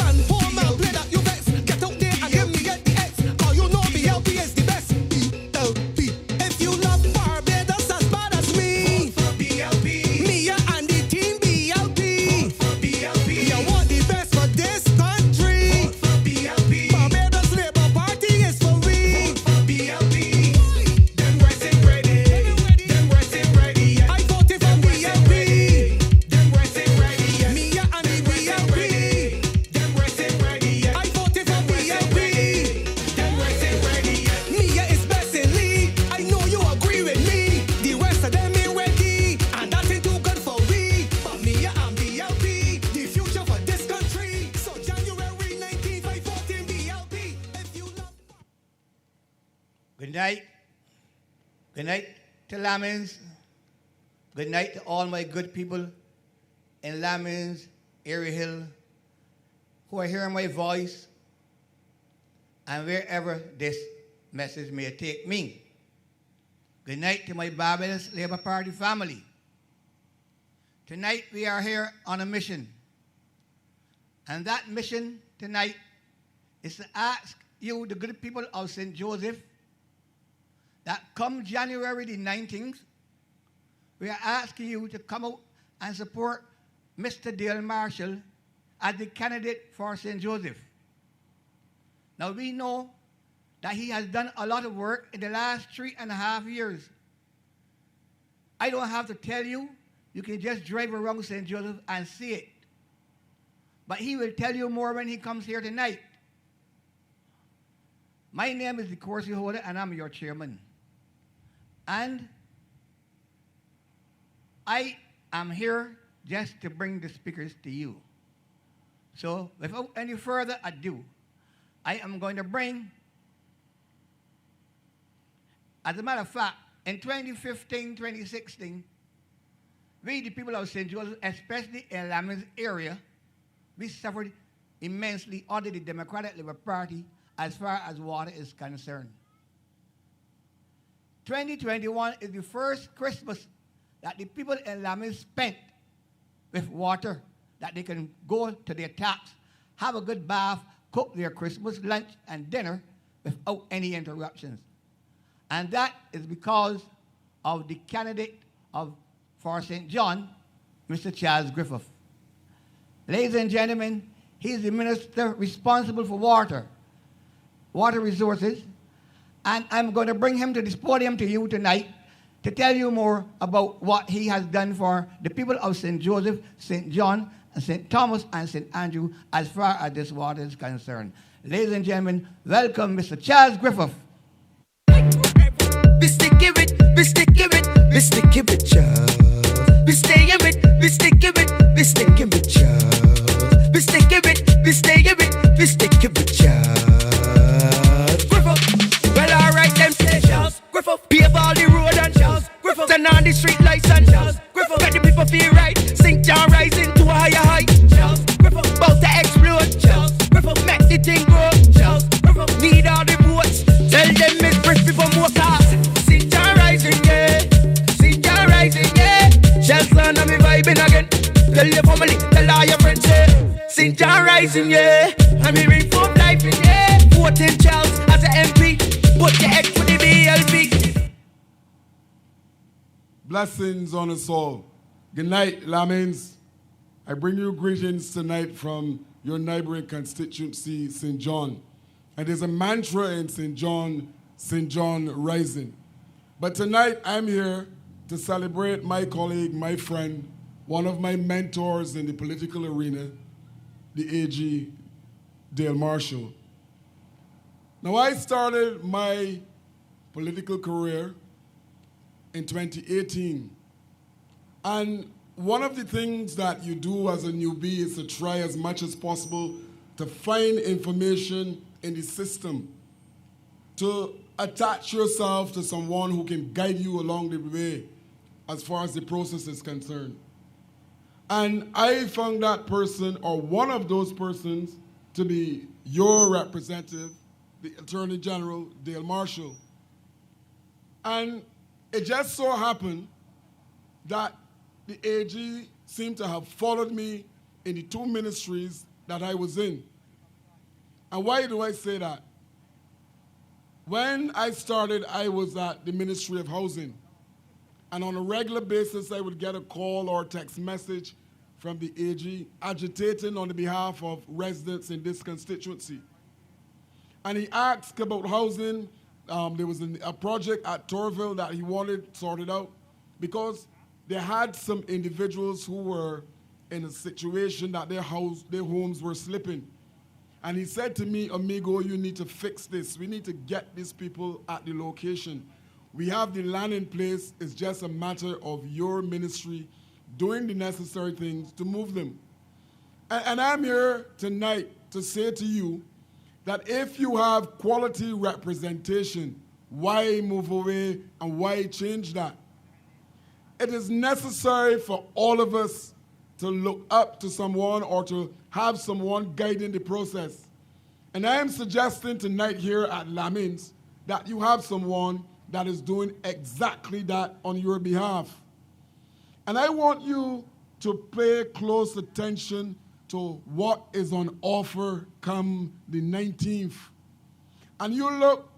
And poor man play that you vex. Get out there and give me get the X. Cause you know BLP is the best. BLP. If you love Barbados as bad as me, vote for BLP. Me and the team BLP. Vote for BLP. You want the best for this country. Vote for BLP. Barbados Labour Party is for we. Vote for BLP. Them boys ain't ready. Them boys ain't ready yet. I voted for BLP. Them boys ain't ready yet. Me and the BLP. Them boys ain't ready yet. I voted for BLP. Them boys ain't ready yet. Mia is best in league. I know you agree with me. The rest of them ain't ready, and that ain't too good for we. But Mia and BLP, the future for this country. So January 19th, I vote in BLP. If you love. Good night. Good night to Lammings. Good night to all my good people in Lammings, Erie Hill, who are hearing my voice, and wherever this message may take me. Good night to my Barbarus Labour Party family. Tonight we are here on a mission. And that mission tonight is to ask you, the good people of St. Joseph, that come January the 19th, we are asking you to come out and support Mr. Dale Marshall as the candidate for St. Joseph. Now we know that he has done a lot of work in the last 3.5 years. I don't have to tell you, you can just drive around St. Joseph and see it. But he will tell you more when he comes here tonight. My name is the Corsi Holder, and I'm your chairman. And I am here just to bring the speakers to you. So without any further ado, I am going to bring, as a matter of fact, in 2015, 2016, we, the people of St. Joseph, especially in Lammings area, we suffered immensely under the Democratic Labour Party as far as water is concerned. 2021 is the first Christmas that the people in Lammings spent with water, that they can go to their taps, have a good bath, cook their Christmas lunch and dinner without any interruptions. And that is because of the candidate for St. John, Mr. Charles Griffith. Ladies and gentlemen, he is the minister responsible for water resources, and I'm going to bring him to this podium to you tonight to tell you more about what he has done for the people of St. Joseph, St. John, and St. Thomas, and St. Andrew as far as this water is concerned. Ladies and gentlemen, welcome Mr. Charles Griffith. Mr. Give it, Charles. Mr. Give it, Mr. Give it, Charles. Mr. Give it, Charles. Griffith. Well, alright, them say Charles Griffith. Pave all the road and Charles Griffith. Turn on the street lights and Charles Griffith. Make the people feel right. St. John rising to a higher height. Charles Griffith. About to explode. Charles Griffith. Make the thing grow. Charles Griffith. Need all the votes. Tell them it's fresh people more cars. St. John rising, yeah. St. John rising, yeah. Charles son, I'm vibing again. Tell your family, tell all your friends, yeah. St. John rising, yeah. I'm hearing for life, yeah. Voting Charles as an MP. Put the X for the BLP. Blessings on us all. Good night, Lammings. I bring you greetings tonight from your neighboring constituency, St. John. And there's a mantra in St. John rising. But tonight I'm here to celebrate my colleague, my friend, one of my mentors in the political arena, the AG Dale Marshall. Now, I started my political career in 2018. And one of the things that you do as a newbie is to try as much as possible to find information in the system, to attach yourself to someone who can guide you along the way as far as the process is concerned. And I found that person, or one of those persons, to be your representative, the Attorney General, Dale Marshall. And it just so happened that the AG seemed to have followed me in the two ministries that I was in. And why do I say that? When I started, I was at the Ministry of Housing. And on a regular basis, I would get a call or a text message from the AG agitating on the behalf of residents in this constituency. And he asked about housing. There was a project at Torville that he wanted sorted out because they had some individuals who were in a situation that their homes were slipping. And he said to me, amigo, you need to fix this. We need to get these people at the location. We have the land in place. It's just a matter of your ministry doing the necessary things to move them. And I'm here tonight to say to you that if you have quality representation, why move away and why change that? It is necessary for all of us to look up to someone or to have someone guiding the process. And I am suggesting tonight here at Lammings that you have someone that is doing exactly that on your behalf. And I want you to pay close attention to what is on offer come the 19th. And you look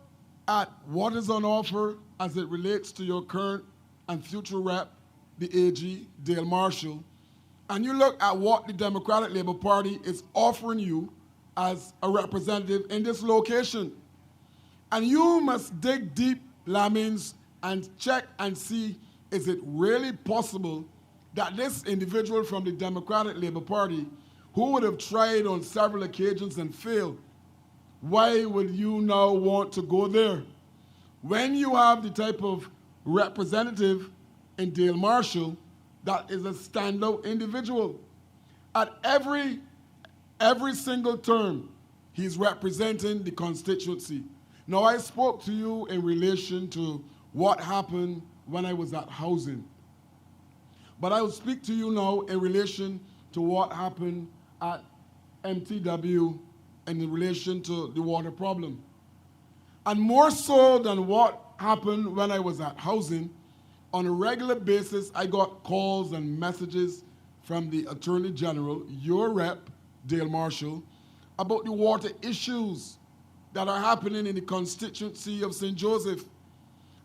at what is on offer as it relates to your current and future rep, the AG, Dale Marshall, and you look at what the Democratic Labour Party is offering you as a representative in this location. And you must dig deep, Lammings, and check and see, is it really possible that this individual from the Democratic Labour Party, who would have tried on several occasions and failed, why would you now want to go there? When you have the type of representative in Dale Marshall that is a standout individual. At every single term, he's representing the constituency. Now, I spoke to you in relation to what happened when I was at housing. But I will speak to you now in relation to what happened at MTW and in relation to the water problem. And more so than what happened when I was at housing, on a regular basis, I got calls and messages from the Attorney General, your rep, Dale Marshall, about the water issues that are happening in the constituency of St. Joseph.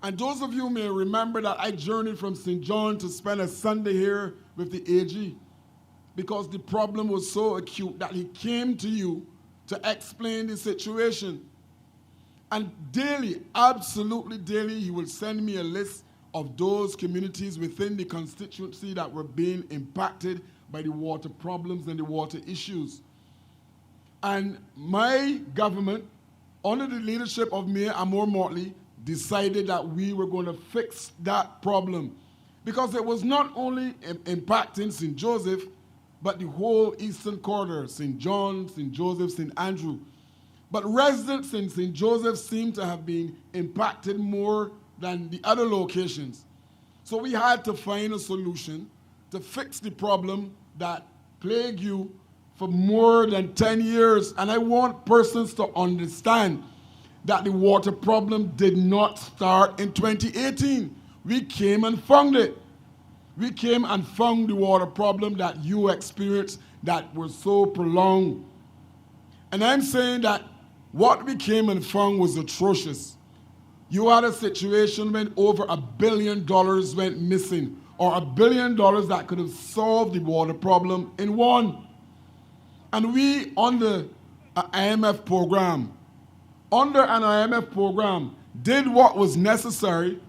And those of you may remember that I journeyed from St. John to spend a Sunday here with the AG because the problem was so acute that he came to you to explain the situation. And daily, absolutely daily, he will send me a list of those communities within the constituency that were being impacted by the water problems and the water issues. And my government, under the leadership of Mayor Amor Motley, decided that we were going to fix that problem because it was not only impacting St. Joseph, but the whole eastern corridor, St. John, St. Joseph, St. Andrew. But residents in St. Joseph seem to have been impacted more than the other locations. So we had to find a solution to fix the problem that plagued you for more than 10 years. And I want persons to understand that the water problem did not start in 2018. We came and found it. We came and found the water problem that you experienced that was so prolonged. And I'm saying that what we came and found was atrocious. You had a situation when over $1 billion went missing, or $1 billion that could have solved the water problem in one. And we, under an IMF program, did what was necessary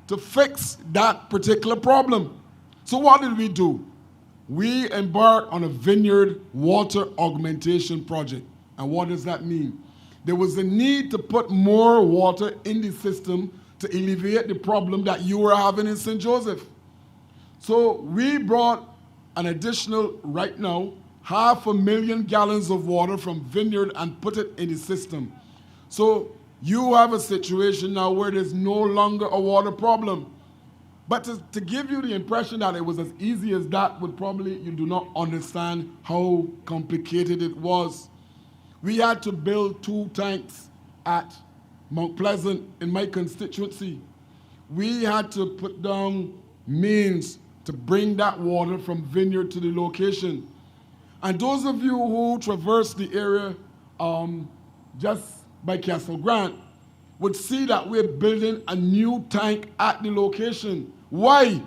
to fix that particular problem. So what did we do? We embarked on a Vineyard water augmentation project. And what does that mean? There was a need to put more water in the system to alleviate the problem that you were having in St. Joseph. So we brought an additional, right now, 500,000 gallons of water from Vineyard and put it in the system. So you have a situation now where there's no longer a water problem. But to give you the impression that it was as easy as that would probably, you do not understand how complicated it was. We had to build 2 tanks at Mount Pleasant in my constituency. We had to put down mains to bring that water from Vineyard to the location. And those of you who traverse the area just by Castle Grant, would see that we're building a new tank at the location. Why?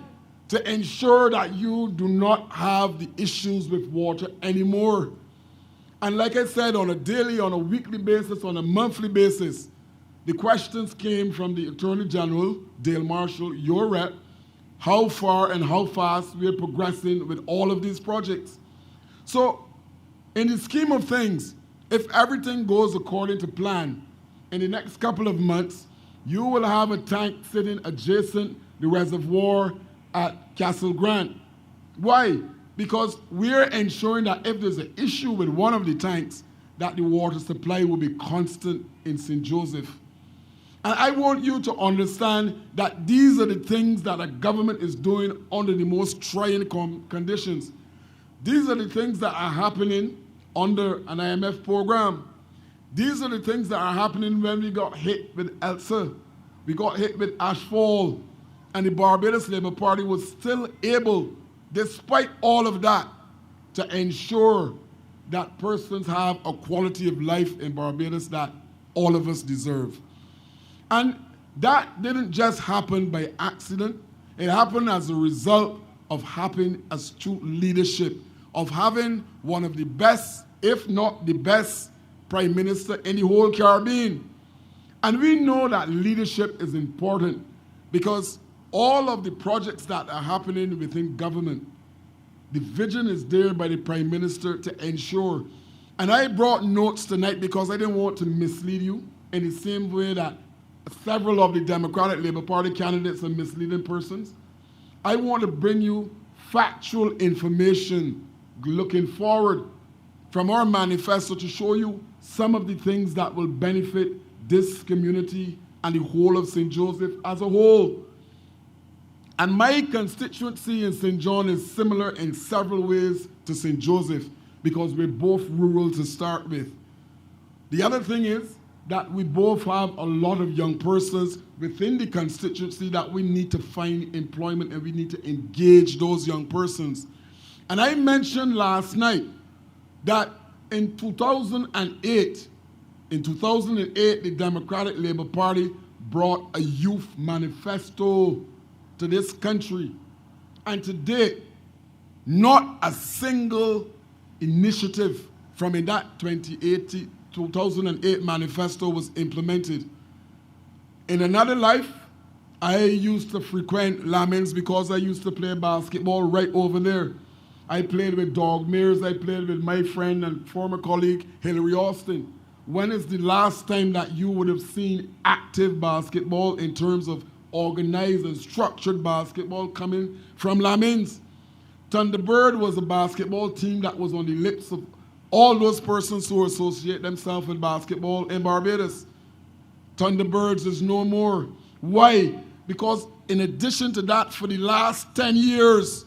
To ensure that you do not have the issues with water anymore. And like I said, on a daily, on a weekly basis, on a monthly basis, the questions came from the Attorney General, Dale Marshall, your rep, how far and how fast we're progressing with all of these projects. So, in the scheme of things, if everything goes according to plan, in the next couple of months, you will have a tank sitting adjacent the reservoir at Castle Grant. Why? Because we're ensuring that if there's an issue with one of the tanks, that the water supply will be constant in St. Joseph. And I want you to understand that these are the things that a government is doing under the most trying conditions. These are the things that are happening under an IMF program. These are the things that are happening when we got hit with Elsa. We got hit with Ashfall. And the Barbarus Labour Party was still able, despite all of that, to ensure that persons have a quality of life in Barbados that all of us deserve. And that didn't just happen by accident. It happened as a result of having astute leadership, of having one of the best, if not the best, Prime Minister in the whole Caribbean. And we know that leadership is important because all of the projects that are happening within government, the vision is there by the Prime Minister to ensure. And I brought notes tonight because I didn't want to mislead you in the same way that several of the Democratic Labour Party candidates are misleading persons. I want to bring you factual information looking forward from our manifesto to show you some of the things that will benefit this community and the whole of St. Joseph as a whole. And my constituency in St. John is similar in several ways to St. Joseph because we're both rural to start with. The other thing is that we both have a lot of young persons within the constituency that we need to find employment and we need to engage those young persons. And I mentioned last night that in 2008, the Democratic Labour Party brought a youth manifesto to this country. And to date, not a single initiative from in that 2008 manifesto was implemented. In another life, I used to frequent Lammings because I used to play basketball right over there. I played with Dog Mears, I played with my friend and former colleague, Hillary Austin. When is the last time that you would have seen active basketball in terms of organized and structured basketball coming from Lammings? Thunderbird was a basketball team that was on the lips of all those persons who associate themselves with basketball in Barbados. Thunderbirds is no more. Why? Because in addition to that, for the last 10 years,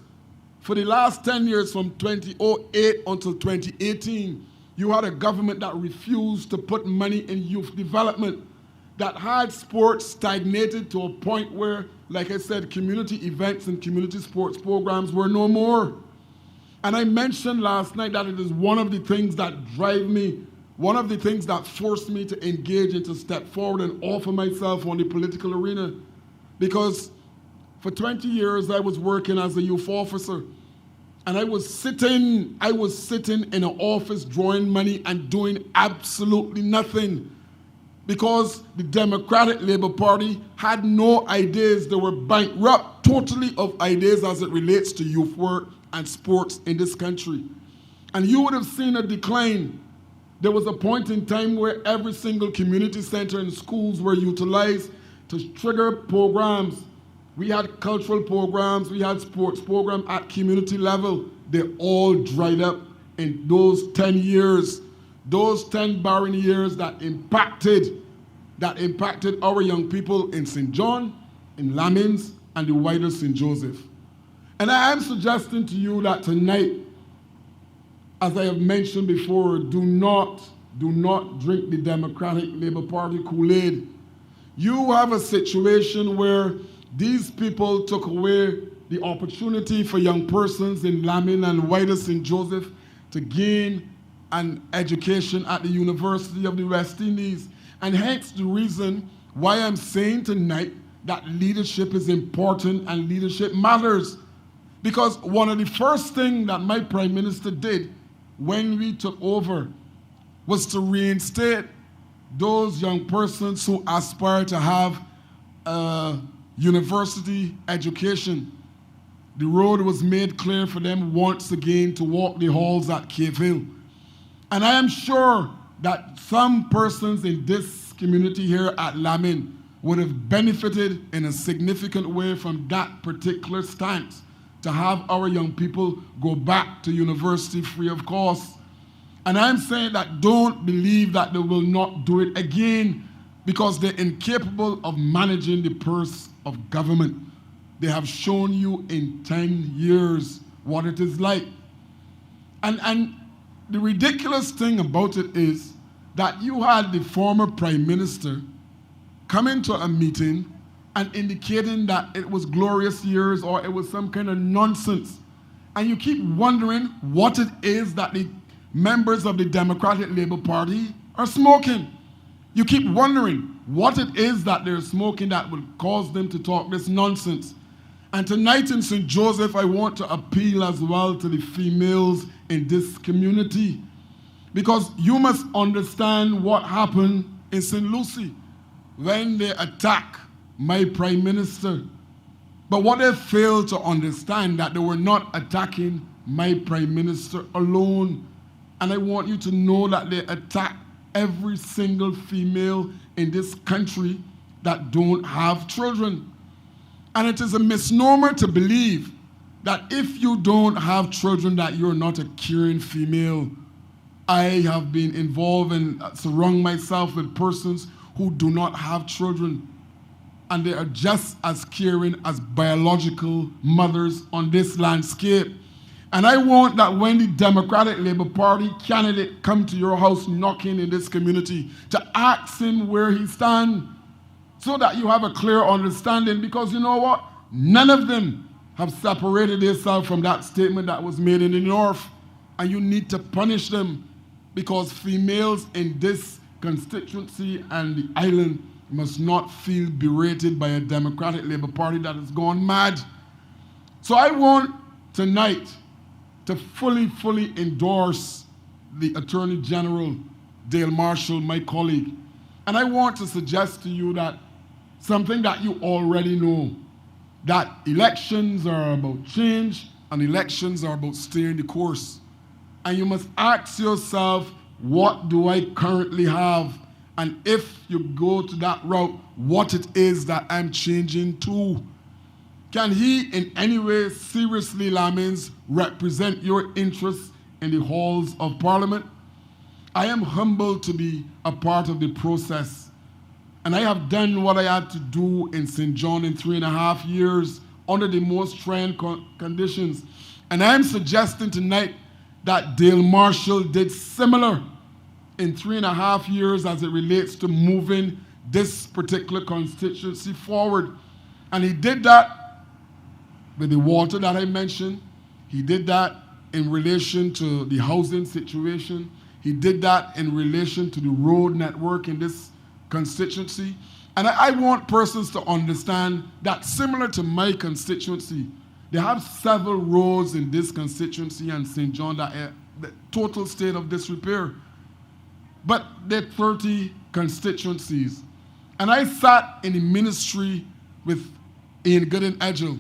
from 2008 until 2018, you had a government that refused to put money in youth development, that had sports stagnated to a point where, like I said, community events and community sports programs were no more. And I mentioned last night that it is one of the things that drive me, one of the things that forced me to engage and to step forward and offer myself on the political arena. Because for 20 years I was working as a youth officer. And I was sitting in an office drawing money and doing absolutely nothing. Because the Democratic Labour Party had no ideas. They were bankrupt totally of ideas as it relates to youth work and sports in this country. And you would have seen a decline. There was a point in time where every single community center and schools were utilized to trigger programs. We had cultural programs, we had sports programs at community level. They all dried up in those 10 years. Those 10 barren years that impacted our young people in St. John, in Lammings, and the wider St. Joseph. And I am suggesting to you that tonight, as I have mentioned before, do not drink the Democratic Labour Party Kool-Aid. You have a situation where these people took away the opportunity for young persons in Lamming and wider St. Joseph to gain and education at the University of the West Indies. And hence the reason why I'm saying tonight that leadership is important and leadership matters. Because one of the first things that my Prime Minister did when we took over was to reinstate those young persons who aspire to have a university education. The road was made clear for them once again to walk the halls at Cave Hill. And I am sure that some persons in this community here at Lammings would have benefited in a significant way from that particular stance, to have our young people go back to university free of cost. And I'm saying that don't believe that they will not do it again, because they're incapable of managing the purse of government. They have shown you in 10 years what it is like. And the ridiculous thing about it is that you had the former Prime Minister coming to a meeting and indicating that it was glorious years or it was some kind of nonsense. And you keep wondering what it is that the members of the Democratic Labour Party are smoking. You keep wondering what it is that they're smoking that would cause them to talk this nonsense. And tonight in St. Joseph, I want to appeal as well to the females in this community, because you must understand what happened in St. Lucie when they attacked my Prime Minister. But what they failed to understand, that they were not attacking my Prime Minister alone. And I want you to know that they attack every single female in this country that don't have children. And it is a misnomer to believe that if you don't have children that you're not a caring female. I have been involved and surround myself with persons who do not have children, and they are just as caring as biological mothers on this landscape. And I want that when the Democratic Labour Party candidate come to your house knocking in this community, to ask him where he stands, so that you have a clear understanding, because you know what? None of them have separated themselves from that statement that was made in the North, and you need to punish them, because females in this constituency and the island must not feel berated by a Democratic Labour Party that has gone mad. So I want tonight to fully endorse the Attorney General, Dale Marshall, my colleague. And I want to suggest to you that something that you already know, that elections are about change and elections are about staying the course. And you must ask yourself, what do I currently have? And if you go to that route, what it is that I'm changing to. Can he in any way seriously, Lammings, represent your interests in the halls of Parliament? I am humbled to be a part of the process. And I have done what I had to do in St. John in 3.5 years under the most trying conditions. And I'm suggesting tonight that Dale Marshall did similar in 3.5 years as it relates to moving this particular constituency forward. And he did that with the water that I mentioned. He did that in relation to the housing situation. He did that in relation to the road network in this constituency. And I want persons to understand that similar to my constituency, they have several roads in this constituency and St. John that are the total state of disrepair. But there are 30 constituencies. And I sat in the ministry with Ian Gooden Edgell,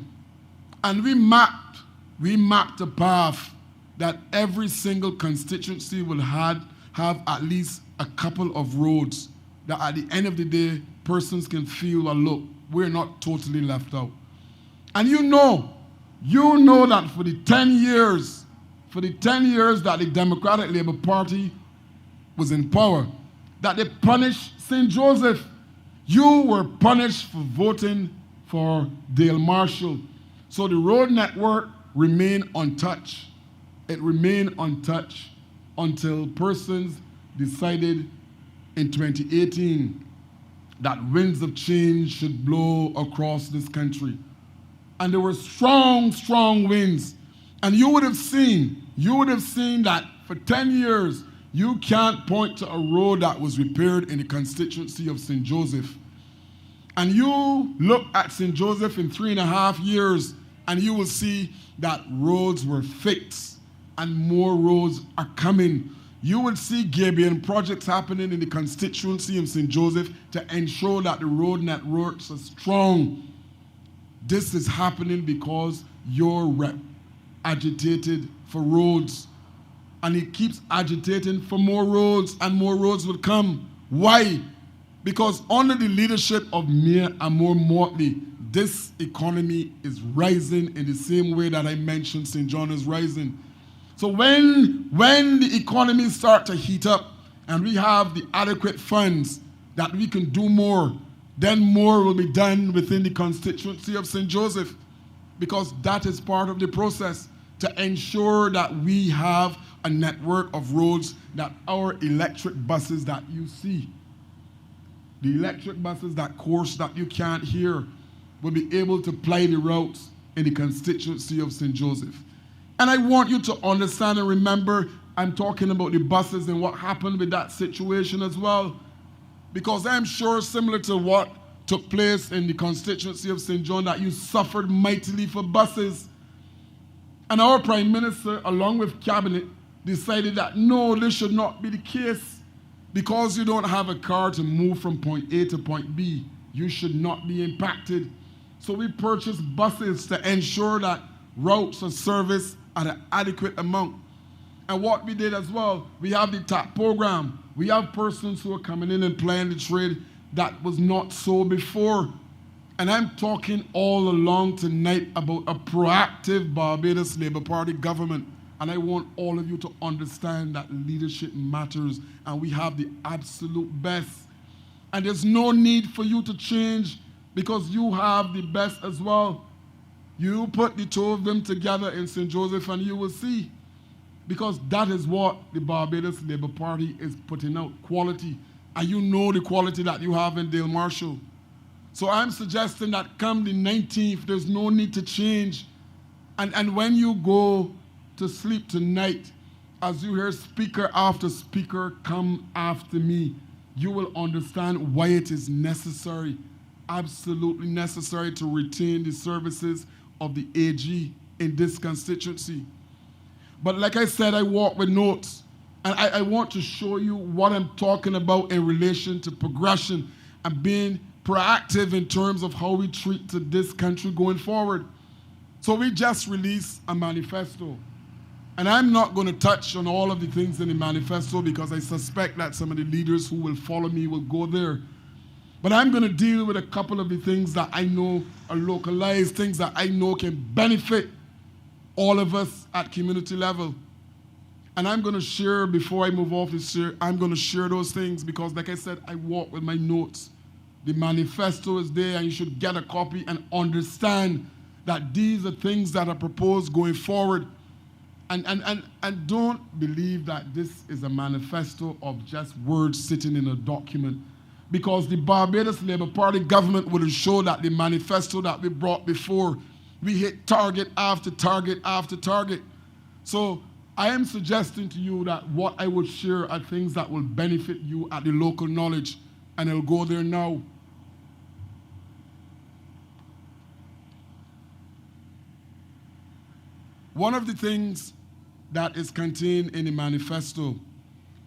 and we mapped a path that every single constituency will have at least a couple of roads that at the end of the day, persons can feel, well, look, we're not totally left out. And you know that for the 10 years that the Democratic Labour Party was in power, that they punished St. Joseph. You were punished for voting for Dale Marshall. So the road network remained untouched. It remained untouched until persons decided in 2018 that winds of change should blow across this country. And there were strong winds. And you would have seen that for 10 years, You can't point to a road that was repaired in the constituency of St. Joseph. And you look at St. Joseph in 3.5 years, and you will see that roads were fixed and more roads are coming. You will see Gabion projects happening in the constituency of St. Joseph to ensure that the road networks are strong. This is happening because your rep agitated for roads, and he keeps agitating for more roads, and more roads will come. Why? Because under the leadership of Mayor Amor Mortley, this economy is rising in the same way that I mentioned St. John is rising. So when the economy starts to heat up and we have the adequate funds that we can do more, then more will be done within the constituency of St. Joseph, because that is part of the process to ensure that we have a network of roads, that our electric buses that you see, the electric buses that course that you can't hear, will be able to ply the routes in the constituency of St. Joseph. And I want you to understand and remember, I'm talking about the buses and what happened with that situation as well. Because I'm sure, similar to what took place in the constituency of St. John, that you suffered mightily for buses. And our Prime Minister, along with Cabinet, decided that no, this should not be the case. Because you don't have a car to move from point A to point B, you should not be impacted. So we purchased buses to ensure that routes are serviced at an adequate amount. And what we did as well, we have the TAP program. We have persons who are coming in and playing the trade that was not so before. And I'm talking all along tonight about a proactive Barbados Labour Party government. And I want all of you to understand that leadership matters, and we have the absolute best. And there's no need for you to change because you have the best as well. You put the two of them together in St. Joseph and you will see. Because that is what the Barbados Labour Party is putting out, quality. And you know the quality that you have in Dale Marshall. So I'm suggesting that come the 19th, there's no need to change. And when you go to sleep tonight, as you hear speaker after speaker come after me, you will understand why it is necessary, absolutely necessary, to retain the services of the AG in this constituency. But like I said, I walk with notes, and I want to show you what I'm talking about in relation to progression and being proactive in terms of how we treat to this country going forward. So we just released a manifesto. And I'm not going to touch on all of the things in the manifesto because I suspect that some of the leaders who will follow me will go there. But I'm going to deal with a couple of the things that I know are localized, things that I know can benefit all of us at community level. And I'm going to share, before I move off this year, I'm going to share those things because, like I said, I walk with my notes. The manifesto is there, and you should get a copy and understand that these are things that are proposed going forward. And don't believe that this is a manifesto of just words sitting in a document, because the Barbados Labour Party government will show that the manifesto that we brought before, we hit target after target after target. So I am suggesting to you that what I would share are things that will benefit you at the local knowledge, and I'll go there now. One of the things that is contained in the manifesto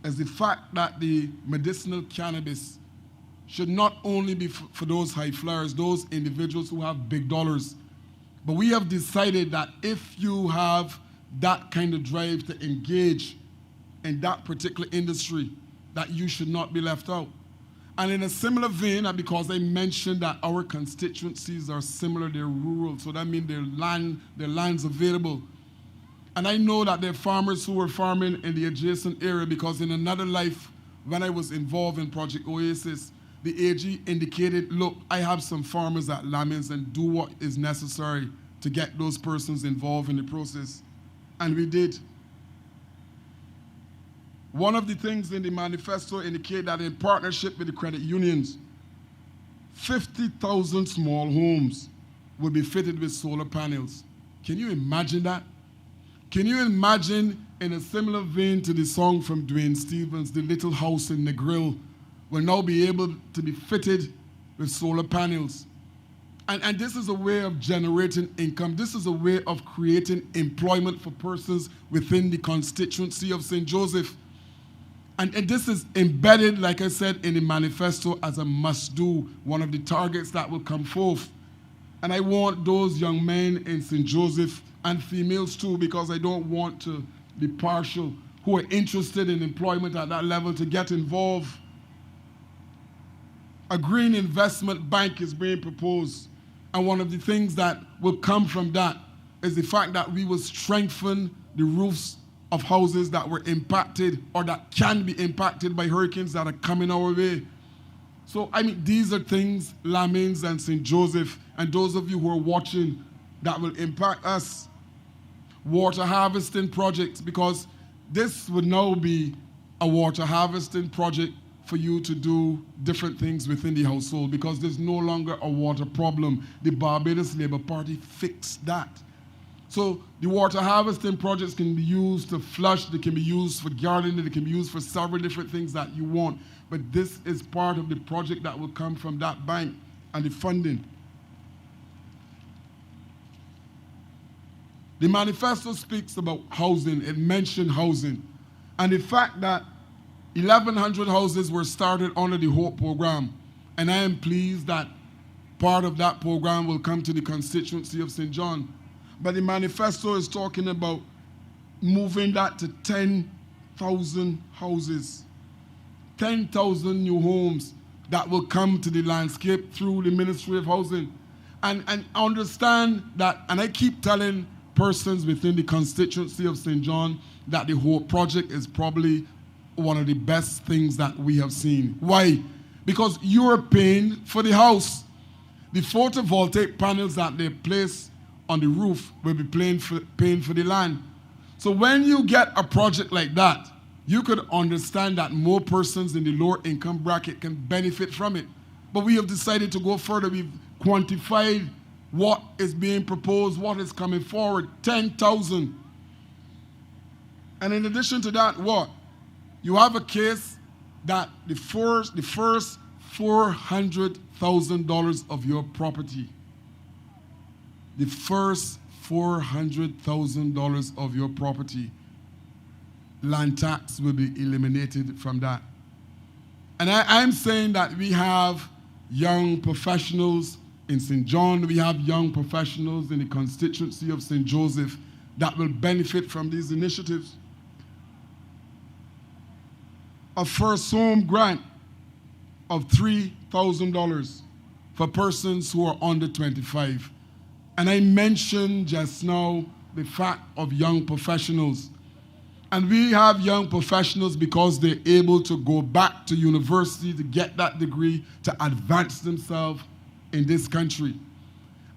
is the fact that the medicinal cannabis should not only be for those high flyers, those individuals who have big dollars, but we have decided that if you have that kind of drive to engage in that particular industry, that you should not be left out. And in a similar vein, and because I mentioned that our constituencies are similar, they're rural, so that means their land's available. And I know that there are farmers who are farming in the adjacent area, because in another life, when I was involved in Project Oasis, the AG indicated, look, I have some farmers at Lammings, and do what is necessary to get those persons involved in the process. And we did. One of the things in the manifesto indicate that in partnership with the credit unions, 50,000 small homes will be fitted with solar panels. Can you imagine that? Can you imagine in a similar vein to the song from Dwayne Stevens, The Little House in the Grill, will now be able to be fitted with solar panels. And this is a way of generating income. This is a way of creating employment for persons within the constituency of St. Joseph. And this is embedded, like I said, in the manifesto as a must-do, one of the targets that will come forth. And I want those young men in St. Joseph, and females too, because I don't want to be partial, who are interested in employment at that level to get involved. A green investment bank is being proposed. And one of the things that will come from that is the fact that we will strengthen the roofs of houses that were impacted or that can be impacted by hurricanes that are coming our way. So, I mean, these are things, Lammings and St. Joseph, and those of you who are watching, that will impact us. Water harvesting projects, because this would now be a water harvesting project for you to do different things within the household, because there's no longer a water problem. The Barbarus Labour Party fixed that. So the water harvesting projects can be used to flush, they can be used for gardening, they can be used for several different things that you want. But this is part of the project that will come from that bank and the funding. The manifesto speaks about housing, it mentioned housing, and the fact that 1,100 houses were started under the HOPE program, and I am pleased that part of that program will come to the constituency of St. John. But the manifesto is talking about moving that to 10,000 houses, 10,000 new homes that will come to the landscape through the Ministry of Housing. And understand that, and I keep telling persons within the constituency of St. John that the HOPE project is probably one of the best things that we have seen. Why? Because you're paying for the house. The photovoltaic panels that they place on the roof will be paying for the land. So when you get a project like that, you could understand that more persons in the lower income bracket can benefit from it. But we have decided to go further. We've quantified what is being proposed, what is coming forward, 10,000. And in addition to that, what? You have a case that the first $400,000 of your property, the first $400,000 of your property, land tax will be eliminated from that. And I'm saying that we have young professionals in St. John, we have young professionals in the constituency of St. Joseph that will benefit from these initiatives. A first home grant of $3,000 for persons who are under 25. And I mentioned just now the fact of young professionals. And we have young professionals because they're able to go back to university to get that degree, to advance themselves in this country.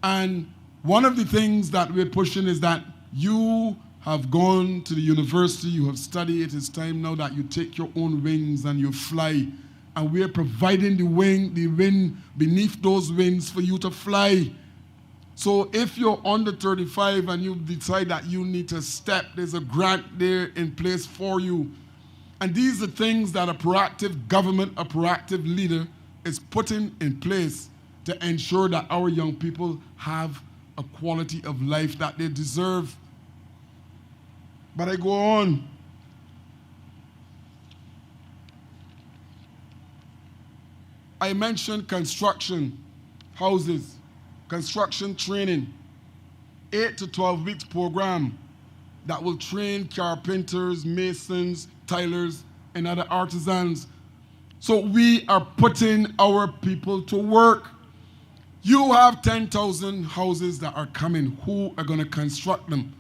And one of the things that we're pushing is that you have gone to the university, you have studied, it is time now that you take your own wings and you fly. And we're providing the wind beneath those wings for you to fly. So if you're under 35 and you decide that you need to step, there's a grant there in place for you. And these are things that a proactive government, a proactive leader is putting in place to ensure that our young people have a quality of life that they deserve. But I go on. I mentioned construction, houses, construction training, 8 to 12 weeks program that will train carpenters, masons, tilers, and other artisans. So we are putting our people to work. You have 10,000 houses that are coming. Who are going to construct them?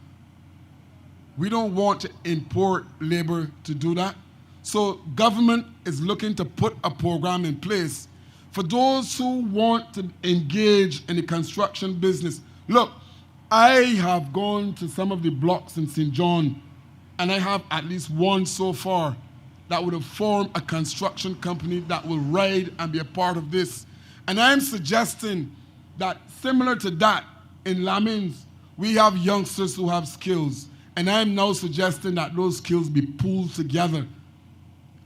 We don't want to import labor to do that. So government is looking to put a program in place for those who want to engage in the construction business. Look, I have gone to some of the blocks in St. John, and I have at least one so far that would have formed a construction company that will ride and be a part of this. And I'm suggesting that similar to that, in Lammings, we have youngsters who have skills. And I am now suggesting that those skills be pooled together.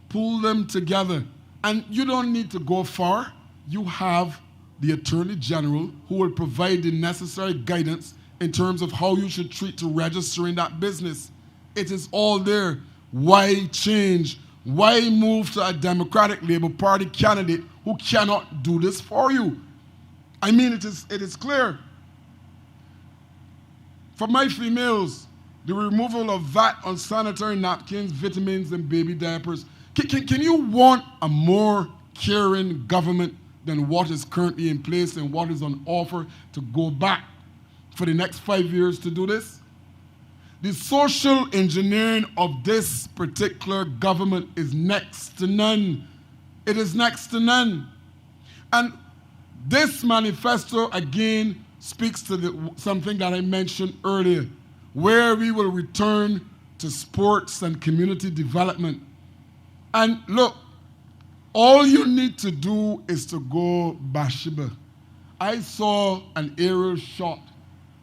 Pool them together. And you don't need to go far. You have the Attorney General who will provide the necessary guidance in terms of how you should treat to registering that business. It is all there. Why change? Why move to a Democratic Labour Party candidate who cannot do this for you? I mean, it is clear. For my females, the removal of VAT on sanitary napkins, vitamins, and baby diapers. Can you want a more caring government than what is currently in place and what is on offer to go back for the next 5 years to do this? The social engineering of this particular government is next to none. It is next to none. And this manifesto, again, speaks to something that I mentioned earlier, where we will return to sports and community development. And look, all you need to do is to go Bathsheba. I saw an aerial shot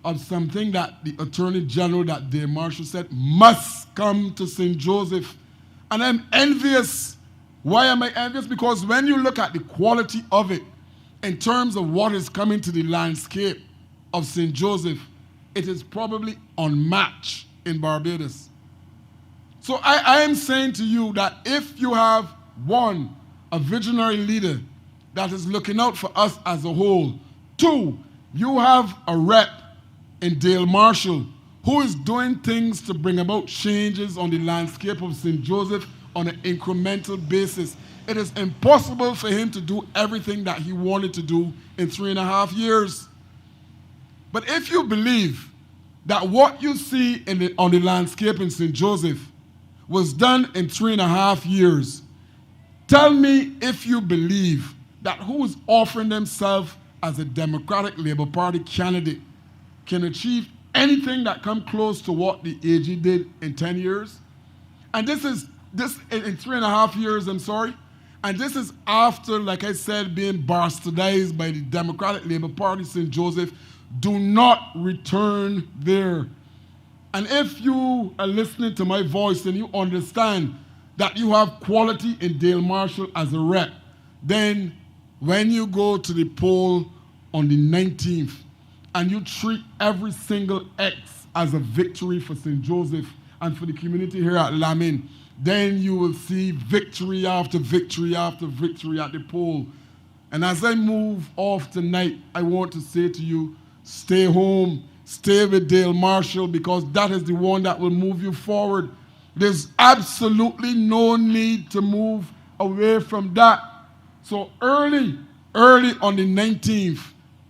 of something that the Attorney General, that Dale Marshall said, must come to St. Joseph. And I'm envious. Why am I envious? Because when you look at the quality of it, in terms of what is coming to the landscape of St. Joseph, it is probably unmatched in Barbados. So I am saying to you that if you have, one, a visionary leader that is looking out for us as a whole, two, you have a rep in Dale Marshall who is doing things to bring about changes on the landscape of St. Joseph on an incremental basis. It is impossible for him to do everything that he wanted to do in 3.5 years. But if you believe that what you see on the landscape in St. Joseph was done in 3.5 years, tell me if you believe that who is offering themselves as a Democratic Labour Party candidate can achieve anything that come close to what the AG did in 10 years. And this in 3.5 years, I'm sorry. And this is after, like I said, being bastardized by the Democratic Labour Party, St. Joseph. Do not return there. And if you are listening to my voice and you understand that you have quality in Dale Marshall as a rep, then when you go to the poll on the 19th and you treat every single X as a victory for St. Joseph and for the community here at Lammings, then you will see victory after victory after victory at the poll. And as I move off tonight, I want to say to you, stay home, stay with Dale Marshall, because that is the one that will move you forward. There's absolutely no need to move away from that. So early on the 19th,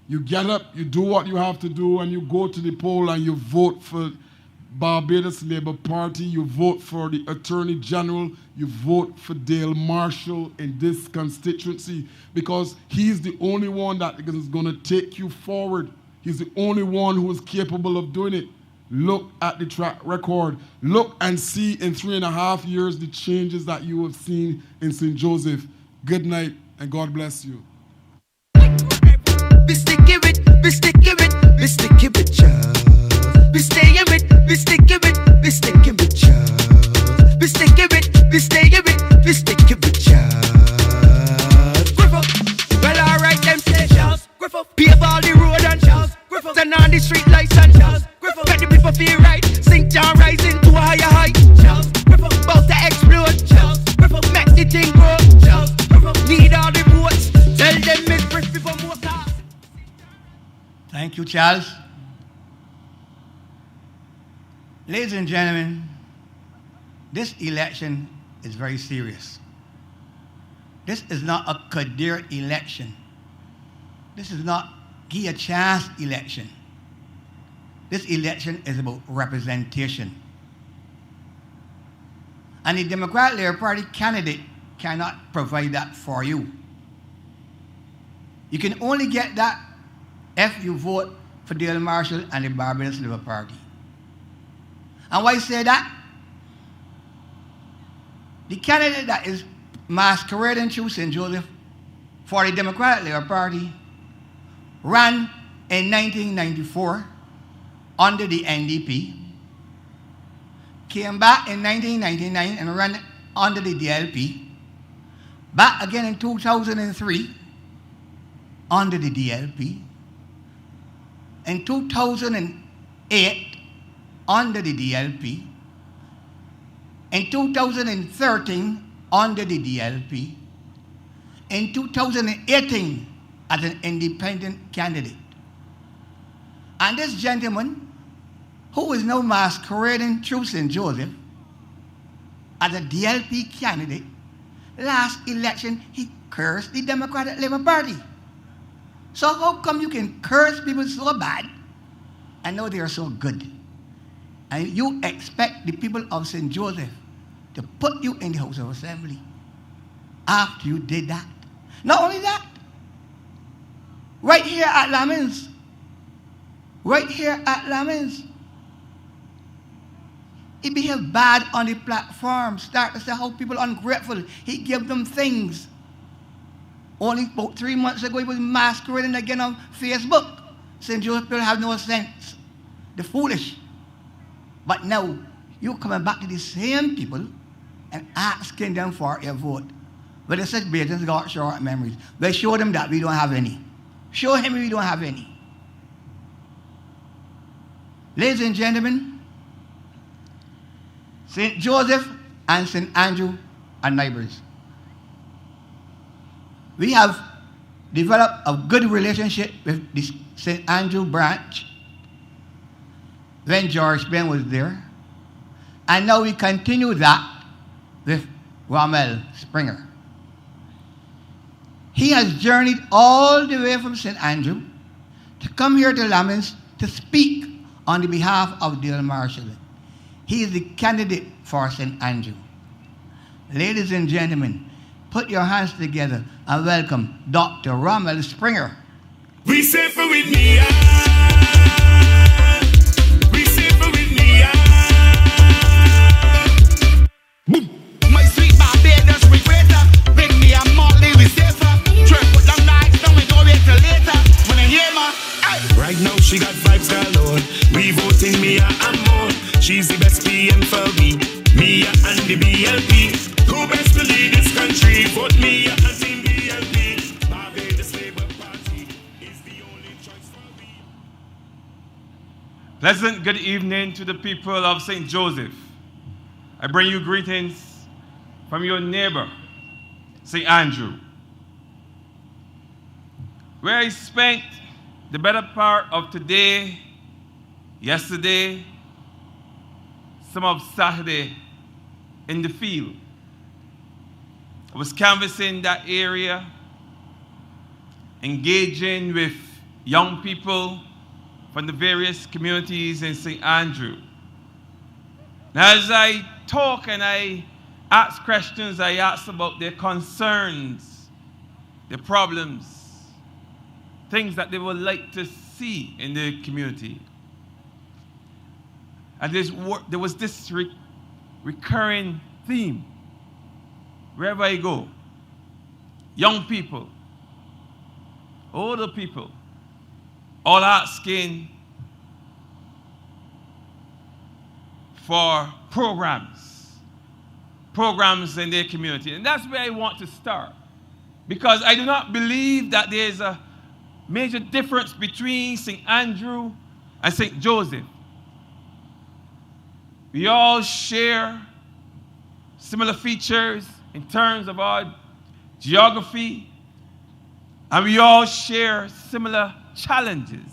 you get up, you do what you have to do, and you go to the poll and you vote for Barbados Labour Party, you vote for the Attorney General, you vote for Dale Marshall in this constituency, because he's the only one that is going to take you forward. He's the only one who is capable of doing it. Look at the track record. Look and see in 3.5 years the changes that you have seen in St. Joseph. Good night, and God bless you. Be sticky with Charles. Be staying with Charles. Be sticky with Charles. Well, alright, them say Charles. Pave all the road and Charles. Turn on the street lights and Charles. Make the people feel right. Sing John rising to a higher height. Charles. About to explode. Charles. Make the thing grow. Charles. Need all the votes. Tell them it's fresh before more cars. Thank you, Charles. Ladies and gentlemen, this election is very serious. This is not a Kadir election. This is not Gia Chas election. This election is about representation. And the Democratic Labour Party candidate cannot provide that for you. You can only get that if you vote for Dale Marshall and the Barbarus Labour Party. And why I say that? The candidate that is masquerading through St. Joseph for the Democratic Labour Party ran in 1994 under the NDP. came back in 1999 and ran under the DLP. Back again in 2003 under the DLP. In 2008 under the DLP. In 2013 under the DLP. In 2018 as an independent candidate. And this gentleman, who is now masquerading through St. Joseph as a DLP candidate, last election he cursed the Democratic Labour Party. So how come you can curse people so bad and know they are so good? And you expect the people of St. Joseph to put you in the House of Assembly after you did that? Not only that, right here at Lammings, he behaved bad on the platform, start to say how people are ungrateful. He gave them things. Only about 3 months ago, he was masquerading again on Facebook. St. Joseph people have no sense. They're foolish. But now, you're coming back to the same people and asking them for a vote. But they said Britain's got short memories. They show them that we don't have any. Show him we don't have any. Ladies and gentlemen, St. Joseph and St. Andrew are neighbors. We have developed a good relationship with the St. Andrew branch when George Ben was there. And now we continue that with Rommel Springer. He has journeyed all the way from St. Andrew to come here to Lammings to speak on the behalf of Dale Marshall. He is the candidate for St. Andrew. Ladies and gentlemen, put your hands together and welcome Dr. Rommel Springer. We say for with me, we say for with me, boom. My sweet Barbarus regretter, bring me a motley with safer. Try put long nights, don't we go wait till later. When I hear my, right now she got vibes galore. We voting Mia and more. She's the best PM for me, Mia and the BLP. Who best to lead this country? Vote Mia and Team BLP. Barbarus Labour Party is the only choice for me. Pleasant good evening to the people of St. Joseph. I bring you greetings from your neighbor, St. Andrew, where I spent the better part of today, yesterday, some of Saturday in the field. I was canvassing that area, engaging with young people from the various communities in St. Andrew. Now, as I talk and I ask questions, I ask about their concerns, their problems, things that they would like to see in the community. And there was this recurring theme wherever I go. Young people, older people, all asking for programs in their community. And that's where I want to start. Because I do not believe that there's a major difference between St. Andrew and St. Joseph. We all share similar features in terms of our geography, and we all share similar challenges.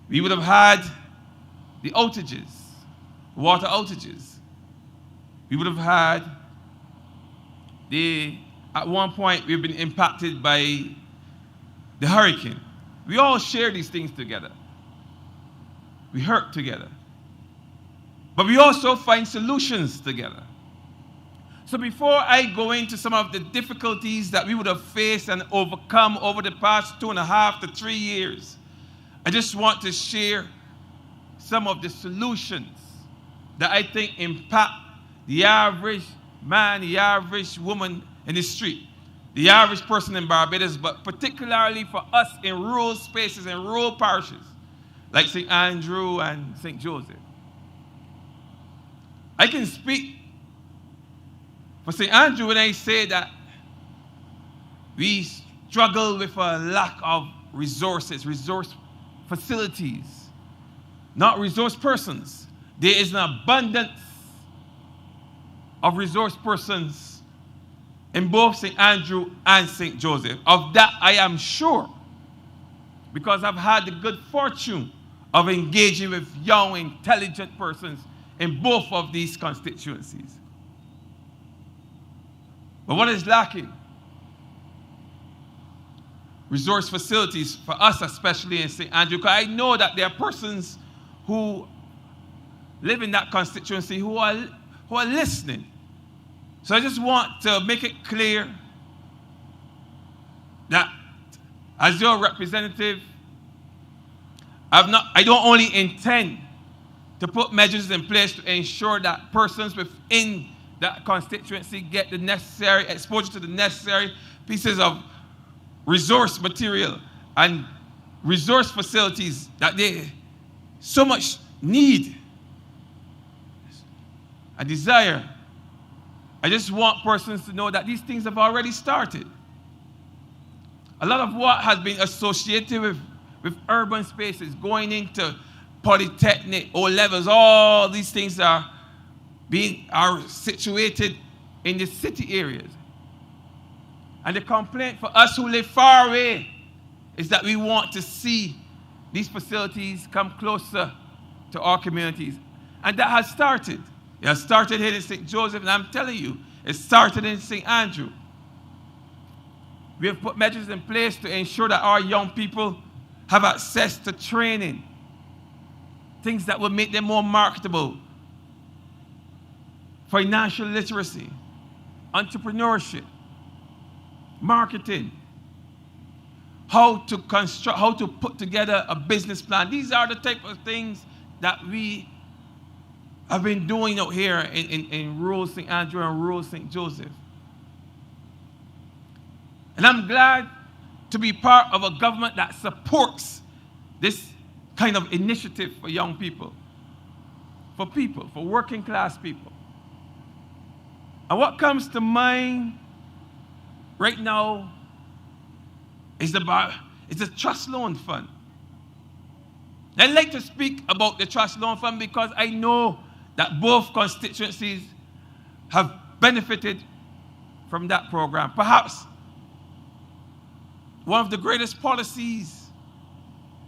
We would have had the outages, water outages. We would have had at one point we've been impacted by the hurricane. We all share these things together. We hurt together. But we also find solutions together. So before I go into some of the difficulties that we would have faced and overcome over the past 2.5 to 3 years, I just want to share some of the solutions that I think impact the average man, the average woman in the street, the average person in Barbados, but particularly for us in rural spaces and rural parishes like St. Andrew and St. Joseph. I can speak for St. Andrew when I say that we struggle with a lack of resources, resource facilities, not resource persons. There is an abundance of resource persons in both St. Andrew and St. Joseph. Of that I am sure, because I've had the good fortune of engaging with young, intelligent persons in both of these constituencies. But what is lacking? Resource facilities for us, especially in St. Andrew, because I know that there are persons who live in that constituency who are listening. So I just want to make it clear that as your representative, I don't only intend to put measures in place to ensure that persons within that constituency get the necessary exposure to the necessary pieces of resource material and resource facilities that they so much need and desire. I just want persons to know that these things have already started. A lot of what has been associated with urban spaces, going into polytechnic, O-levels, all these things are situated in the city areas. And the complaint for us who live far away is that we want to see these facilities come closer to our communities. And that has started. It has started here in St. Joseph, and I'm telling you, it started in St. Andrew. We have put measures in place to ensure that our young people have access to training, things that will make them more marketable, financial literacy, entrepreneurship, marketing, how to construct, how to put together a business plan. These are the type of things that we have been doing out here in rural St. Andrew and rural St. Joseph. And I'm glad to be part of a government that supports this kind of initiative for young people, for working class people. And what comes to mind right now is the Trust Loan Fund. I'd like to speak about the Trust Loan Fund because I know that both constituencies have benefited from that program. Perhaps one of the greatest policies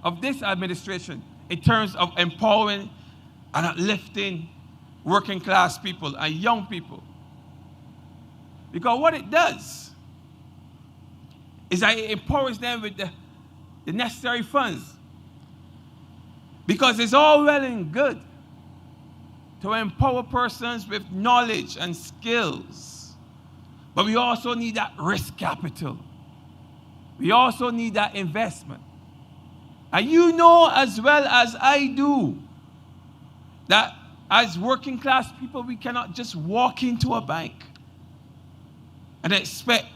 of this administration in terms of empowering and uplifting working class people and young people. Because what it does is that it empowers them with the necessary funds. Because it's all well and good to empower persons with knowledge and skills. But we also need that risk capital. We also need that investment. And you know as well as I do that as working class people, we cannot just walk into a bank and expect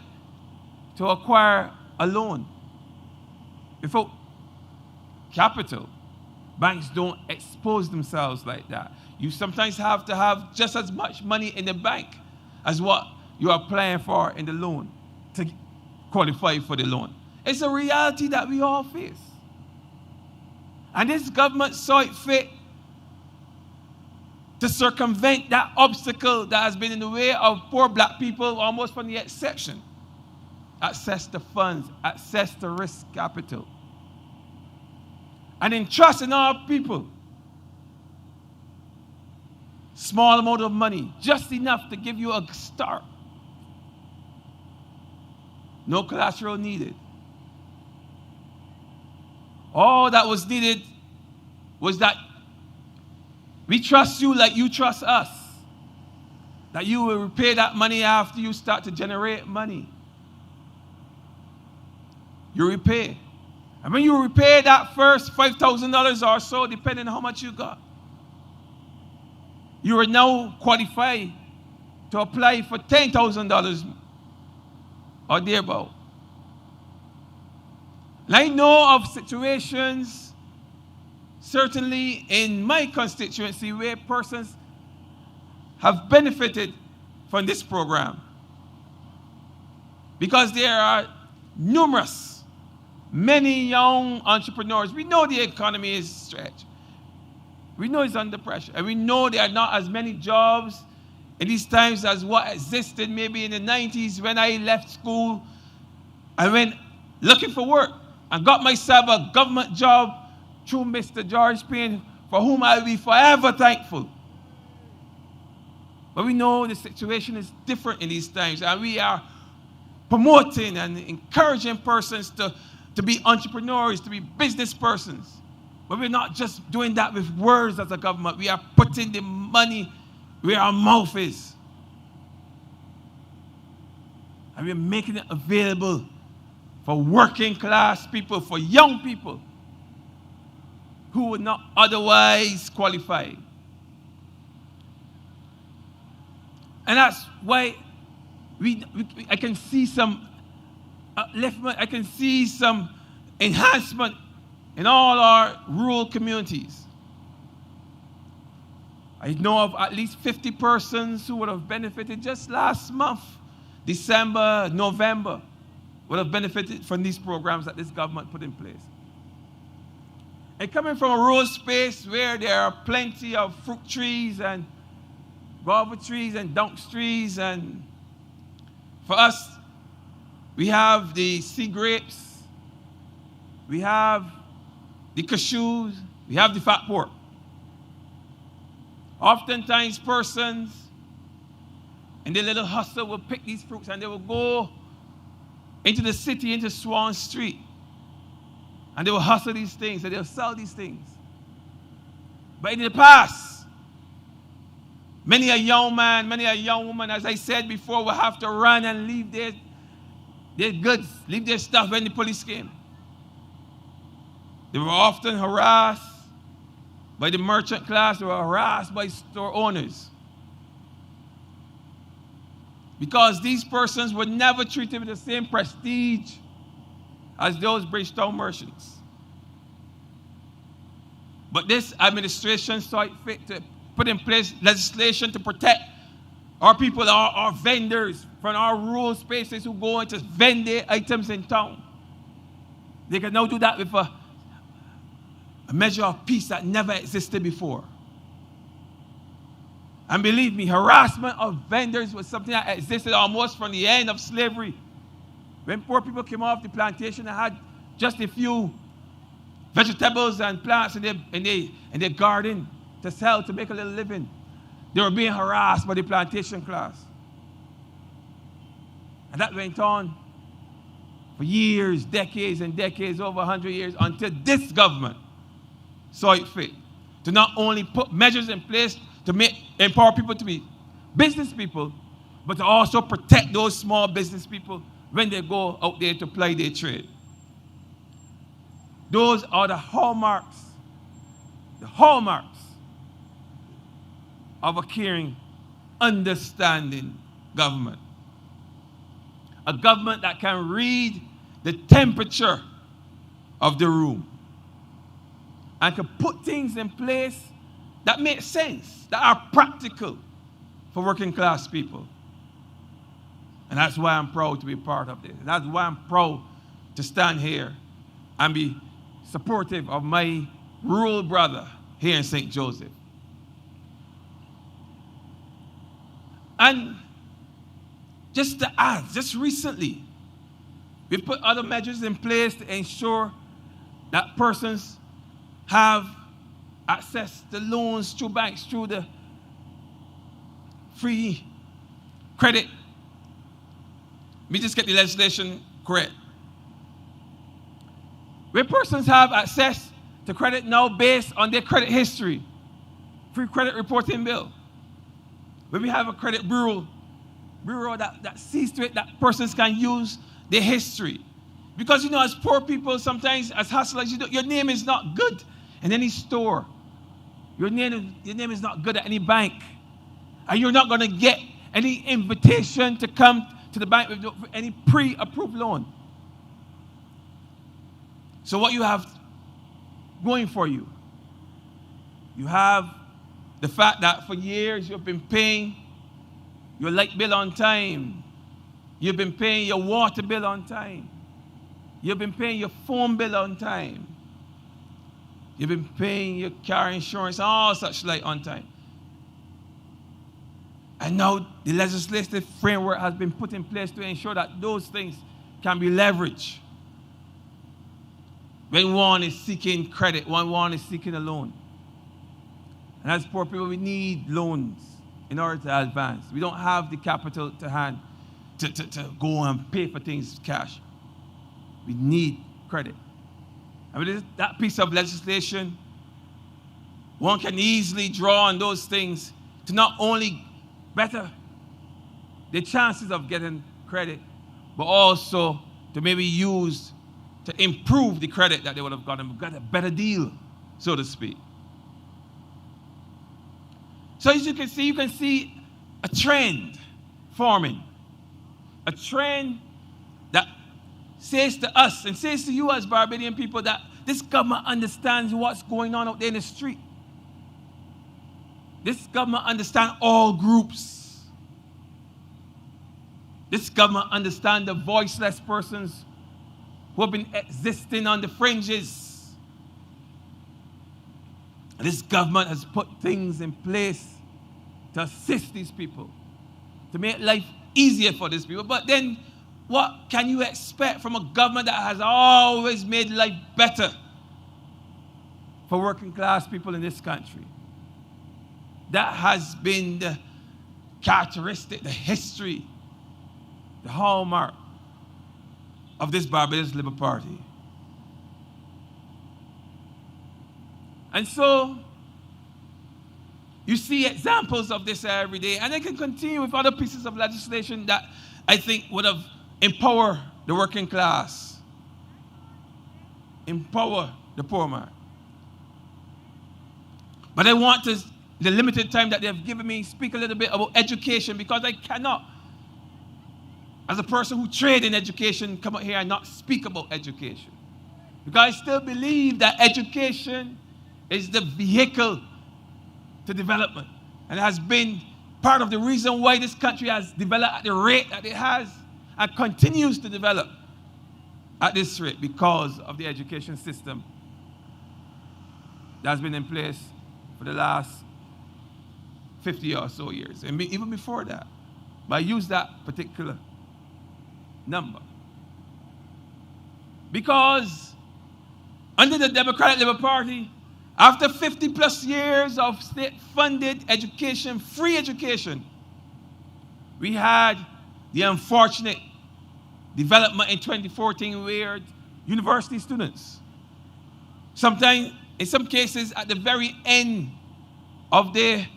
to acquire a loan. Without capital, banks don't expose themselves like that. You sometimes have to have just as much money in the bank as what you are applying for in the loan to qualify for the loan. It's a reality that we all face. And this government saw it fit to circumvent that obstacle that has been in the way of poor black people almost from the inception. Access to funds, access to risk capital. And entrusting our people small amount of money, just enough to give you a start. No collateral needed. All that was needed was that we trust you like you trust us. That you will repay that money after you start to generate money. You repay. And when you repay that first $5,000 or so, depending on how much you got, you are now qualified to apply for $10,000 or thereabout. And I know of situations, certainly in my constituency, where persons have benefited from this program. Because there are many young entrepreneurs. We know the economy is stretched. We know it's under pressure. And we know there are not as many jobs in these times as what existed maybe in the 90s when I left school. I went looking for work and got myself a government job through Mr. George Payne, for whom I will be forever thankful. But we know the situation is different in these times, and we are promoting and encouraging persons to be entrepreneurs, to be business persons. But we're not just doing that with words as a government. We are putting the money where our mouth is. And we're making it available for working class people, for young people who would not otherwise qualify. And that's why I can see some upliftment, I can see some enhancement in all our rural communities. I know of at least 50 persons who would have benefited just last month, December, November, would have benefited from these programs that this government put in place. And coming from a rural space where there are plenty of fruit trees and guava trees and dunks trees, and for us, we have the sea grapes, we have the cashews, we have the fat pork. Oftentimes persons in their little hustle will pick these fruits and they will go into the city, into Swan Street, and they will hustle these things and they'll sell these things. But in the past, many a young man, many a young woman, as I said before, will have to run and leave their goods, leave their stuff when the police came. They were often harassed by the merchant class, they were harassed by store owners. Because these persons were never treated with the same prestige as those Bridgetown merchants. But this administration saw it fit to put in place legislation to protect our people, our vendors from our rural spaces who go in to vend their items in town. They can now do that with a measure of peace that never existed before. And believe me, harassment of vendors was something that existed almost from the end of slavery. When poor people came off the plantation and had just a few vegetables and plants in their garden to sell, to make a little living, they were being harassed by the plantation class. And that went on for years, decades and decades, over 100 years, until this government saw it fit to not only put measures in place to empower people to be business people, but to also protect those small business people when they go out there to ply their trade. Those are the hallmarks of a caring, understanding government. A government that can read the temperature of the room and can put things in place that make sense, that are practical for working class people. And that's why I'm proud to be part of this. That's why I'm proud to stand here and be supportive of my rural brother here in St. Joseph. And just to add, just recently, we put other measures in place to ensure that persons have access to loans through banks, through the free credit. Let me just get the legislation correct. Where persons have access to credit now based on their credit history, free credit reporting bill. Where we have a credit bureau that sees to it that persons can use their history. Because, as poor people, sometimes as hustlers, your name is not good in any store. Your name is not good at any bank. And you're not going to get any invitation to come to the bank with any pre-approved loan. So what you have going for you, you have the fact that for years you've been paying your light bill on time. You've been paying your water bill on time. You've been paying your phone bill on time. You've been paying your car insurance, all such like on time. And now the legislative framework has been put in place to ensure that those things can be leveraged. When one is seeking credit, when one is seeking a loan. And as poor people, we need loans in order to advance. We don't have the capital to hand to go and pay for things cash. We need credit. And with that piece of legislation, one can easily draw on those things to not only better the chances of getting credit, but also to maybe use to improve the credit that they would have gotten, got a better deal, so to speak. So as you can see a trend forming. A trend that says to us and says to you as Barbadian people that this government understands what's going on out there in the street. This government understands all groups. This government understands the voiceless persons who have been existing on the fringes. And this government has put things in place to assist these people, to make life easier for these people. But then, what can you expect from a government that has always made life better for working class people in this country? That has been the characteristic, the history, the hallmark of this Barbarus Labour Party. And so, you see examples of this every day, and I can continue with other pieces of legislation that I think would have empowered the working class, empower the poor man. But I want to, the limited time that they have given me, speak a little bit about education, because I cannot, as a person who trades in education, come out here and not speak about education. Because I still believe that education is the vehicle to development, and has been part of the reason why this country has developed at the rate that it has and continues to develop at this rate, because of the education system that has been in place for the last 50 or so years, and even before that. But I use that particular number because under the Democratic Labour Party, after 50 plus years of state-funded education, free education, we had the unfortunate development in 2014 where university students, sometimes, in some cases, at the very end of their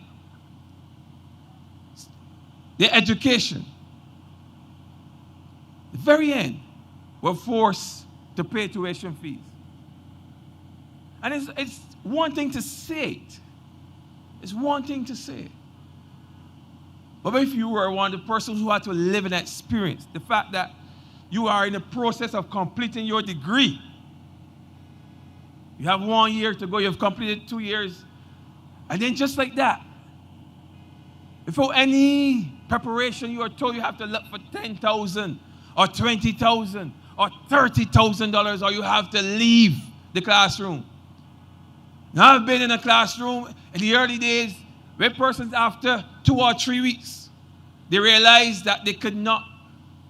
education, the very end, were forced to pay tuition fees. And it's one thing to say it. It's one thing to say it. But if you were one of the persons who had to live an experience, the fact that you are in the process of completing your degree, you have 1 year to go, you've completed 2 years, and then just like that, before any preparation, you are told you have to look for $10,000 or $20,000 or $30,000, or you have to leave the classroom. Now, I've been in a classroom in the early days where persons, after 2 or 3 weeks, they realized that they could not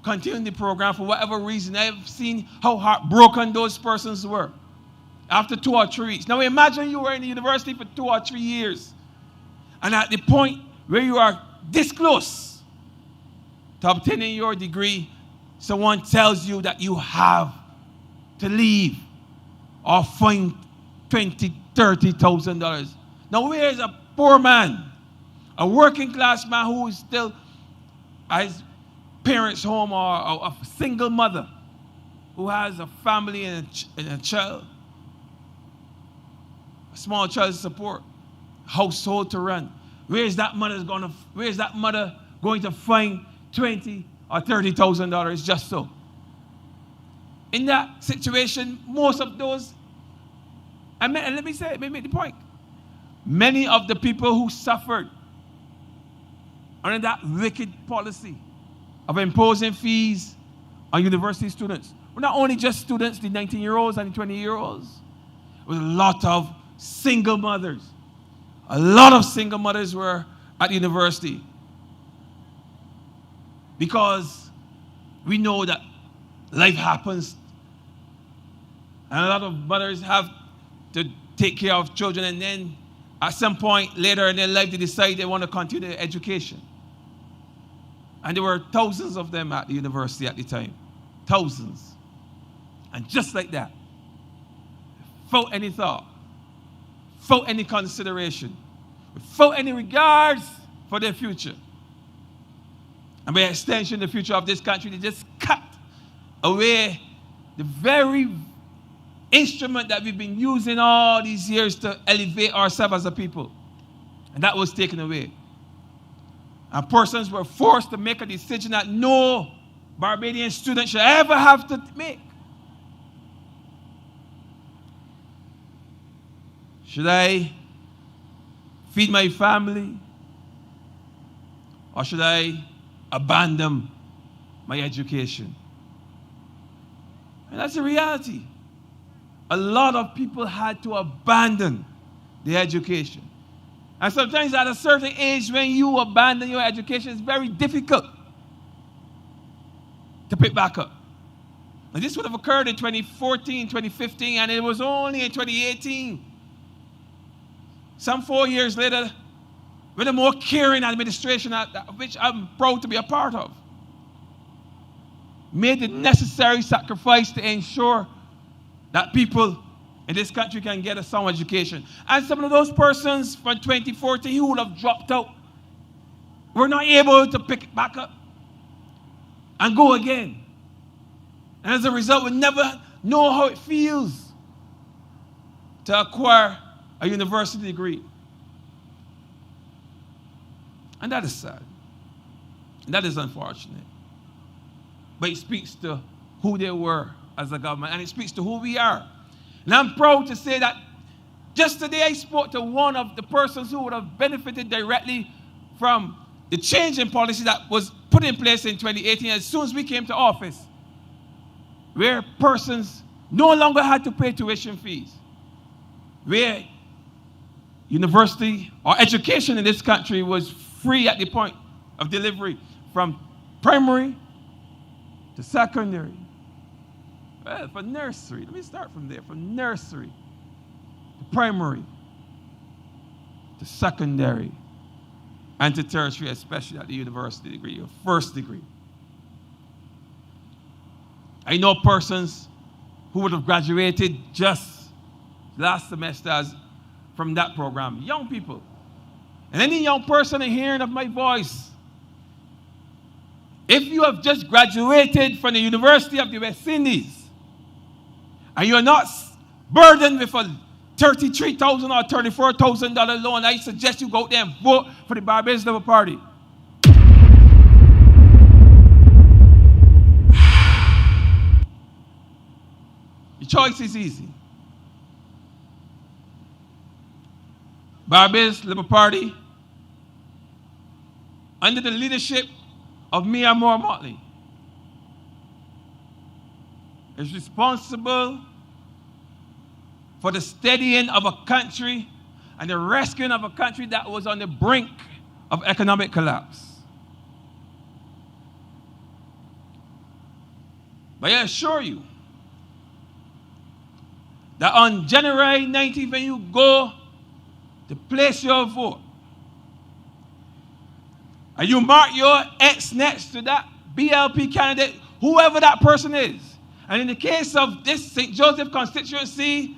continue the program for whatever reason. I've seen how heartbroken those persons were after 2 or 3 weeks. Now, imagine you were in the university for 2 or 3 years, and at the point where you are this close to obtaining your degree, someone tells you that you have to leave or find $20,000, $30,000. Now, where is a poor man, a working class man who is still at his parents' home, or a single mother who has a family and a child, a small child to support, household to run? Where is that mother going to find $20,000 or $30,000 just so? In that situation, most of those, and let me say, let me make the point. many of the people who suffered under that wicked policy of imposing fees on university students were not only just students, the 19-year-olds and the 20-year-olds. It was a lot of single mothers. A lot of single mothers were at university. Because we know that life happens. And a lot of mothers have to take care of children. And then at some point later in their life, they decide they want to continue their education. And there were thousands of them at the university at the time. Thousands. And just like that, without any thought, without any consideration, without any regards for their future, and by extension, the future of this country, they just cut away the very instrument that we've been using all these years to elevate ourselves as a people. And that was taken away. And persons were forced to make a decision that no Barbadian student should ever have to make. Should I feed my family? Or should I abandon my education? And that's the reality. A lot of people had to abandon their education. And sometimes at a certain age, when you abandon your education, it's very difficult to pick back up. And this would have occurred in 2014, 2015, and it was only in 2018, some 4 years later, with a more caring administration, which I'm proud to be a part of, made the necessary sacrifice to ensure that people in this country can get a sound education. And some of those persons from 2014 who would have dropped out were not able to pick it back up and go again. And as a result, we never know how it feels to acquire a university degree. And that is sad. And that is unfortunate. But it speaks to who they were as a government, and it speaks to who we are. And I'm proud to say that just today I spoke to one of the persons who would have benefited directly from the change in policy that was put in place in 2018 as soon as we came to office, where persons no longer had to pay tuition fees, where university or education in this country was free at the point of delivery, from primary to secondary. Well, for nursery, let me start from there. From nursery to primary to secondary and to tertiary, especially at the university degree, your first degree. I know persons who would have graduated just last semester from that program, young people. And any young person hearing of my voice, if you have just graduated from the University of the West Indies, and you're not burdened with a $33,000 or $34,000 loan, I suggest you go out there and vote for the Barbarus Labour Party. Your choice is easy. Barbarus Labour Party, under the leadership of Mia Moore-Motley, is responsible for the steadying of a country and the rescuing of a country that was on the brink of economic collapse. But I assure you that on January 19th, when you go to place your vote, and you mark your X next to that BLP candidate, whoever that person is, and in the case of this St. Joseph constituency,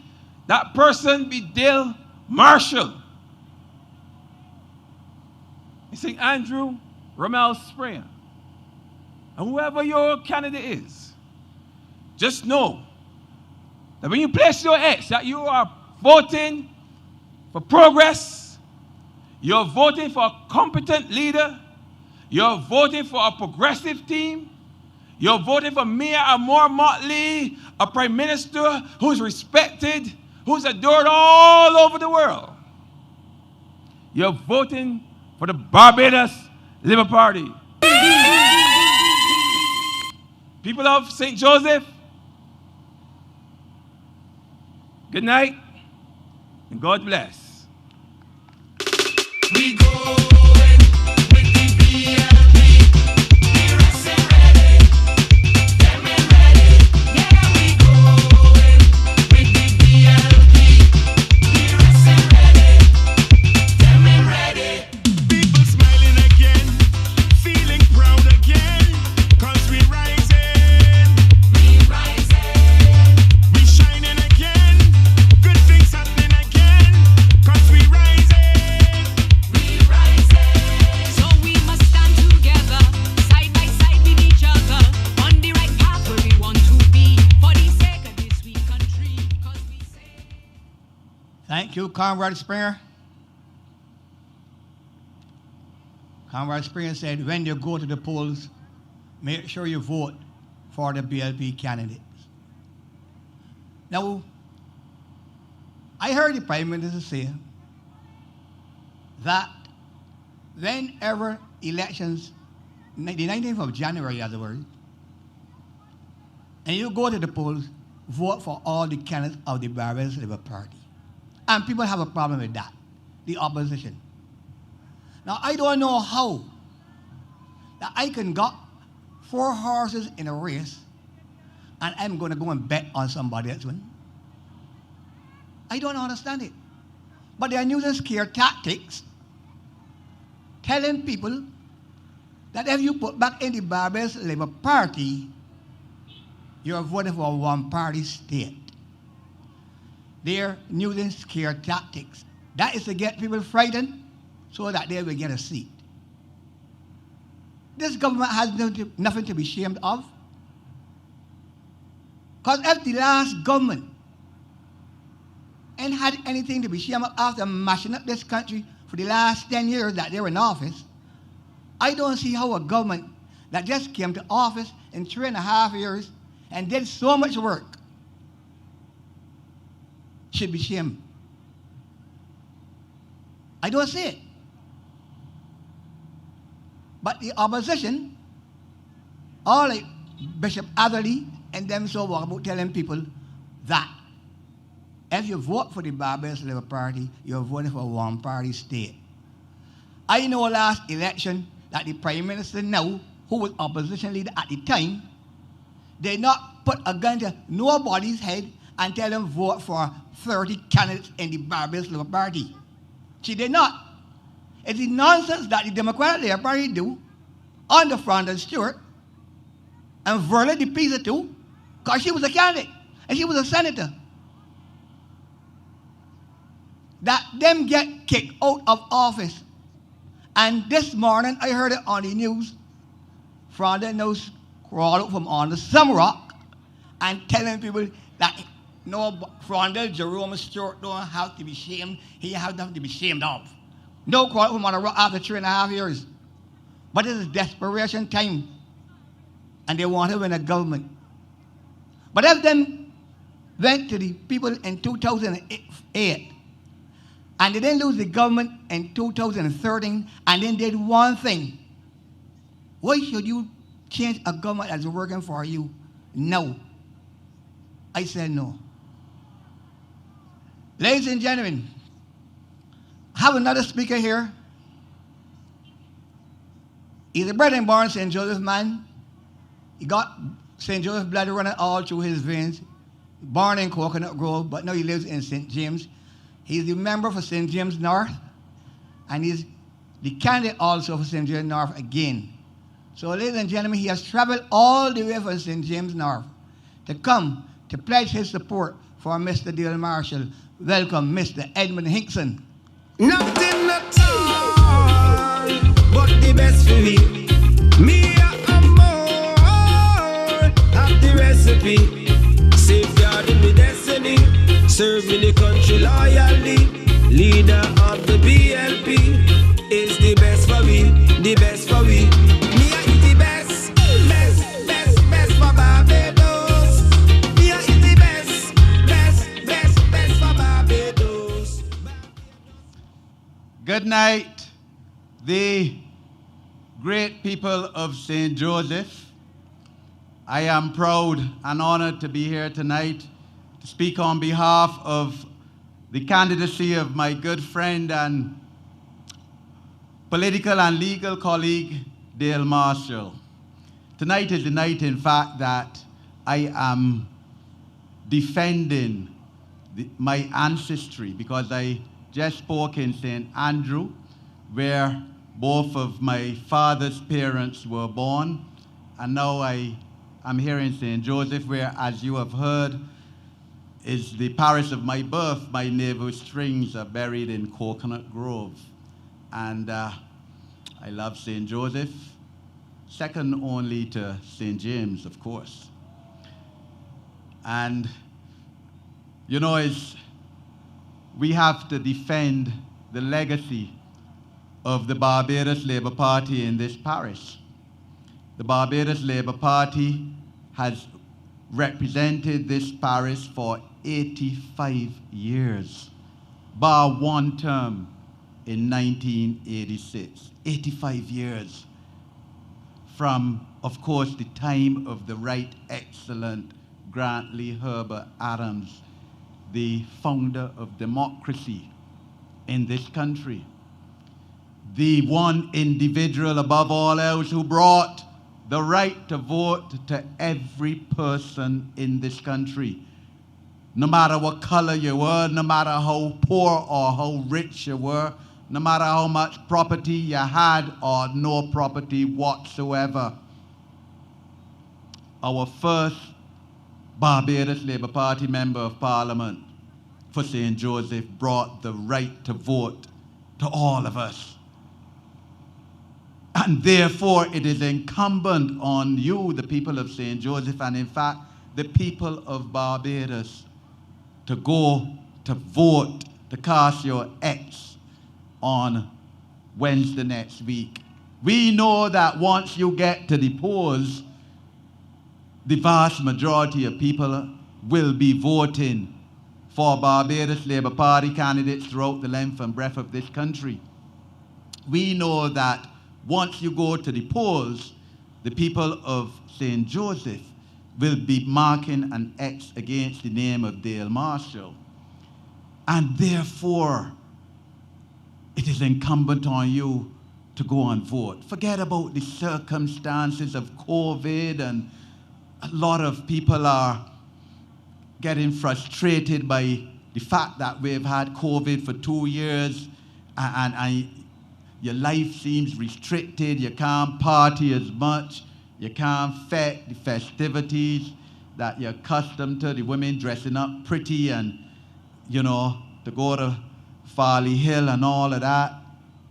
that person be Dale Marshall. In St. Andrew, Rommel Springer. And whoever your candidate is, just know that when you place your X, that you are voting for progress, you're voting for a competent leader, you're voting for a progressive team, you're voting for Mia Moore-Motley, a prime minister who's respected, who's adored all over the world. you're voting for the Barbarus Labour Party. People of St. Joseph, good night, and God bless. We going with the BLP. We resting ready, them and ready. Yeah, we going with the BLP. We resting ready, them and ready. People smiling again, feeling proud again, 'cause we rising, we shining again, good things happening again, 'cause we rising. So we must stand together, side by side with each other, on the right path where we want to be, for the sake of this sweet country, 'cause we say. Thank you, Comrade Springer. Comrade Springer said, when you go to the polls, make sure you vote for the BLP candidates. Now, I heard the Prime Minister say that whenever elections, the 19th of January, as a word, and you go to the polls, vote for all the candidates of the Barbarus Labour Party. And people have a problem with that, the opposition. Now, I don't know how that I can got 4 horses in a race and I'm going to go and bet on somebody else win. I don't understand it. But they are using scare tactics, telling people that if you put back in the Barbarus Labour Party, you're voting for a one-party state. They're using scare tactics. That is to get people frightened so that they will get a seat. This government has nothing to be ashamed of. Because if the last government ain't had anything to be ashamed of after mashing up this country for the last 10 years that they were in office, I don't see how a government that just came to office in 3.5 years and did so much work should be ashamed. I don't see it. But the opposition, all like Bishop Atherley and them so on about telling people that if you vote for the Barbarus Labour Party, you're voting for a one-party state. I know last election that the Prime Minister now, who was opposition leader at the time, did not put a gun to nobody's head and tell them vote for 30 candidates in the Barbarus Labour Party. She did not. It's the nonsense that the Democratic Labour Party do on the front and Stewart and Verla the Pisa too, because she was a candidate and she was a senator. That them get kicked out of office. And this morning I heard it on the news, Fronda knows crawled out from under some rock and telling people that no, Fronda Jerome Stewart don't have to be shamed. He has nothing to be ashamed of. No crawled out from under rock after 3.5 years. But it is desperation time. And they want to win a government. But if them went to the people in 2008 and they didn't lose the government in 2013 and then did one thing, why should you change a government that's working for you? No. I said no. Ladies and gentlemen, I have another speaker here. He's a bred and born St. Joseph man. He got St. Joseph blood running all through his veins. Born in Coconut Grove, but now he lives in St. James. He's the member for St. James North, and he's the candidate also for St. James North again. So, ladies and gentlemen, he has traveled all the way from St. James North to come to pledge his support for Mr. Dale Marshall. Welcome, Mr. Edmund Hinkson. Nothing at all but the best for me. Me and more of the recipe. Safeguarding the destiny. Serving the country loyally. Leader of the BLP is the best for me. The best for me. Me is the best. Best for Barbados. Me is the best. Best for Barbados. Good night, the great people of St. Joseph. I am proud and honored to be here tonight to speak on behalf of the candidacy of my good friend and political and legal colleague, Dale Marshall. Tonight is the night, in fact, that I am defending my ancestry, because I just spoke in St. Andrew, where both of my father's parents were born, and now I'm here in St. Joseph, where, as you have heard, is the parish of my birth. My navel strings are buried in Coconut Grove. And I love St. Joseph, second only to St. James, of course. And, you know, we have to defend the legacy of the Barbarus Labour Party in this parish. The Barbarus Labour Party has represented this parish for 85 years, bar one term in 1986. 85 years from, of course, the time of the Right Excellent Grantley Herbert Adams, the founder of democracy in this country. The one individual above all else who brought the right to vote to every person in this country. No matter what color you were, no matter how poor or how rich you were, no matter how much property you had or no property whatsoever. Our first Barbarus Labour Party Member of Parliament for St. Joseph brought the right to vote to all of us. And therefore, it is incumbent on you, the people of St. Joseph, and in fact, the people of Barbados, to go to vote, to cast your X on Wednesday next week. We know that once you get to the polls, the vast majority of people will be voting for Barbados Labour Party candidates throughout the length and breadth of this country. We know that once you go to the polls, the people of St. Joseph will be marking an X against the name of Dale Marshall. And therefore, it is incumbent on you to go and vote. Forget about the circumstances of COVID, and a lot of people are getting frustrated by the fact that we've had COVID for 2 years and your life seems restricted, you can't party as much, you can't fet the festivities that you're accustomed to, the women dressing up pretty and, you know, to go to Farley Hill and all of that,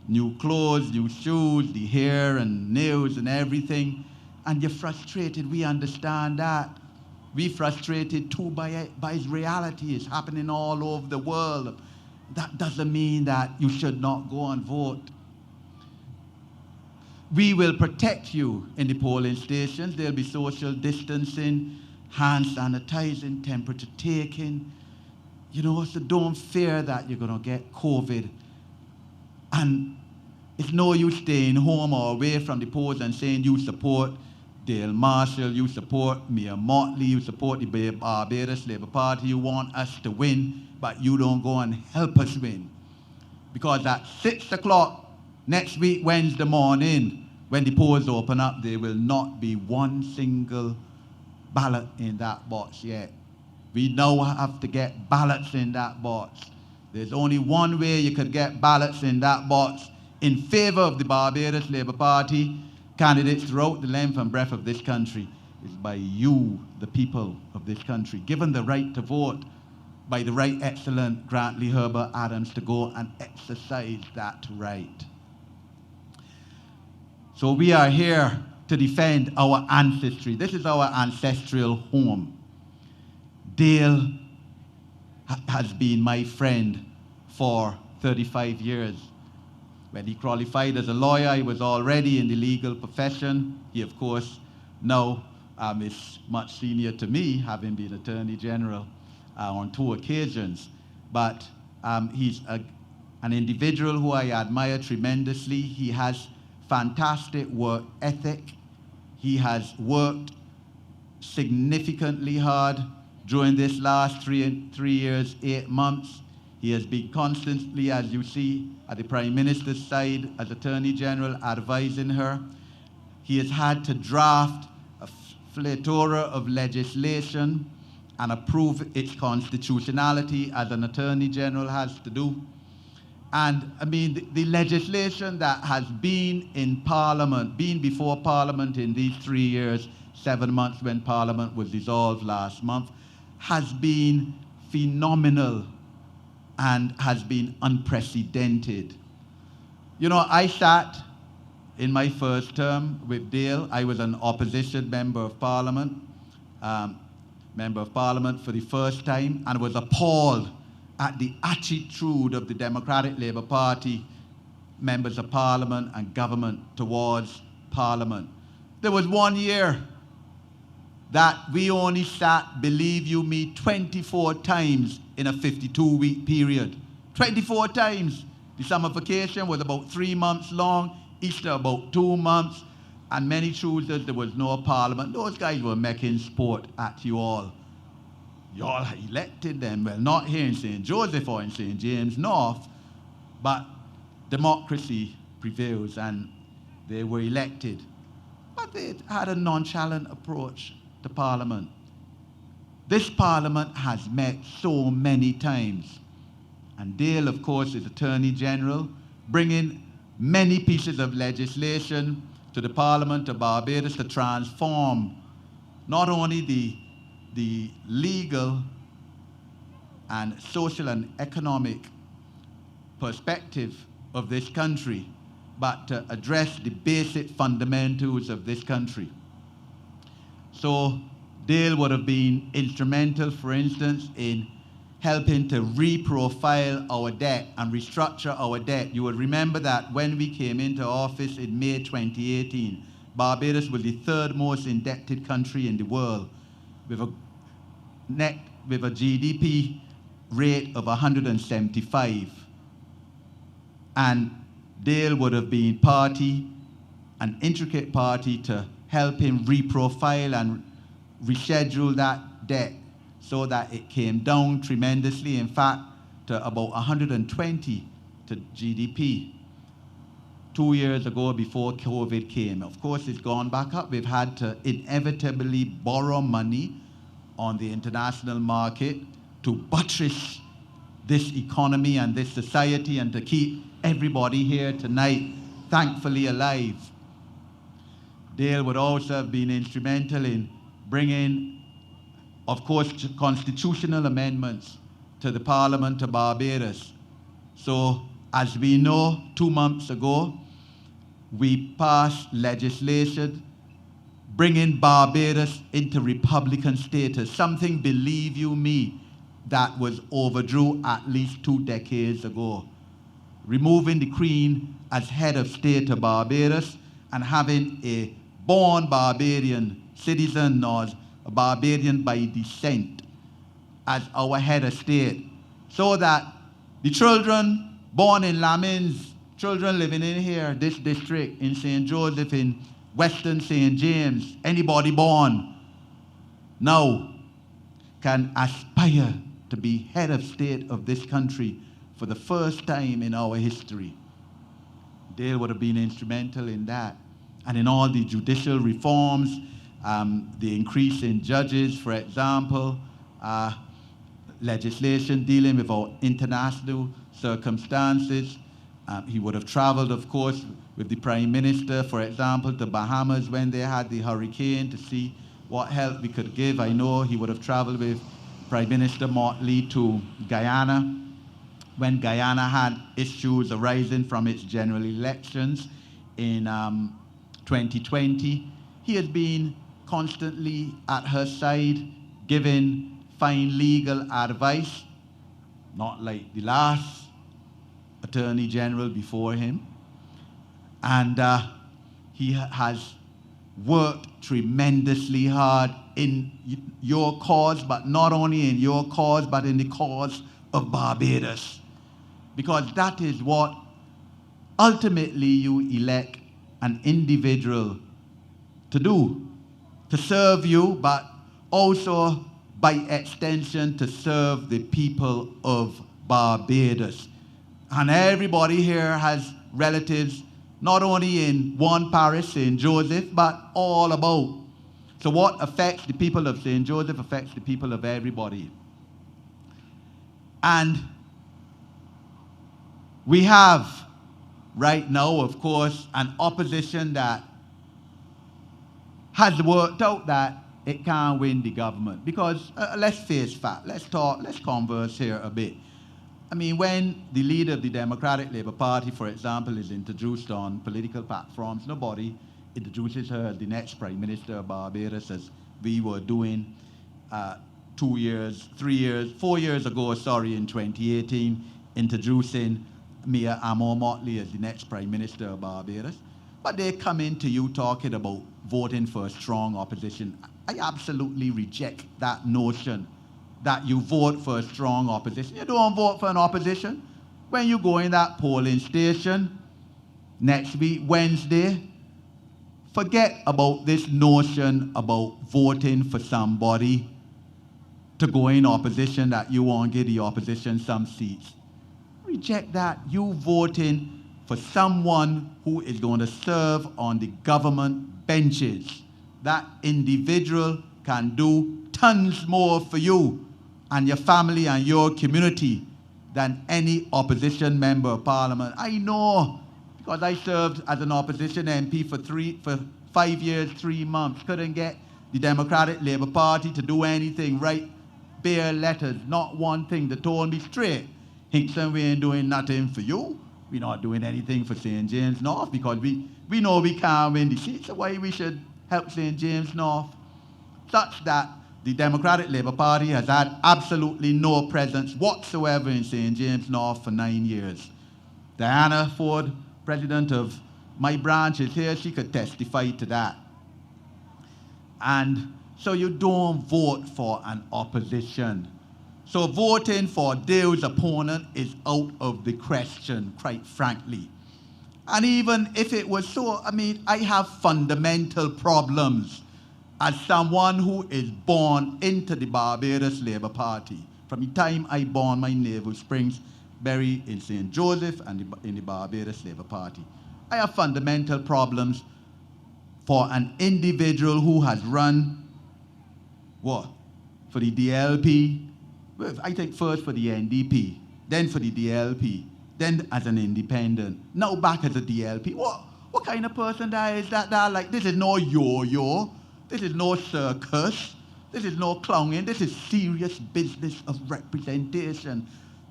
new clothes, new shoes, the hair and nails and everything, and you're frustrated. We understand that. We're frustrated too by its reality. It's happening all over the world. That doesn't mean that you should not go and vote. We will protect you in the polling stations. There'll be social distancing, hand sanitizing, temperature taking. You know, so don't fear that you're going to get COVID. And it's no use staying home or away from the polls and saying you support Dale Marshall, you support Mayor Motley, you support the Barbarus Labour Party, you want us to win, but you don't go and help us win. Because at 6 o'clock next week, Wednesday morning, when the polls open up, there will not be one single ballot in that box yet. We now have to get ballots in that box. There's only one way you could get ballots in that box in favor of the Barbarus Labour Party candidates throughout the length and breadth of this country, is by you, the people of this country, given the right to vote by the Right Excellent Grantley Herbert Adams, to go and exercise that right. So we are here to defend our ancestry. This is our ancestral home. Dale has been my friend for 35 years. When he qualified as a lawyer, he was already in the legal profession. He, of course, now is much senior to me, having been Attorney General on 2 occasions. But he's a an individual who I admire tremendously. He has fantastic work ethic. He has worked significantly hard during this last 3 years, 8 months. He has been constantly, as you see, at the Prime Minister's side as Attorney General, advising her. He has had to draft a plethora of legislation and approve its constitutionality, as an Attorney General has to do. And I mean, the legislation that has been in Parliament, been before Parliament in these 3 years, 7 months when Parliament was dissolved last month, has been phenomenal and has been unprecedented. You know, I sat in my first term with Dale. I was an opposition member of Parliament for the first time, and was appalled at the attitude of the Democratic Labour Party members of Parliament and government towards Parliament. There was 1 year that we only sat, believe you me, 24 times in a 52-week period. 24 times. The summer vacation was about 3 months long, Easter about 2 months, and many Tuesdays there was no Parliament. Those guys were making sport at you all. You all elected them, well, not here in St. Joseph or in St. James North, but democracy prevails and they were elected. But they had a nonchalant approach to Parliament. This Parliament has met so many times. And Dale, of course, is Attorney General, bringing many pieces of legislation to the Parliament of Barbados to transform not only the legal and social and economic perspective of this country, but to address the basic fundamentals of this country. So Dale would have been instrumental, for instance, in helping to reprofile our debt and restructure our debt. You will remember that when we came into office in May 2018, Barbados was the third most indebted country in the world, with a GDP rate of 175. And Dale would have been an intricate party to help him reprofile and reschedule that debt so that it came down tremendously, in fact, to about 120 to GDP 2 years ago before COVID came. Of course, it's gone back up. We've had to inevitably borrow money on the international market to buttress this economy and this society and to keep everybody here tonight thankfully alive. Dale would also have been instrumental in bringing, of course, constitutional amendments to the Parliament of Barbados. So, as we know, 2 months ago, we passed legislation bringing Barbados into Republican status, something, believe you me, that was overdue at least 2 decades ago. Removing the Queen as head of state of Barbados and having a born Barbadian citizen or a Barbadian by descent as our head of state, so that the children born in Lammings, children living in here, this district, in St. Joseph, in Western St. James, anybody born now can aspire to be head of state of this country for the first time in our history. Dale would have been instrumental in that. And in all the judicial reforms, the increase in judges, for example, legislation dealing with our international circumstances. He would have traveled, of course, with the Prime Minister, for example, to Bahamas when they had the hurricane to see what help we could give. I know he would have traveled with Prime Minister Motley to Guyana when Guyana had issues arising from its general elections in 2020. He has been constantly at her side, giving fine legal advice, not like the last Attorney General before him. And he has worked tremendously hard in your cause, but not only in your cause, but in the cause of Barbados. because that is what ultimately you elect an individual to do, to serve you, but also by extension to serve the people of Barbados. And everybody here has relatives, not only in one parish, St. Joseph, but all about. So what affects the people of St. Joseph affects the people of everybody. And we have right now, of course, an opposition that has worked out that it can't win the government. Because let's face fact, let's converse here a bit. I mean, when the leader of the Democratic Labour Party, for example, is introduced on political platforms, nobody introduces her as the next Prime Minister of Barbados, as we were doing 4 years ago, in 2018, introducing Mia Amor-Motley as the next Prime Minister of Barbados. But they come into you talking about voting for a strong opposition. I absolutely reject that notion that you vote for a strong opposition. You don't vote for an opposition. When you go in that polling station next week, Wednesday, forget about this notion about voting for somebody to go in opposition that you won't give the opposition some seats. Reject that. You voting for someone who is going to serve on the government benches. That individual can do tons more for you and your family and your community than any opposition member of parliament. I know, because I served as an opposition MP for 5 years, 3 months. Couldn't get the Democratic Labour Party to do anything, write bare letters, not one thing. They told me straight, Hinkson, we ain't doing nothing for you. We're not doing anything for St. James North because we know we can't win the seat, so why we should help St. James North? Such that the Democratic Labour Party has had absolutely no presence whatsoever in St. James North for 9 years. Diana Ford, president of my branch, is here. She could testify to that. And so you don't vote for an opposition. So voting for Dale's opponent is out of the question, quite frankly. And even if it was so, I mean, I have fundamental problems as someone who is born into the Barbados Labour Party. From the time I born, my navel springs buried in St. Joseph and in the Barbados Labour Party. I have fundamental problems for an individual who has run, what, for the DLP, I think first for the NDP, then for the DLP, then as an independent, now back as a DLP. What kind of person that is that? Like, this is no yo-yo. This is no circus. This is no clowning. This is serious business of representation.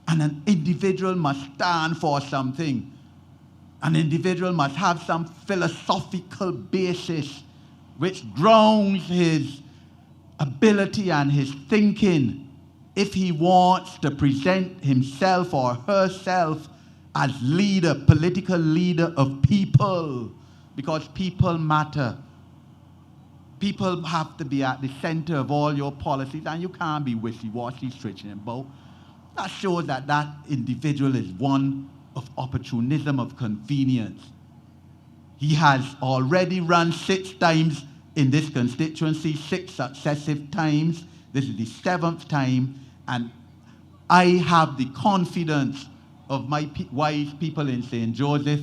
And an individual must stand for something. An individual must have some philosophical basis which grounds his ability and his thinking if he wants to present himself or herself as leader, political leader of people, because people matter. People have to be at the center of all your policies, and you can't be wishy-washy, stretching about. That shows that that individual is one of opportunism, of convenience. He has already run 6 times in this constituency, 6 successive times. This is the 7th time, and I have the confidence of my wise people in St. Joseph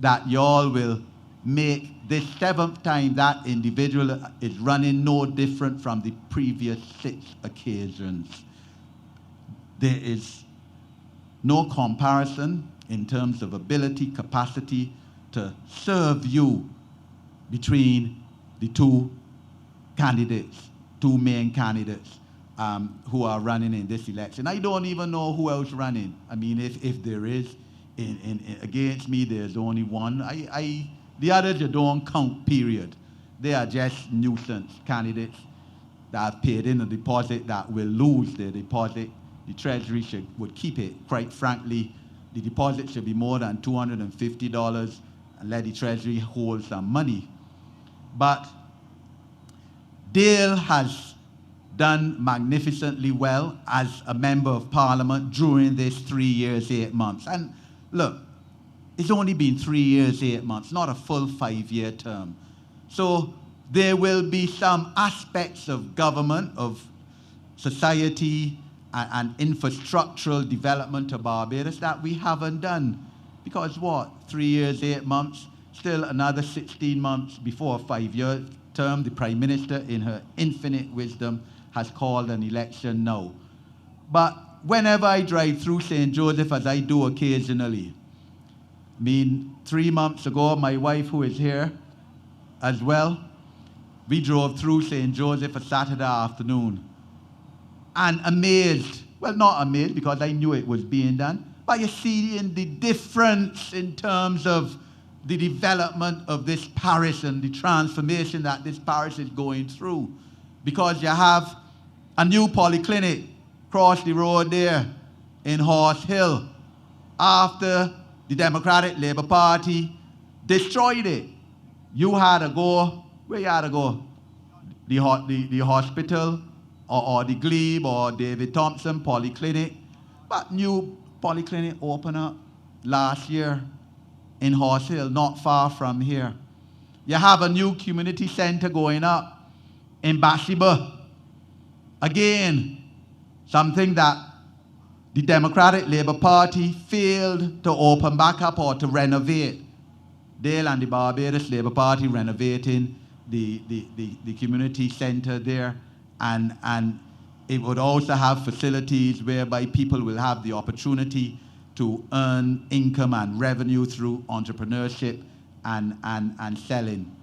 that y'all will make this 7th time that individual is running no different from the previous 6 occasions. There is no comparison in terms of ability, capacity to serve you between the 2 candidates, 2 main candidates who are running in this election. I don't even know who else running. I mean, if there is, against me, there's only one. The others you don't count, period. They are just nuisance candidates that have paid in a deposit that will lose their deposit. The Treasury would keep it. Quite frankly, the deposit should be more than $250 and let the Treasury hold some money. But Dale has done magnificently well as a member of parliament during this 3 years, 8 months. And look, it's only been 3 years, 8 months, not a full 5-year term. So there will be some aspects of government, of society, and infrastructural development of Barbados that we haven't done. Because what? 3 years, 8 months, still another 16 months before a 5-year term. The Prime Minister, in her infinite wisdom, has called an election now. But whenever I drive through St. Joseph, as I do occasionally, I mean, 3 months ago, my wife, who is here as well, we drove through St. Joseph a Saturday afternoon. And amazed, well, not amazed because I knew it was being done, but you see in the difference in terms of the development of this parish and the transformation that this parish is going through. Because you have a new polyclinic across the road there in Horse Hill after the Democratic Labour Party destroyed it. You had to go, where you had to go? The hospital, or the Glebe, or David Thompson Polyclinic. But new polyclinic opened up last year in Horse Hill, not far from here. You have a new community center going up in Bathsheba. Again, something that the Democratic Labour Party failed to open back up or to renovate. Dale and the Barbarus Labour Party renovating the community center there. And it would also have facilities whereby people will have the opportunity to earn income and revenue through entrepreneurship and selling.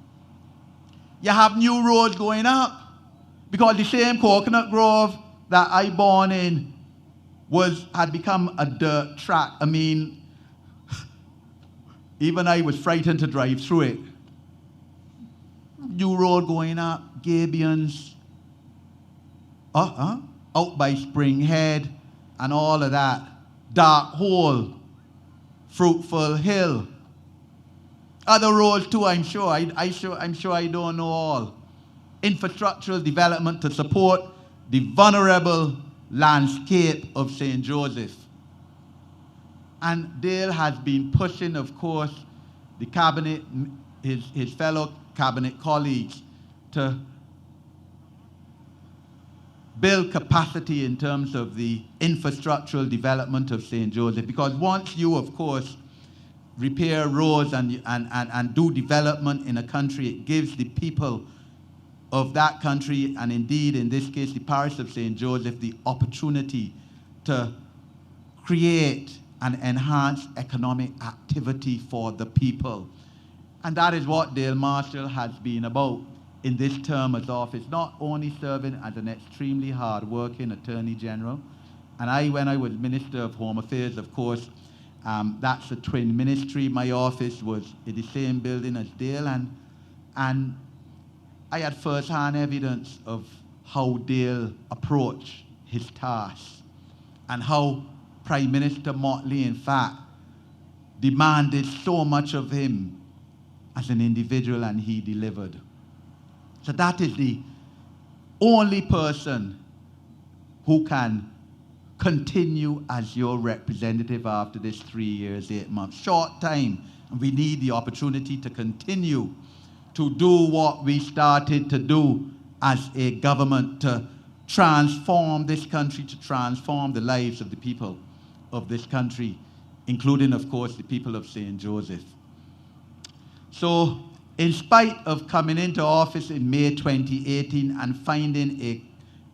You have new roads going up because the same Coconut Grove that I born in had become a dirt track. I mean, even I was frightened to drive through it. New road going up, Gabions, out by Spring Head and all of that. Dark Hole, Fruitful Hill. Other roads too, I'm sure. I'm sure I don't know all. Infrastructural development to support the vulnerable landscape of St. Joseph. And Dale has been pushing, of course, the cabinet, his fellow cabinet colleagues to build capacity in terms of the infrastructural development of St. Joseph. Because once you, of course, repair roads and do development in a country, it gives the people of that country, and indeed in this case the parish of St. Joseph, the opportunity to create and enhance economic activity for the people. And that is what Dale Marshall has been about in this term as office, not only serving as an extremely hard-working Attorney General, and when I was Minister of Home Affairs, of course, that's a twin ministry. My office was in the same building as Dale, and I had first-hand evidence of how Dale approached his task and how Prime Minister Motley, in fact, demanded so much of him as an individual, and he delivered. So that is the only person who can continue as your representative after this 3 years, 8 months. Short time, and we need the opportunity to continue to do what we started to do as a government, to transform this country, to transform the lives of the people of this country, including, of course, the people of St. Joseph. So, in spite of coming into office in May 2018 and finding a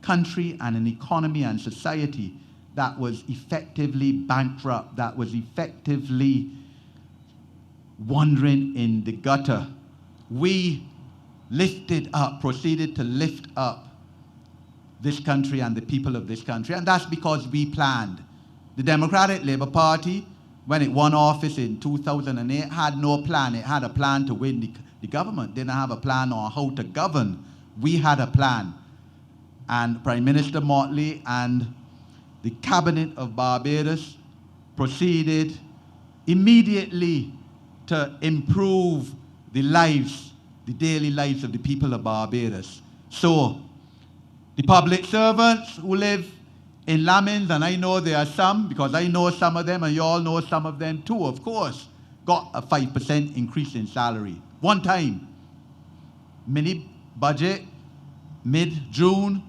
country and an economy and society that was effectively bankrupt, that was effectively wandering in the gutter, we proceeded to lift up this country and the people of this country. And that's because we planned. The Democratic Labour Party, when it won office in 2008, had no plan. It had a plan to win the government. Didn't have a plan on how to govern. We had a plan. And Prime Minister Motley and the cabinet of Barbados proceeded immediately to improve the daily lives of the people of Barbados. So The public servants who live in Lammings, and I know there are some, because I know some of them, and you all know some of them too, of course, got a 5% increase in salary. One time. Mini budget, mid-June,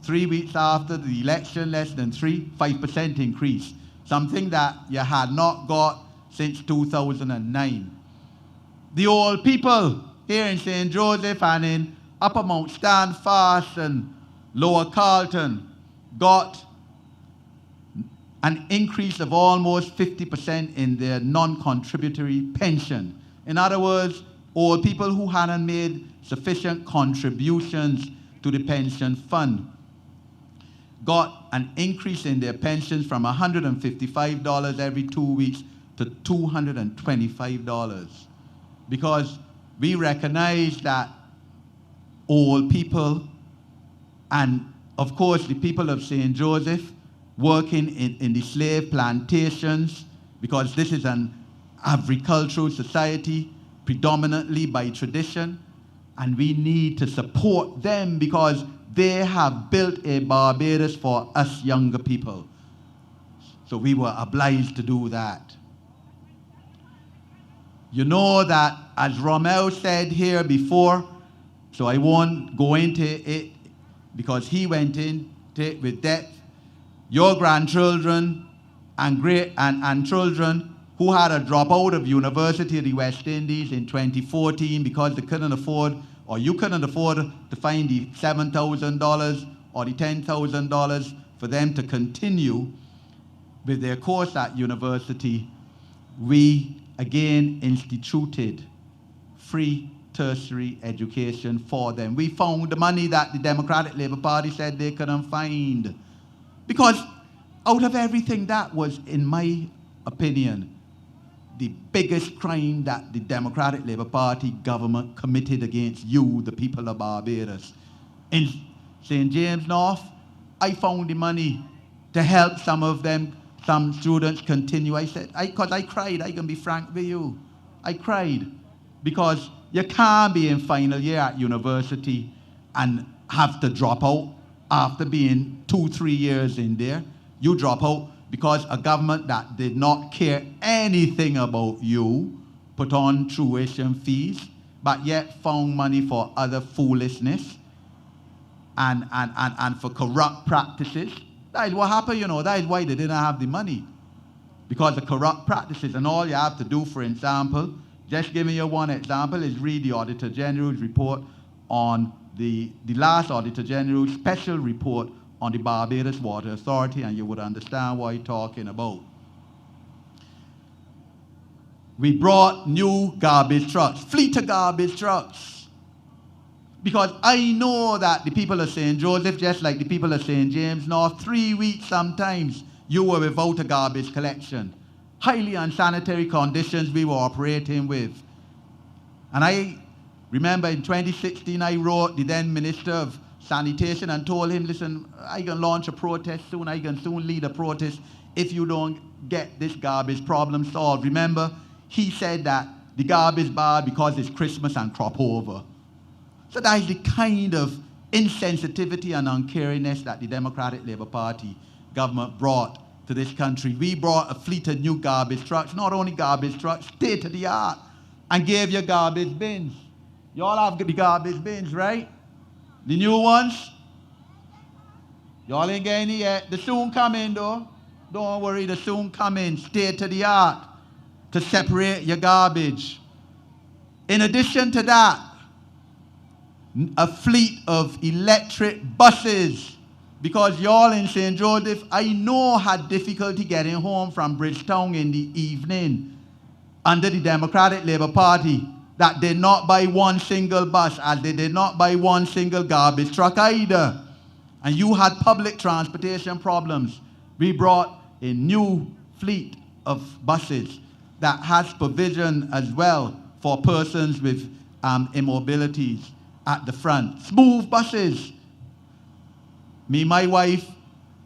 3 weeks after the election, less than 5% increase. Something that you had not got since 2009. The old people here in St. Joseph and in Upper Mount Standfast and Lower Carlton got an increase of almost 50% in their non-contributory pension. In other words, old people who hadn't made sufficient contributions to the pension fund got an increase in their pensions from $155 every 2 weeks to $225. Because we recognize that old people, and of course the people of St. Joseph, working in the slave plantations, because this is an agricultural society predominantly by tradition, and we need to support them because they have built a Barbarus for us younger people. So we were obliged to do that. You know that, as Romel said here before, so I won't go into it because he went into it with depth. Your grandchildren and children who had a dropout of University of the West Indies in 2014 because they couldn't afford, or you couldn't afford to find the $7,000 or the $10,000 for them to continue with their course at university, we again instituted free tertiary education for them. We found the money that the Democratic Labour Party said they couldn't find. Because out of everything, that was, in my opinion, the biggest crime that the Democratic Labour Party government committed against you, the people of Barbados. In St. James North, I found the money to help some of them, some students continue. I said, because I cried, I can be frank with you. I cried because you can't be in final year at university and have to drop out after being 2-3 years in there. You drop out because a government that did not care anything about you put on tuition fees, but yet found money for other foolishness and for corrupt practices. That is what happened, you know. That is why they didn't have the money. Because of corrupt practices. And all you have to do, for example, just giving you one example, is read the Auditor General's report on the last Auditor General's special report on the Barbados Water Authority, and you would understand what I'm talking about. We brought new garbage trucks, fleet of garbage trucks. Because I know that the people of St. Joseph, just like the people of St. James North, 3 weeks sometimes, you were without a garbage collection. Highly unsanitary conditions we were operating with. And I remember in 2016, I wrote the then Minister of Sanitation and told him, listen, I can launch a protest soon, I can soon lead a protest if you don't get this garbage problem solved. Remember, he said that the garbage bad because it's Christmas and crop over. So that is the kind of insensitivity and uncariness that the Democratic Labour Party government brought to this country. We brought a fleet of new garbage trucks, not only garbage trucks, state of the art, and gave you garbage bins. You all have the garbage bins, right? The new ones? Y'all ain't getting it yet. They soon come in though. Don't worry, they soon come in, state of the art, to separate your garbage. In addition to that, a fleet of electric buses, because y'all in St. Joseph, I know, had difficulty getting home from Bridgetown in the evening under the Democratic Labour Party, that did not buy one single bus, as they did not buy one single garbage truck either. And you had public transportation problems. We brought a new fleet of buses that has provision as well for persons with immobilities at the front. Smooth buses. Me, my wife,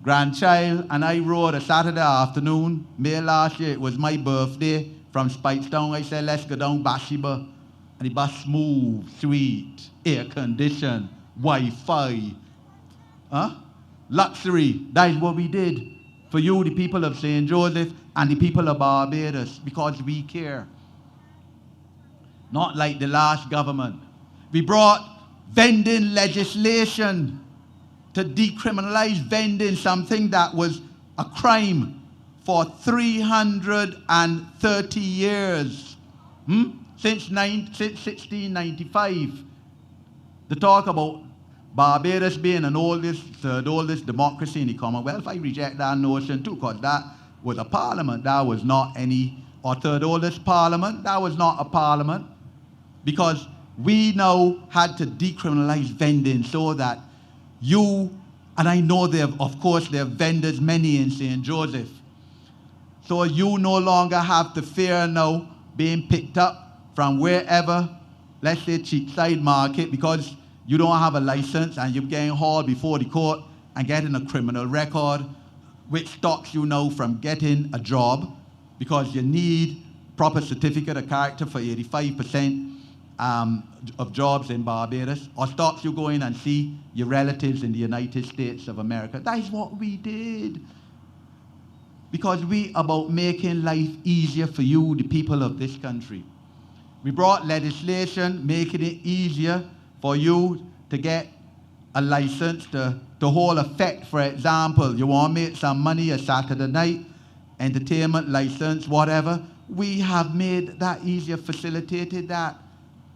grandchild, and I rode a Saturday afternoon, May last year. It was my birthday, from Spikestown. I said, let's go down Bathsheba. And the bus smooth, sweet, air conditioned, Wi-Fi. Luxury. That is what we did for you, the people of St. Joseph and the people of Barbados, because we care. Not like the last government. We brought vending legislation to decriminalize vending, something that was a crime for 330 years. Since 1695. To talk about Barbados being third oldest democracy in the Commonwealth, I reject that notion too, because that was a parliament. That was not or third oldest parliament. That was not a parliament, because we now had to decriminalize vending so that and I know there are vendors, many in St. Joseph. So you no longer have to fear now being picked up from wherever, let's say Cheapside Market, because you don't have a license and you're getting hauled before the court and getting a criminal record, which stops you now from getting a job, because you need proper certificate of character for 85% of jobs in Barbados, or stops you going and see your relatives in the United States of America. That is what we did. Because we about making life easier for you, the people of this country. We brought legislation making it easier for you to get a license to hold a fete, for example. You want to make some money a Saturday night, entertainment license, whatever. We have made that easier, facilitated that.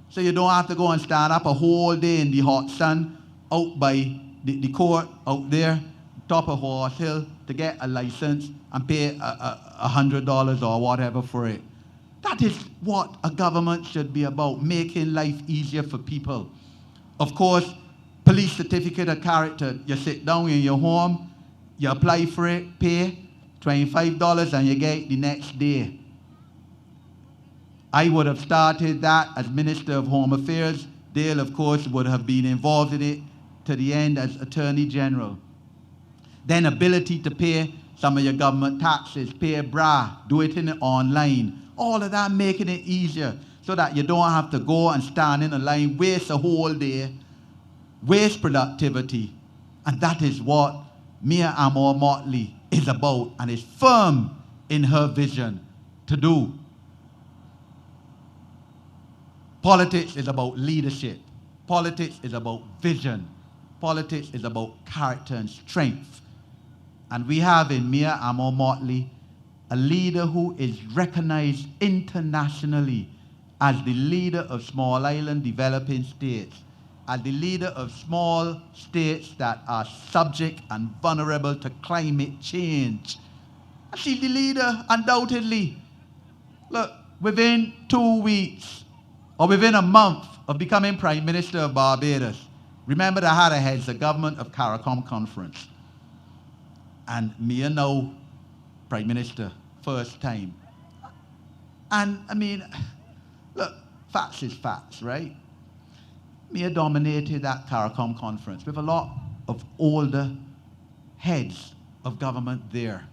So you don't have to go and stand up a whole day in the hot sun out by the court out there, top of Horse Hill, to get a license and pay $100 or whatever for it. That is what a government should be about, making life easier for people. Of course, police certificate of character. You sit down in your home, you apply for it, pay $25, and you get it the next day. I would have started that as Minister of Home Affairs. Dale, of course, would have been involved in it to the end as Attorney General. Then ability to pay some of your government taxes, pay a BRA, do it online. All of that making it easier so that you don't have to go and stand in a line, waste a whole day, waste productivity. And that is what Mia Amor Motley is about and is firm in her vision to do. Politics is about leadership. Politics is about vision. Politics is about character and strength. And we have in Mia Amor Motley a leader who is recognized internationally as the leader of small island developing states, as the leader of small states that are subject and vulnerable to climate change. And she's the leader, undoubtedly. Look, within 2 weeks, or within a month of becoming Prime Minister of Barbados, remember I had a heads of government of CARICOM conference. And Mia now Prime Minister, first time. And I mean, look, facts is facts, right? Mia dominated that CARICOM conference with a lot of older heads of government there.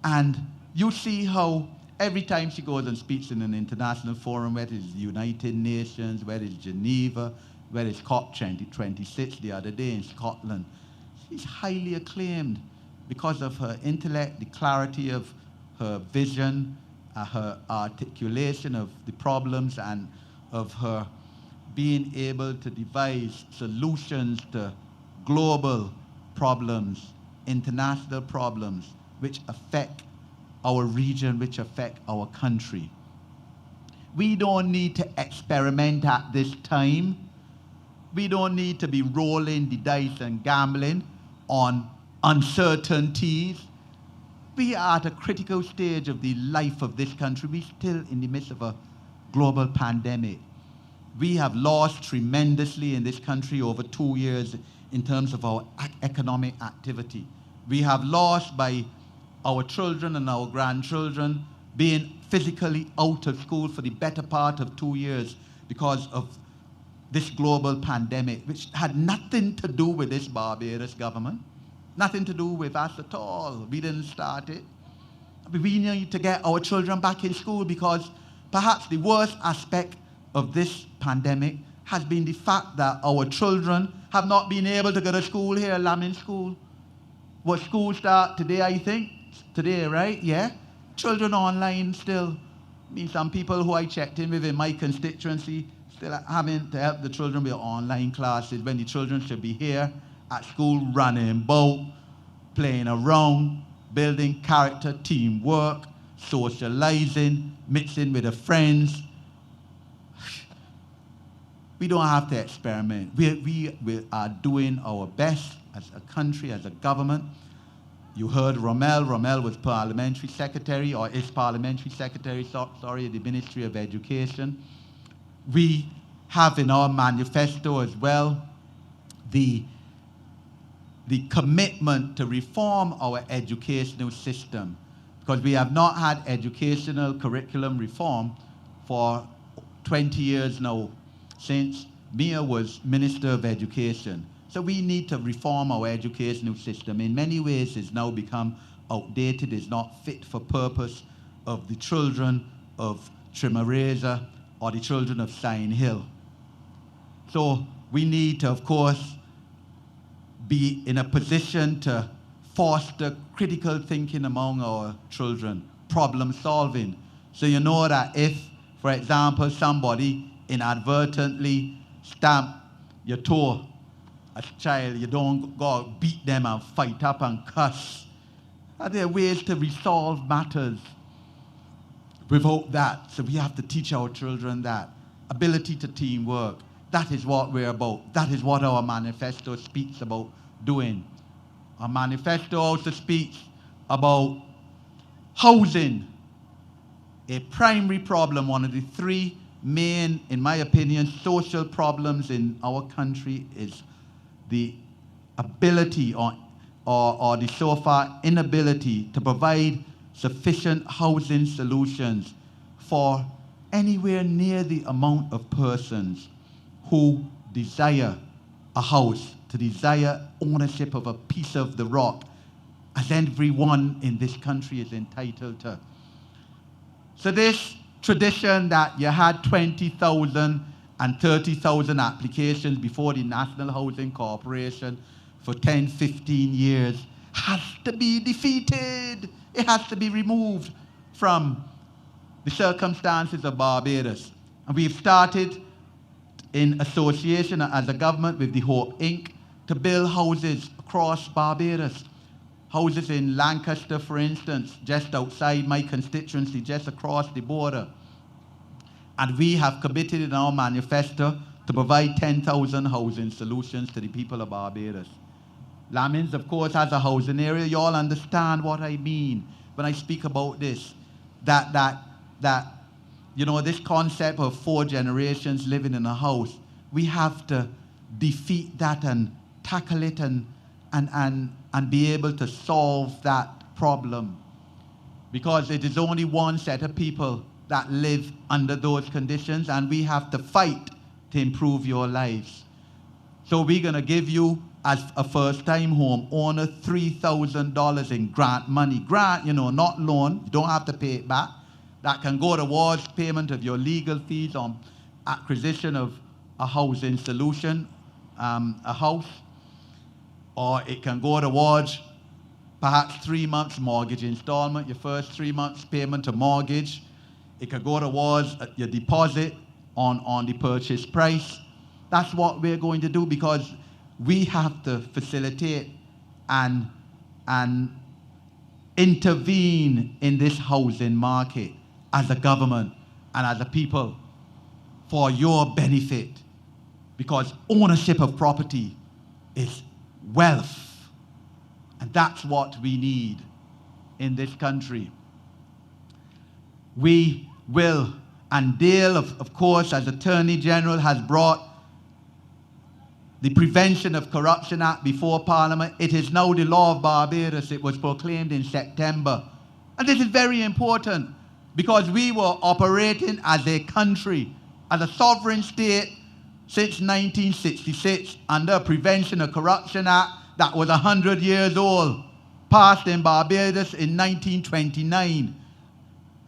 And you see how every time she goes and speaks in an international forum, whether it's the United Nations, whether it's Geneva, whether it's COP26 the other day in Scotland, she's highly acclaimed because of her intellect, the clarity of her vision, her articulation of the problems, and of her being able to devise solutions to global problems, international problems, which affect our region, which affect our country. We don't need to experiment at this time. We don't need to be rolling the dice and gambling on uncertainties. We are at a critical stage of the life of this country. We're still in the midst of a global pandemic. We have lost tremendously in this country over 2 years in terms of our economic activity. We have lost by our children and our grandchildren being physically out of school for the better part of 2 years because of this global pandemic, which had nothing to do with this Barbarus government, nothing to do with us at all. We didn't start it. We need to get our children back in school because perhaps the worst aspect of this pandemic has been the fact that our children have not been able to go to school here, Lammings School. What school start today, I think? Today, right? Yeah? Children online still. I mean, some people who I checked in with in my constituency still having to help the children with online classes when the children should be here at school running about, playing around, building character, teamwork, socializing, mixing with the friends. We don't have to experiment. We are doing our best as a country, as a government. You heard Rommel. Rommel was parliamentary secretary, or is parliamentary secretary, sorry, of the Ministry of Education. We have in our manifesto as well the commitment to reform our educational system, because we have not had educational curriculum reform for 20 years now, since Mia was Minister of Education. So we need to reform our educational system. In many ways, it's now become outdated. It's not fit for purpose of the children of Trimareza or the children of Sign Hill. So we need to, of course, be in a position to foster critical thinking among our children, problem solving. So you know that if, for example, somebody inadvertently stamp your toe as a child, you don't go beat them and fight up and cuss. Are there ways to resolve matters without that? So we have to teach our children that. Ability to teamwork. That is what we're about. That is what our manifesto speaks about doing. Our manifesto also speaks about housing, a primary problem, one of the three main, in my opinion, social problems in our country is the ability or the so far inability to provide sufficient housing solutions for anywhere near the amount of persons who desire a house, to desire ownership of a piece of the rock, as everyone in this country is entitled to. So this tradition that you had 20,000 and 30,000 applications before the National Housing Corporation for 10, 15 years has to be defeated. It has to be removed from the circumstances of Barbados. And we've started in association as a government with the Hope Inc. to build houses across Barbados. Houses in Lancaster, for instance, just outside my constituency, just across the border. And we have committed in our manifesto to provide 10,000 housing solutions to the people of Barbados. Lammings, of course, has a housing area. You all understand what I mean when I speak about this. That you know, this concept of 4 generations living in a house, we have to defeat that and tackle it and be able to solve that problem. Because it is only one set of people that live under those conditions, and we have to fight to improve your lives. So we're going to give you, as a first-time home owner, $3,000 in grant money. Grant, you know, not loan. You don't have to pay it back. That can go towards payment of your legal fees on acquisition of a housing solution, a house. Or it can go towards perhaps 3 months mortgage installment, your first 3 months payment of mortgage. It can go towards your deposit on the purchase price. That's what we're going to do, because we have to facilitate and intervene in this housing market as a government and as a people for your benefit, because ownership of property is wealth, and that's what we need in this country. We will, and Dale, of course, as Attorney General, has brought the Prevention of Corruption Act before Parliament. It is now the law of Barbados. It was proclaimed in September. And this is very important, because we were operating as a country, as a sovereign state, since 1966 under a Prevention of Corruption Act that was 100 years old, passed in Barbados in 1929.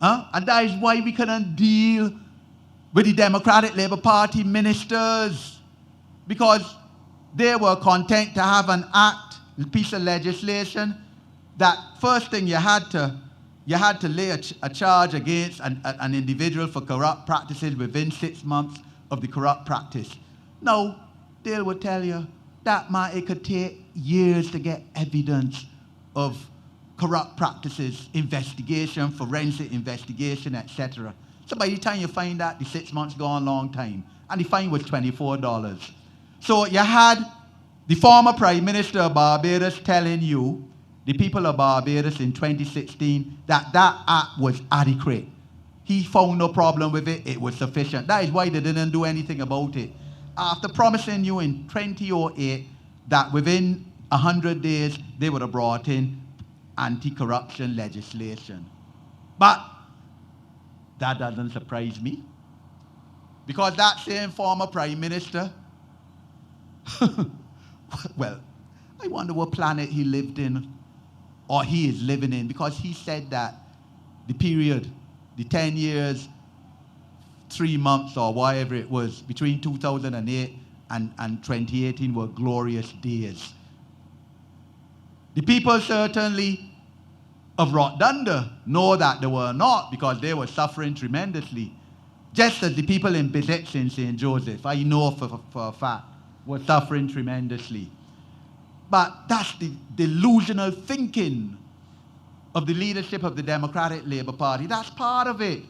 And that is why we couldn't deal with the Democratic Labour Party ministers because they were content to have an act, a piece of legislation that first thing you had to lay a charge against an individual for corrupt practices within 6 months of the corrupt practice. No, they will tell you that it could take years to get evidence of corrupt practices, investigation, forensic investigation, etc. So by the time you find that, the 6 months gone a long time. And the fine was $24. So you had the former Prime Minister of Barbados telling you, the people of Barbados in 2016, that act was adequate. He found no problem with it. It was sufficient. That is why they didn't do anything about it. After promising you in 2008 that within 100 days they would have brought in anti-corruption legislation. But that doesn't surprise me. Because that same former Prime Minister, well, I wonder what planet he lived in, or he is living in, because he said that the period, the 10 years, 3 months, or whatever it was, between 2008 and 2018 were glorious days. The people certainly of Rotunda know that they were not, because they were suffering tremendously. Just as the people in Bizet in St. Joseph, I know for a fact, were suffering tremendously. But that's the delusional thinking of the leadership of the Democratic Labour Party. That's part of it.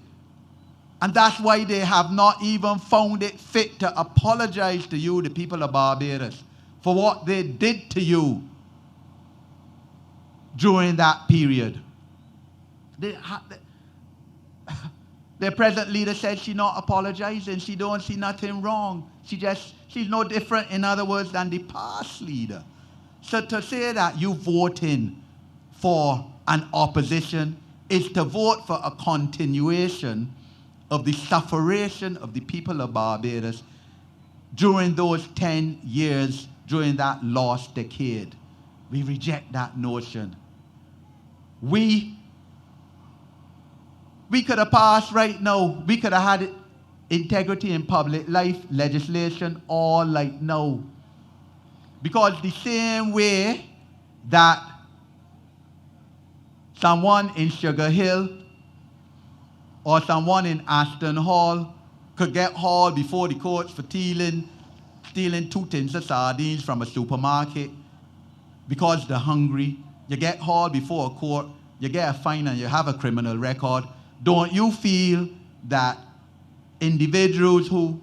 And that's why they have not even found it fit to apologize to you, the people of Barbados, for what they did to you during that period. Their present leader said she's not apologizing. She don't see nothing wrong. She's no different, in other words, than the past leader. So to say that you voting for an opposition is to vote for a continuation of the suffering of the people of Barbados during those 10 years, during that lost decade. We reject that notion. We could have passed right now, we could have had integrity in public life legislation all like now. Because the same way that someone in Sugar Hill or someone in Ashton Hall could get hauled before the courts for stealing 2 tins of sardines from a supermarket because they're hungry. You get hauled before a court, you get a fine and you have a criminal record. Don't you feel that individuals who,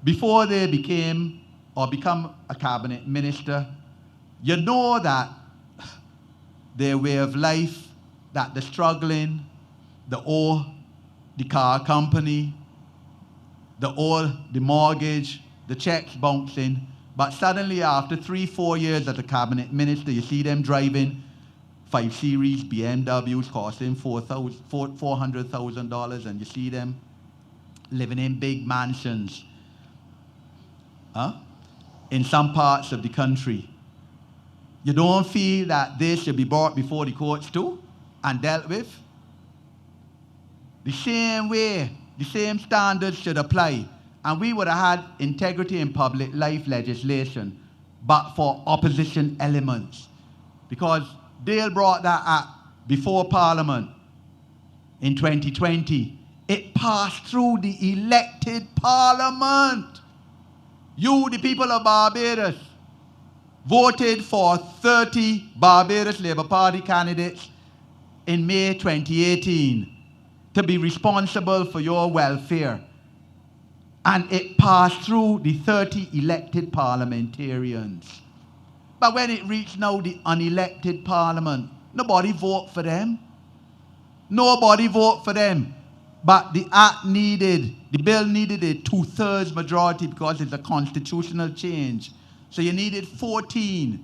before they become a cabinet minister, you know that their way of life, that they're struggling, they owe the car company, they owe the mortgage, the checks bouncing, but suddenly after 3-4 years as a cabinet minister, you see them driving 5 Series BMWs costing $400,000, and you see them living in big mansions in some parts of the country. You don't feel that they should be brought before the courts too and dealt with? The same way, the same standards should apply. And we would have had integrity in public life legislation, but for opposition elements. Because Dale brought that act before Parliament in 2020. It passed through the elected Parliament. You, the people of Barbados, voted for 30 Barbados Labour Party candidates in May 2018 to be responsible for your welfare. And it passed through the 30 elected parliamentarians. But when it reached now the unelected parliament, nobody vote for them. Nobody vote for them. But the bill needed a 2/3 majority because it's a constitutional change. So you needed 14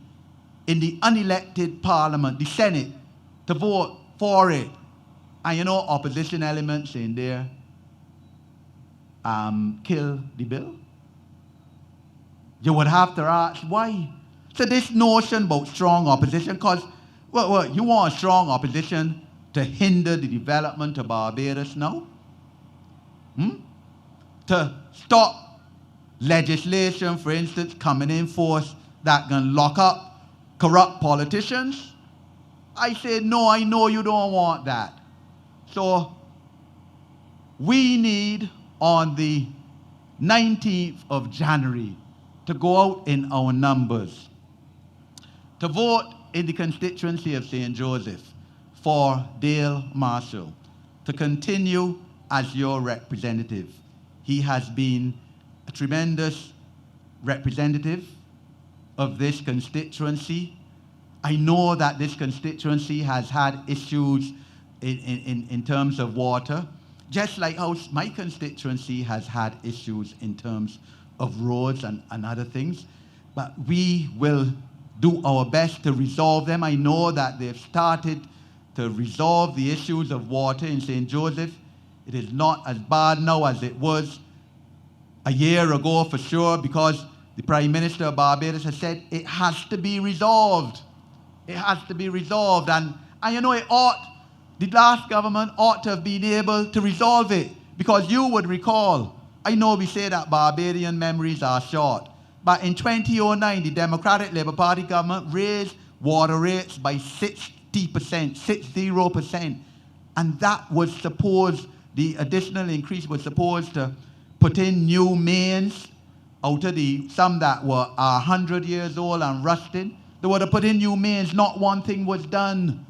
in the unelected parliament, the Senate, to vote for it. And you know, opposition elements in there kill the bill. You would have to ask why. So this notion about strong opposition, because you want strong opposition to hinder the development of Barbados now? to stop legislation, for instance, coming in force that can lock up corrupt politicians? I said, no, I know you don't want that. So we need on the 19th of January to go out in our numbers to vote in the constituency of St. Joseph for Dale Marshall to continue as your representative. He has been a tremendous representative of this constituency. I know that this constituency has had issues in terms of water, just like how my constituency has had issues in terms of roads and other things. But we will do our best to resolve them. I know that they've started to resolve the issues of water in St. Joseph. It is not as bad now as it was a year ago for sure, because the Prime Minister of Barbados has said it has to be resolved. It has to be resolved. And you know, the last government ought to have been able to resolve it, because you would recall, I know we say that Barbadian memories are short, but in 2009, the Democratic Labour Party government raised water rates by 60%. And that was supposed, the additional increase was supposed to put in new mains out of some that were 100 years old and rusting. They would have put in new mains. Not one thing was done.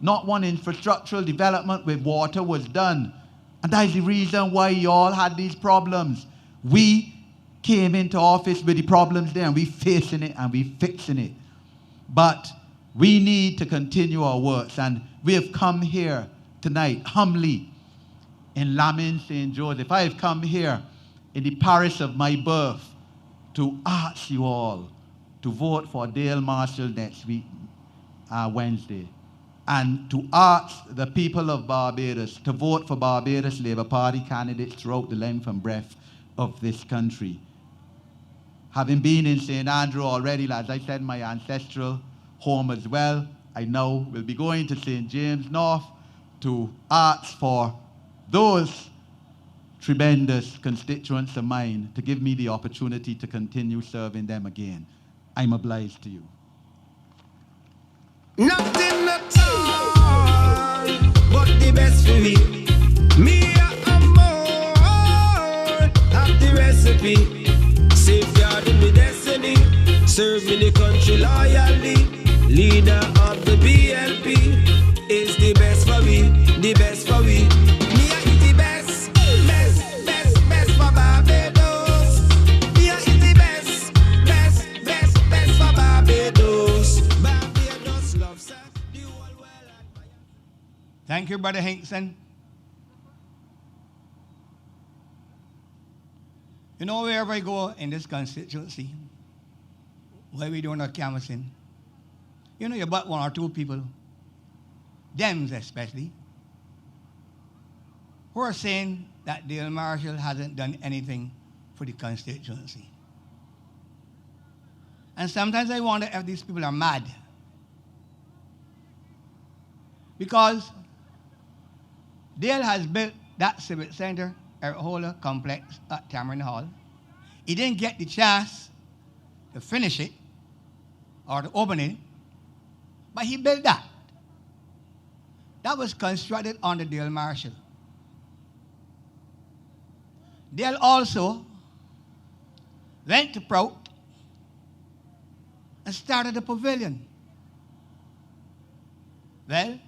Not one infrastructural development with water was done. And that is the reason why you all had these problems. We came into office with the problems there, and we're facing it and we're fixing it. But we need to continue our works, and we have come here tonight humbly in Lammings, St. Joseph. I have come here in the parish of my birth to ask you all to vote for Dale Marshall next week, Wednesday, and to ask the people of Barbados to vote for Barbados Labour Party candidates throughout the length and breadth of this country. Having been in St. Andrew already, as I said, my ancestral home as well, I now will be going to St. James North to ask for those tremendous constituents of mine to give me the opportunity to continue serving them again. I'm obliged to you. Nothing at all but the best for me. Me and more have the recipe. Safeguarding my destiny, serving the country loyally. Leader of the BLP is the best for me, the best for me. Me I eat the best for Barbados. Me I eat the best for Barbados. Barbados loves us, the whole world admire. Thank you, Brother Hinkson. You know, wherever I go in this constituency, where we doing our canvassing, you know, you but one or two people, them especially, who are saying that Dale Marshall hasn't done anything for the constituency. And sometimes I wonder if these people are mad. Because Dale has built that civic center, a whole complex at Cameron Hall. He didn't get the chance to finish it or to open it, but he built that. That was constructed under Dale Marshall. Dale also went to Prout and started a pavilion. Well,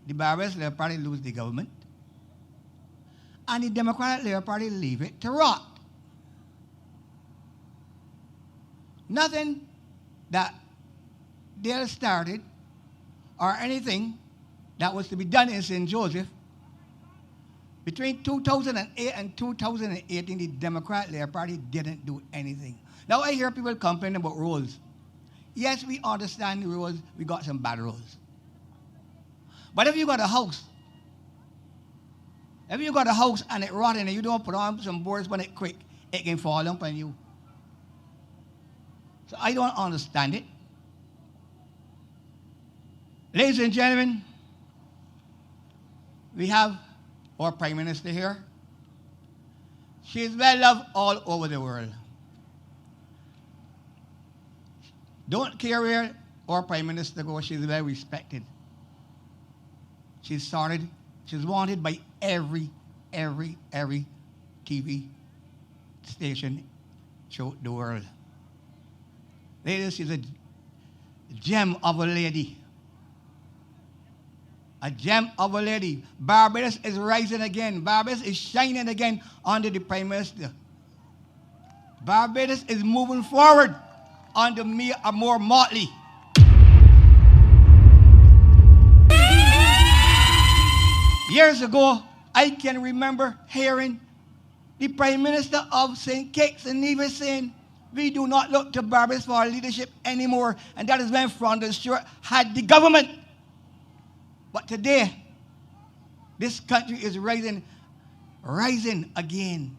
the Barbarus Labour Party lose the government, and the Democratic Labour Party leave it to rot. Nothing that Dale started or anything that was to be done in St. Joseph between 2008 and 2018, the Democratic Labour Party didn't do anything. Now I hear people complaining about roads. Yes, we understand the roads. We got some bad roads. But if you got a house, and it rotten and you don't put on some boards on it quick, it can fall on you. So I don't understand it. Ladies and gentlemen, we have our Prime Minister here. She is well loved all over the world. Don't care where our Prime Minister goes, she's well respected. She's wanted by every TV station throughout the world. Ladies, she's a gem of a lady. A gem of a lady. Barbarus is rising again. Barbarus is shining again under the Prime Minister. Barbarus is moving forward under a more motley. Years ago, I can remember hearing the Prime Minister of St. Kitts and Nevis saying, we do not look to Barbarus for our leadership anymore. And that is when Frontal Stewart had the government. But today, this country is rising again.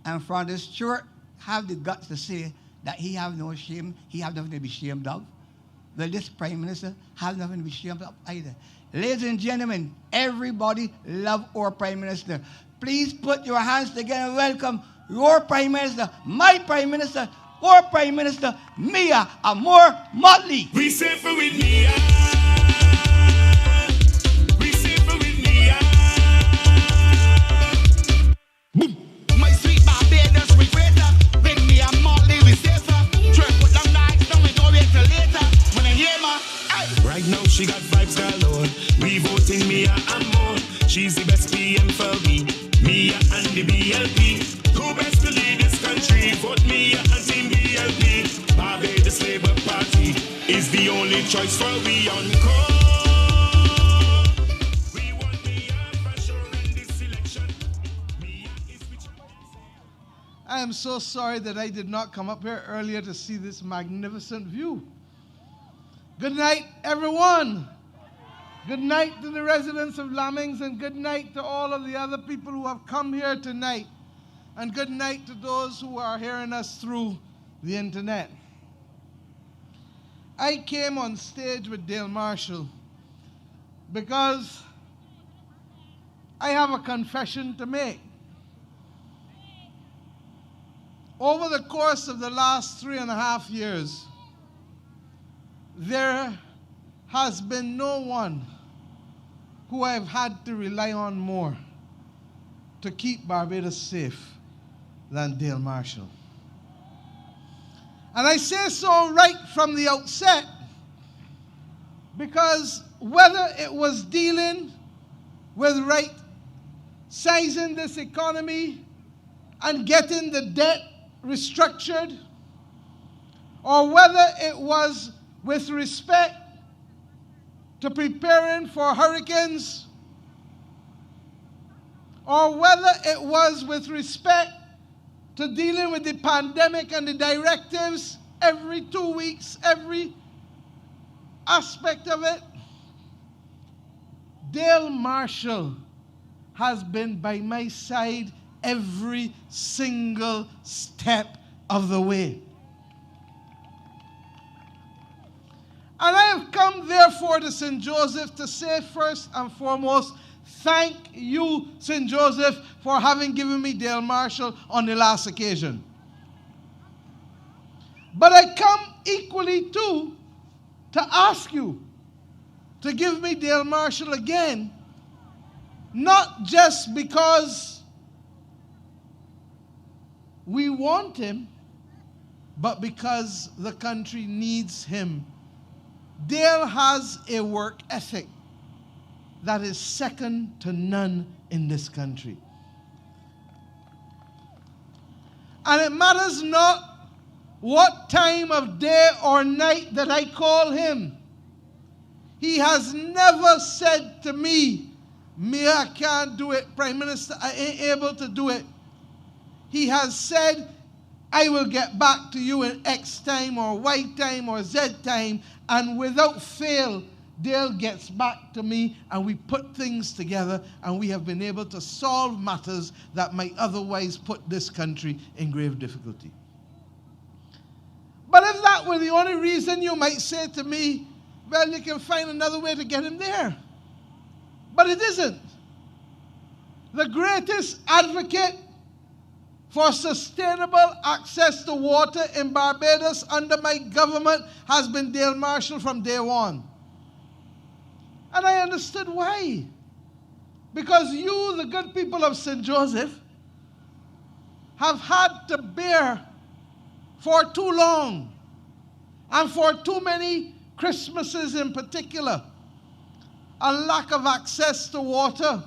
And Frontal Stewart have the guts to say that he have no shame, he have nothing to be ashamed of. Well, this Prime Minister have nothing to be ashamed of either. Ladies and gentlemen, everybody love our Prime Minister. Please put your hands together and welcome your Prime Minister, my Prime Minister, our Prime Minister, Mia Amor Motley. We say for with Mia. We say for with Mia. My sweet Barbarus regretter. Bring me a Motley we say for. Try put them nights, don't we go wait till later. When I hear my right now she got vibes galore. We voting Mia Amor. She's the best PM for me. Mia and the BLP. Who best to lead this country? Vote Mia and Team BLP. Barbados Labour Party is the only choice for we on call. We want Mia for sure in this election. Mia is which. I am so sorry that I did not come up here earlier to see this magnificent view. Good night, everyone. Good night to the residents of Lammings, and good night to all of the other people who have come here tonight. And good night to those who are hearing us through the internet. I came on stage with Dale Marshall because I have a confession to make. Over the course of the last 3.5 years, there has been no one who I've had to rely on more to keep Barbados safe than Dale Marshall. And I say so right from the outset because whether it was dealing with right sizing this economy and getting the debt restructured, or whether it was with respect to preparing for hurricanes, or whether it was with respect to dealing with the pandemic and the directives every 2 weeks, every aspect of it, Dale Marshall has been by my side every single step of the way. And I have come, therefore, to St. Joseph to say first and foremost, thank you, St. Joseph, for having given me Dale Marshall on the last occasion. But I come equally, too, to ask you to give me Dale Marshall again, not just because we want him, but because the country needs him. Dale has a work ethic that is second to none in this country. And it matters not what time of day or night that I call him. He has never said to me, Mia, I can't do it. Prime Minister, I ain't able to do it. He has said, I will get back to you in X time or Y time or Z time. And without fail, Dale gets back to me and we put things together and we have been able to solve matters that might otherwise put this country in grave difficulty. But if that were the only reason, you might say to me, well, you can find another way to get him there. But it isn't. The greatest advocate for sustainable access to water in Barbados under my government has been Dale Marshall from day one. And I understood why. Because you, the good people of St. Joseph, have had to bear for too long, and for too many Christmases in particular, a lack of access to water.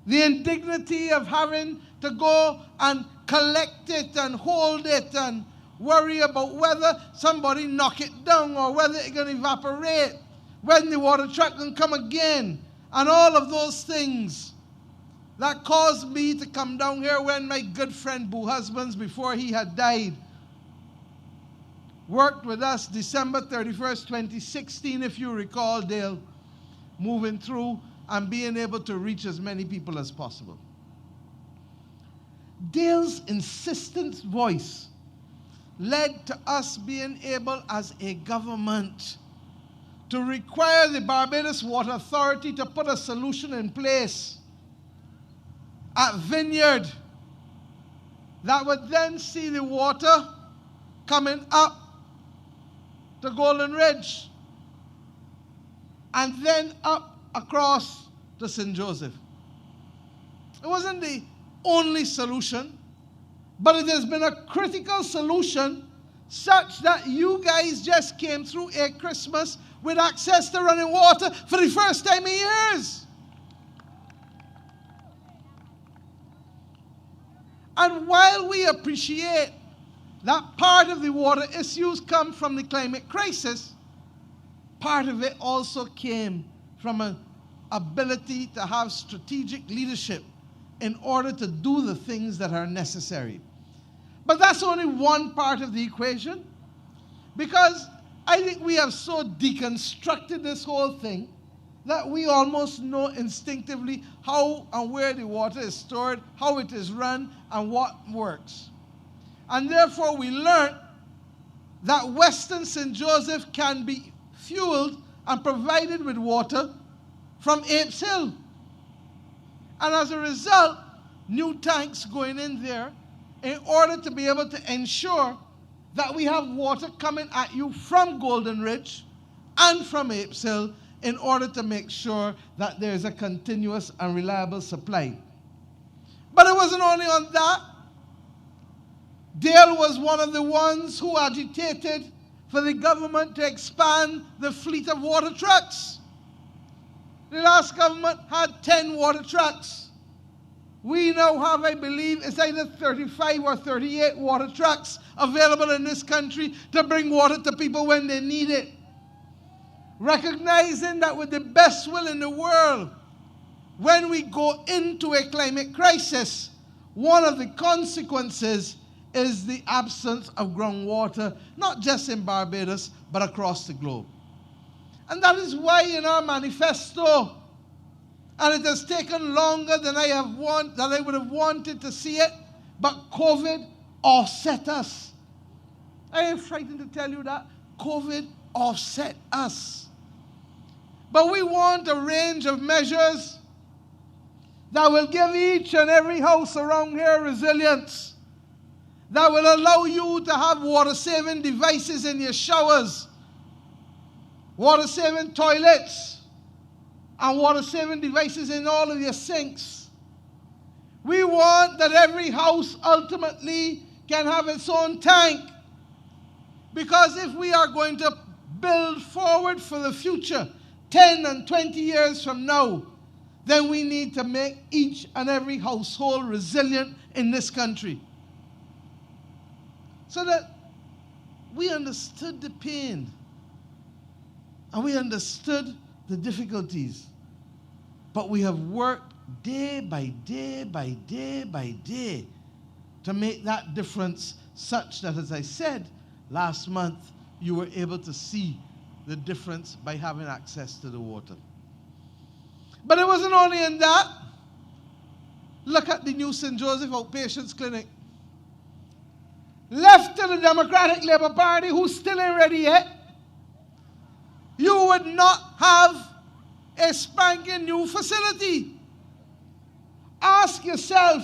The indignity of having to go and collect it and hold it and worry about whether somebody knock it down or whether it's going to evaporate, when the water truck can come again, and all of those things that caused me to come down here when my good friend Boo Husbands, before he had died, worked with us December 31st, 2016, if you recall, Dale, moving through and being able to reach as many people as possible. Dale's insistent voice led to us being able as a government to require the Barbados Water Authority to put a solution in place at Vineyard that would then see the water coming up to Golden Ridge and then up across to St. Joseph. It wasn't the only solution, but it has been a critical solution such that you guys just came through a Christmas with access to running water for the first time in years. And while we appreciate that part of the water issues come from the climate crisis, part of it also came from an ability to have strategic leadership in order to do the things that are necessary. But that's only one part of the equation, because I think we have so deconstructed this whole thing that we almost know instinctively how and where the water is stored, how it is run, and what works. And therefore we learned that Western St. Joseph can be fueled and provided with water from Apes Hill. And as a result, new tanks going in there in order to be able to ensure that we have water coming at you from Golden Ridge and from Apes Hill in order to make sure that there is a continuous and reliable supply. But it wasn't only on that. Dale was one of the ones who agitated for the government to expand the fleet of water trucks. The last government had 10 water trucks. We now have, I believe, it's either 35 or 38 water trucks available in this country to bring water to people when they need it. Recognizing that with the best will in the world, when we go into a climate crisis, one of the consequences is the absence of groundwater, not just in Barbados, but across the globe. And that is why in our manifesto, and it has taken longer than I would have wanted to see it, but COVID offset us. I am frightened to tell you that. COVID offset us. But we want a range of measures that will give each and every house around here resilience, that will allow you to have water-saving devices in your showers, water-saving toilets, and water-saving devices in all of your sinks. We want that every house ultimately can have its own tank, because if we are going to build forward for the future, 10 and 20 years from now, then we need to make each and every household resilient in this country. So that we understood the pain and we understood the difficulties. But we have worked day by day by day by day to make that difference such that, as I said, last month you were able to see the difference by having access to the water. But it wasn't only in that. Look at the new St. Joseph Outpatients Clinic. Left to the Democratic Labour Party, who's still ain't ready yet, you would not have a spanking new facility. Ask yourself,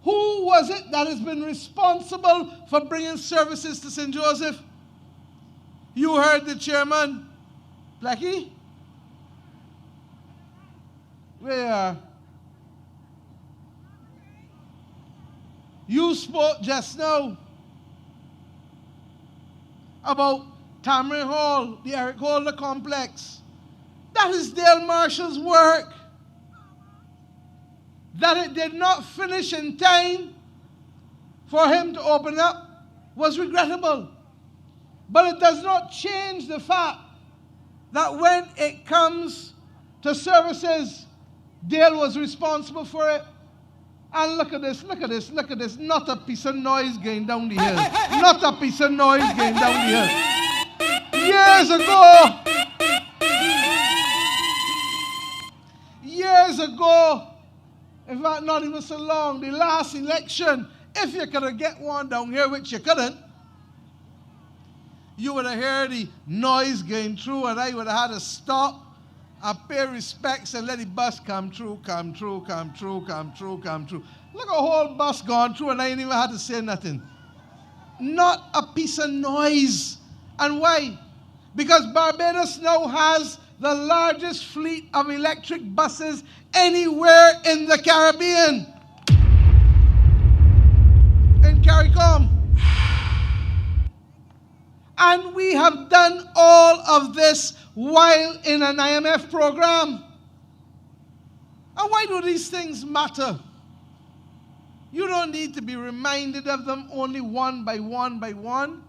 Who was it that has been responsible for bringing services to St. Joseph? You heard the chairman. Blackie? Where? You spoke just now about Tamarind Hall, the Eric Holder complex. That is Dale Marshall's work. That it did not finish in time for him to open up was regrettable. But it does not change the fact that when it comes to services, Dale was responsible for it. And look at this, look at this, look at this. Not a piece of noise going down the hill. Not a piece of noise going down the hill. Years ago, in fact, not even so long, the last election, if you could have get one down here, which you couldn't, you would have heard the noise going through, and I would have had to stop and pay respects and let the bus come through, come through, come through, come through, come through. Look, a whole bus gone through, and I ain't even had to say nothing. Not a piece of noise. And why? Because Barbados now has the largest fleet of electric buses anywhere in the Caribbean. In CARICOM. And we have done all of this while in an IMF program. And why do these things matter? You don't need to be reminded of them only one by one by one.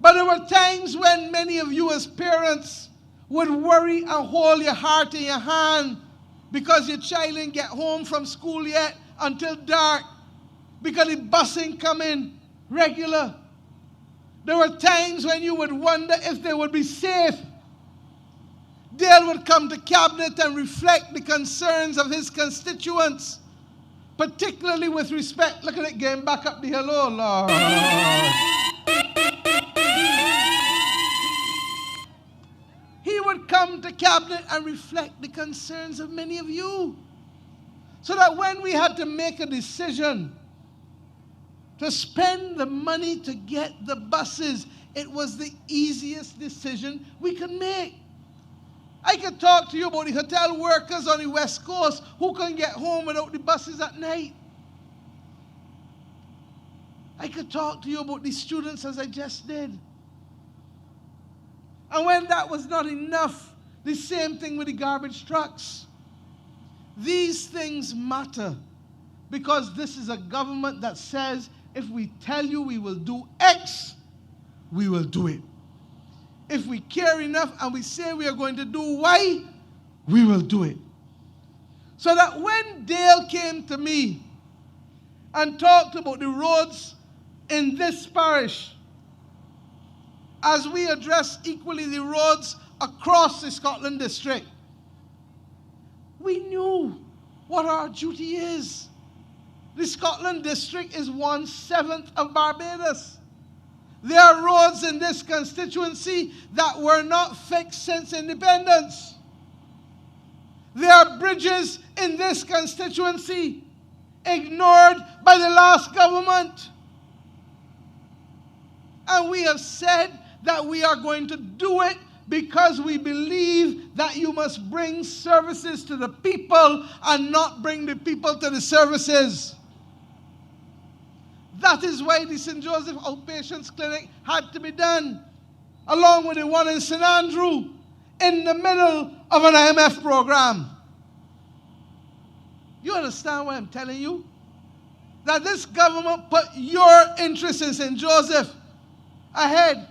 But there were times when many of you as parents would worry and hold your heart in your hand because your child didn't get home from school yet until dark because the bus ain't coming regular. There were times when you would wonder if they would be safe. Dale would come to cabinet and reflect the concerns of his constituents, particularly with respect. Look at it going back up the hill, oh Lord. He would come to cabinet and reflect the concerns of many of you. So that when we had to make a decision to spend the money to get the buses, it was the easiest decision we could make. I could talk to you about the hotel workers on the West Coast who couldn't get home without the buses at night. I could talk to you about the students as I just did. And when that was not enough, the same thing with the garbage trucks. These things matter because this is a government that says, if we tell you we will do X, we will do it. If we care enough and we say we are going to do Y, we will do it. So that when Dale came to me and talked about the roads in this parish, as we address equally the roads across the Scotland district, we knew what our duty is. The Scotland district is 1/7 of Barbados. There are roads in this constituency that were not fixed since independence. There are bridges in this constituency ignored by the last government. And we have said that we are going to do it because we believe that you must bring services to the people and not bring the people to the services. That is why the St. Joseph Outpatients Clinic had to be done, along with the one in St. Andrew, in the middle of an IMF program. You understand what I'm telling you? That this government put your interest in St. Joseph ahead.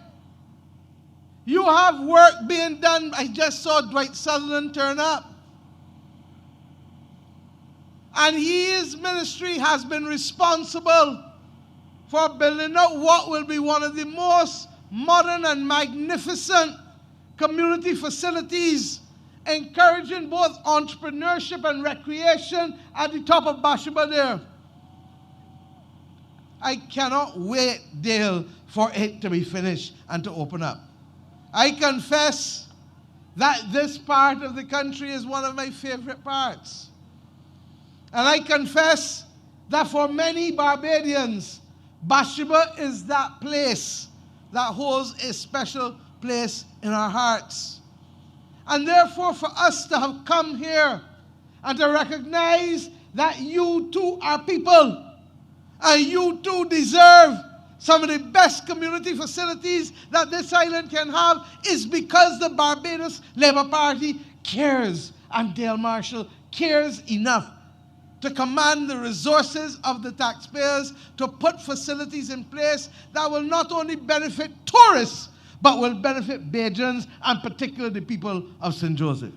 You have work being done. I just saw Dwight Sutherland turn up. And his ministry has been responsible for building up what will be one of the most modern and magnificent community facilities, encouraging both entrepreneurship and recreation at the top of Bathsheba there. I cannot wait, Dale, for it to be finished and to open up. I confess that this part of the country is one of my favorite parts. And I confess that for many Barbadians, Bathsheba is that place that holds a special place in our hearts. And therefore, for us to have come here and to recognize that you too are people, and you too deserve some of the best community facilities that this island can have, is because the Barbados Labour Party cares, and Dale Marshall cares enough to command the resources of the taxpayers to put facilities in place that will not only benefit tourists, but will benefit Bajans, and particularly the people of St. Joseph.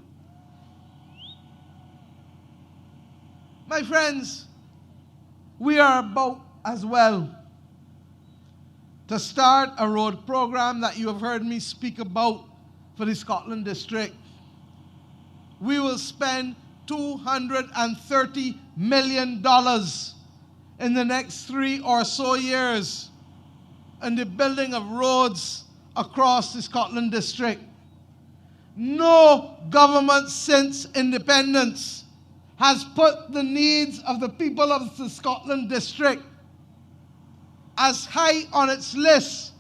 My friends, we are about as well to start a road program that you have heard me speak about for the Scotland district. We will spend $230 million in the next 3 or so years in the building of roads across the Scotland district. No government since independence has put the needs of the people of the Scotland district as high on its list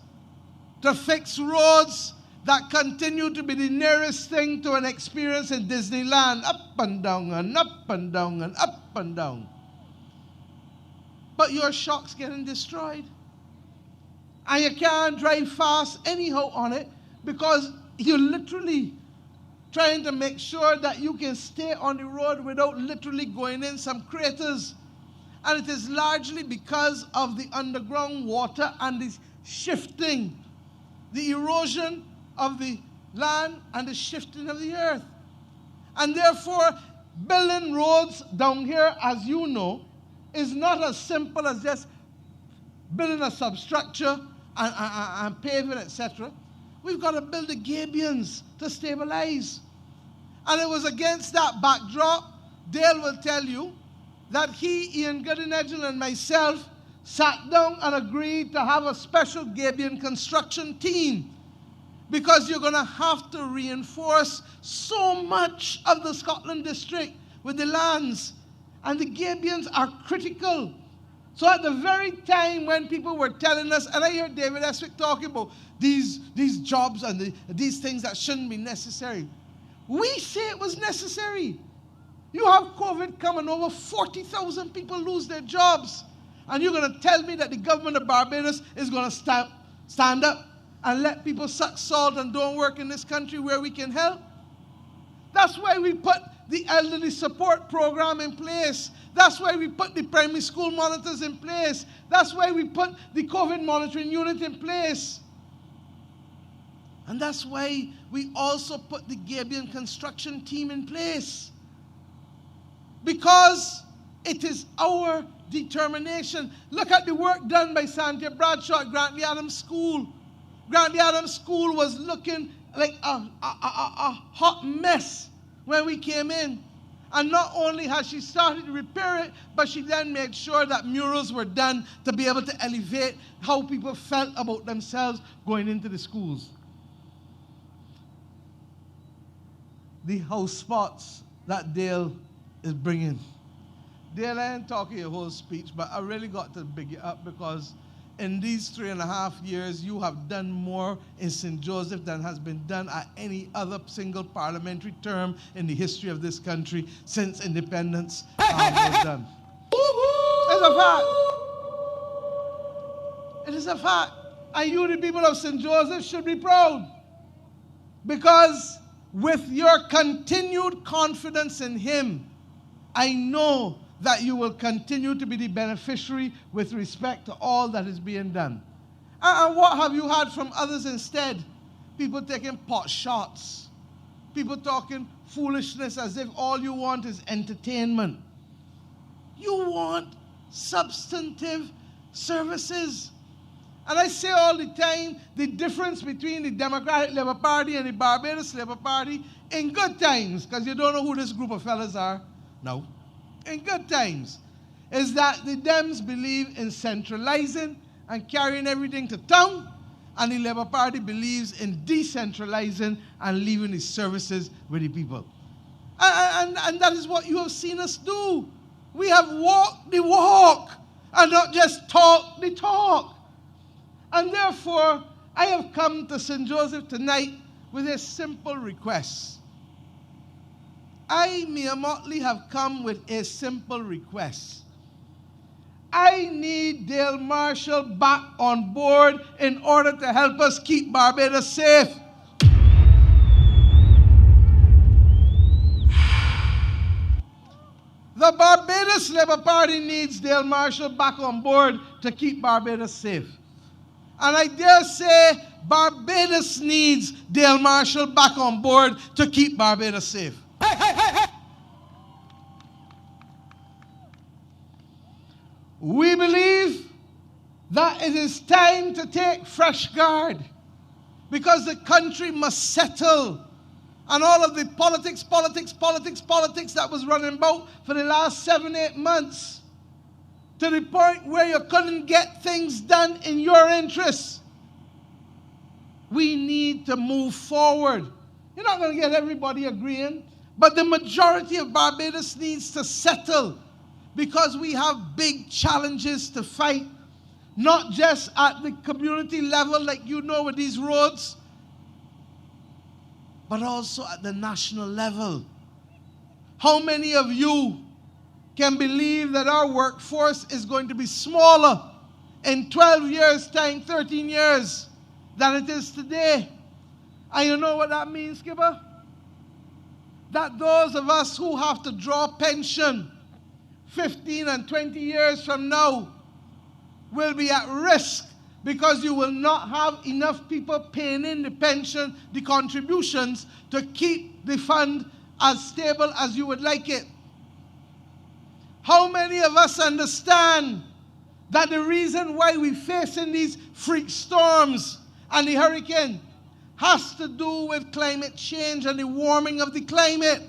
to fix roads that continue to be the nearest thing to an experience in Disneyland, up and down and up and down and up and down. But your shock's getting destroyed. And you can't drive fast anyhow on it because you're literally trying to make sure that you can stay on the road without literally going in some craters. And it is largely because of the underground water and the shifting, the erosion of the land and the shifting of the earth. And therefore, building roads down here, as you know, is not as simple as just building a substructure and paving, etc. We've got to build the gabions to stabilize. And it was against that backdrop, Dale will tell you, that he, Ian Goodinedgel, and myself sat down and agreed to have a special gabion construction team, because you're going to have to reinforce so much of the Scotland district with the lands, and the gabions are critical. So at the very time when people were telling us, and I hear David Eswick talking about these jobs and these things that shouldn't be necessary, we say it was necessary. You have COVID coming, over 40,000 people lose their jobs. And you're going to tell me that the government of Barbados is going to stand up and let people suck salt and don't work in this country where we can help? That's why we put the elderly support program in place. That's why we put the primary school monitors in place. That's why we put the COVID monitoring unit in place. And that's why we also put the gabion construction team in place. Because it is our determination. Look at the work done by Santee Bradshaw at Grantley Adams School. Grantley Adams School was looking like a hot mess when we came in. And not only has she started to repair it, but she then made sure that murals were done to be able to elevate how people felt about themselves going into the schools. The house spots that Dale is bringing. Dale, I ain't talking your whole speech, but I really got to big you up, because in these 3.5 years, you have done more in St. Joseph than has been done at any other single parliamentary term in the history of this country since independence was done. It's a fact. It is a fact. And you, the people of St. Joseph, should be proud. Because with your continued confidence in him, I know that you will continue to be the beneficiary with respect to all that is being done. And what have you had from others instead? People taking pot shots. People talking foolishness as if all you want is entertainment. You want substantive services. And I say all the time, the difference between the Democratic Labour Party and the Barbados Labour Party in good times, because you don't know who this group of fellas are, no, in good times, is that the Dems believe in centralizing and carrying everything to town, and the Labour Party believes in decentralizing and leaving the services with the people. And that is what you have seen us do. We have walked the walk and not just talk the talk. And therefore, I have come to St. Joseph tonight with a simple request. I, Mia Motley, have come with a simple request. I need Dale Marshall back on board in order to help us keep Barbados safe. The Barbados Labour Party needs Dale Marshall back on board to keep Barbados safe. And I dare say Barbados needs Dale Marshall back on board to keep Barbados safe. Hey, hey, hey, hey. We believe that it is time to take fresh guard because the country must settle. And all of the politics that was running about for the last 7-8 months to the point where you couldn't get things done in your interests. We need to move forward. You're not going to get everybody agreeing, but the majority of Barbados needs to settle because we have big challenges to fight, not just at the community level like you know with these roads, but also at the national level. How many of you can believe that our workforce is going to be smaller in 12 years' time, 13 years, than it is today? And you know what that means, Skipper? That those of us who have to draw pension 15 and 20 years from now will be at risk because you will not have enough people paying in the pension, the contributions, to keep the fund as stable as you would like it. How many of us understand that the reason why we're facing these freak storms and the hurricane has to do with climate change and the warming of the climate?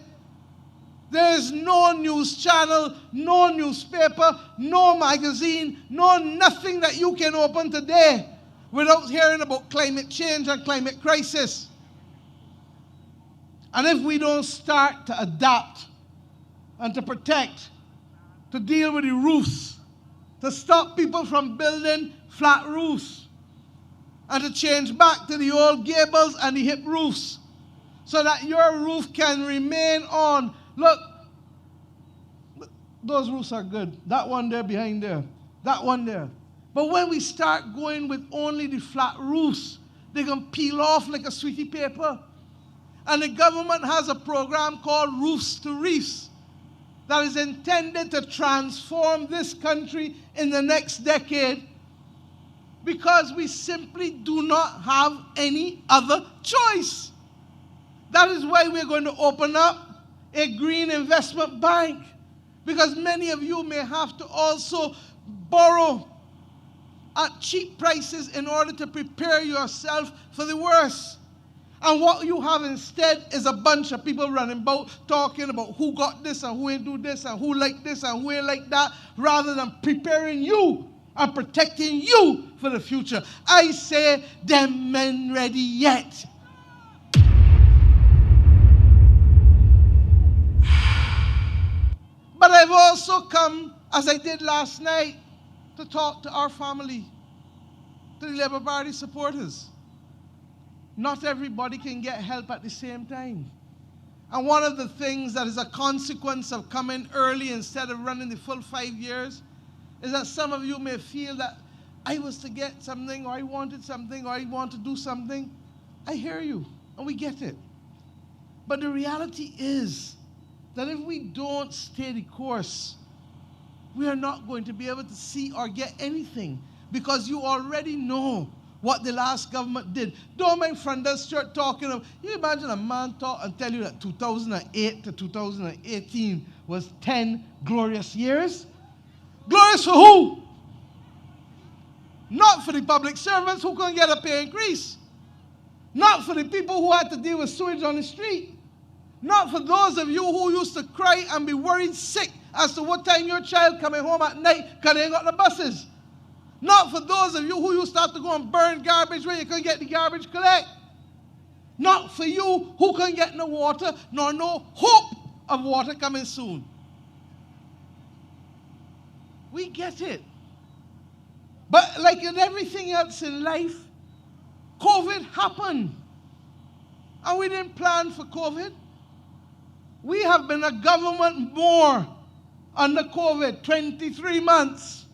There is no news channel, no newspaper, no magazine, no nothing that you can open today without hearing about climate change and climate crisis. And if we don't start to adapt and to protect, to deal with the roofs, to stop people from building flat roofs, and to change back to the old gables and the hip roofs so that your roof can remain on. Look, those roofs are good. That one there behind there. That one there. But when we start going with only the flat roofs, they're going to peel off like a sweetie paper. And the government has a program called Roofs to Reefs that is intended to transform this country in the next decade because we simply do not have any other choice. That is why we're going to open up a green investment bank, because many of you may have to also borrow at cheap prices in order to prepare yourself for the worst. And what you have instead is a bunch of people running about talking about who got this and who ain't do this and who like this and who ain't like that, rather than preparing you and protecting you for the future. I say, them men ready yet. But I've also come, as I did last night, to talk to our family, to the Labour Party supporters. Not everybody can get help at the same time. And one of the things that is a consequence of coming early instead of running the full 5 years is that some of you may feel that I was to get something, or I wanted something, or I want to do something. I hear you, and we get it. But the reality is that if we don't stay the course, we are not going to be able to see or get anything, because you already know what the last government did. Don't mind Fernandez start talking of, you imagine a man talk and tell you that 2008 to 2018 was 10 glorious years? Glorious for who? Not for the public servants who couldn't get a pay increase. Not for the people who had to deal with sewage on the street. Not for those of you who used to cry and be worried sick as to what time your child coming home at night because they ain't got the buses. Not for those of you who used to have to go and burn garbage where you couldn't get the garbage collect. Not for you who couldn't get no water, nor no hope of water coming soon. We get it. But like in everything else in life, COVID happened. And we didn't plan for COVID. We have been a government more under COVID, 23 months,